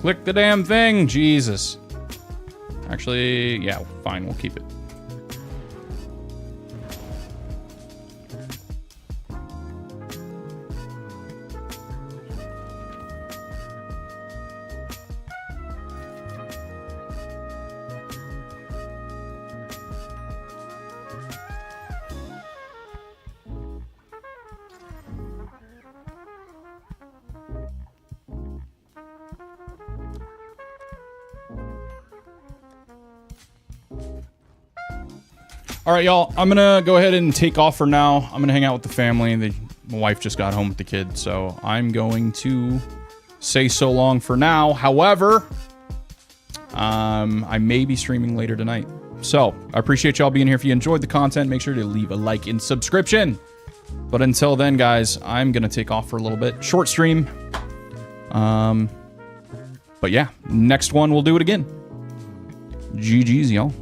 Click the damn thing, Jesus. Actually, yeah, fine, we'll keep it. All right, y'all, I'm gonna go ahead and take off for now. I'm gonna hang out with the family. My wife just got home with the kids, so I'm going to say so long for now. However, I may be streaming later tonight. So I appreciate y'all being here. If you enjoyed the content, make sure to leave a like and subscription. But until then, guys, I'm gonna take off for a little bit. Short stream. But yeah, next one we'll do it again. GG's, y'all.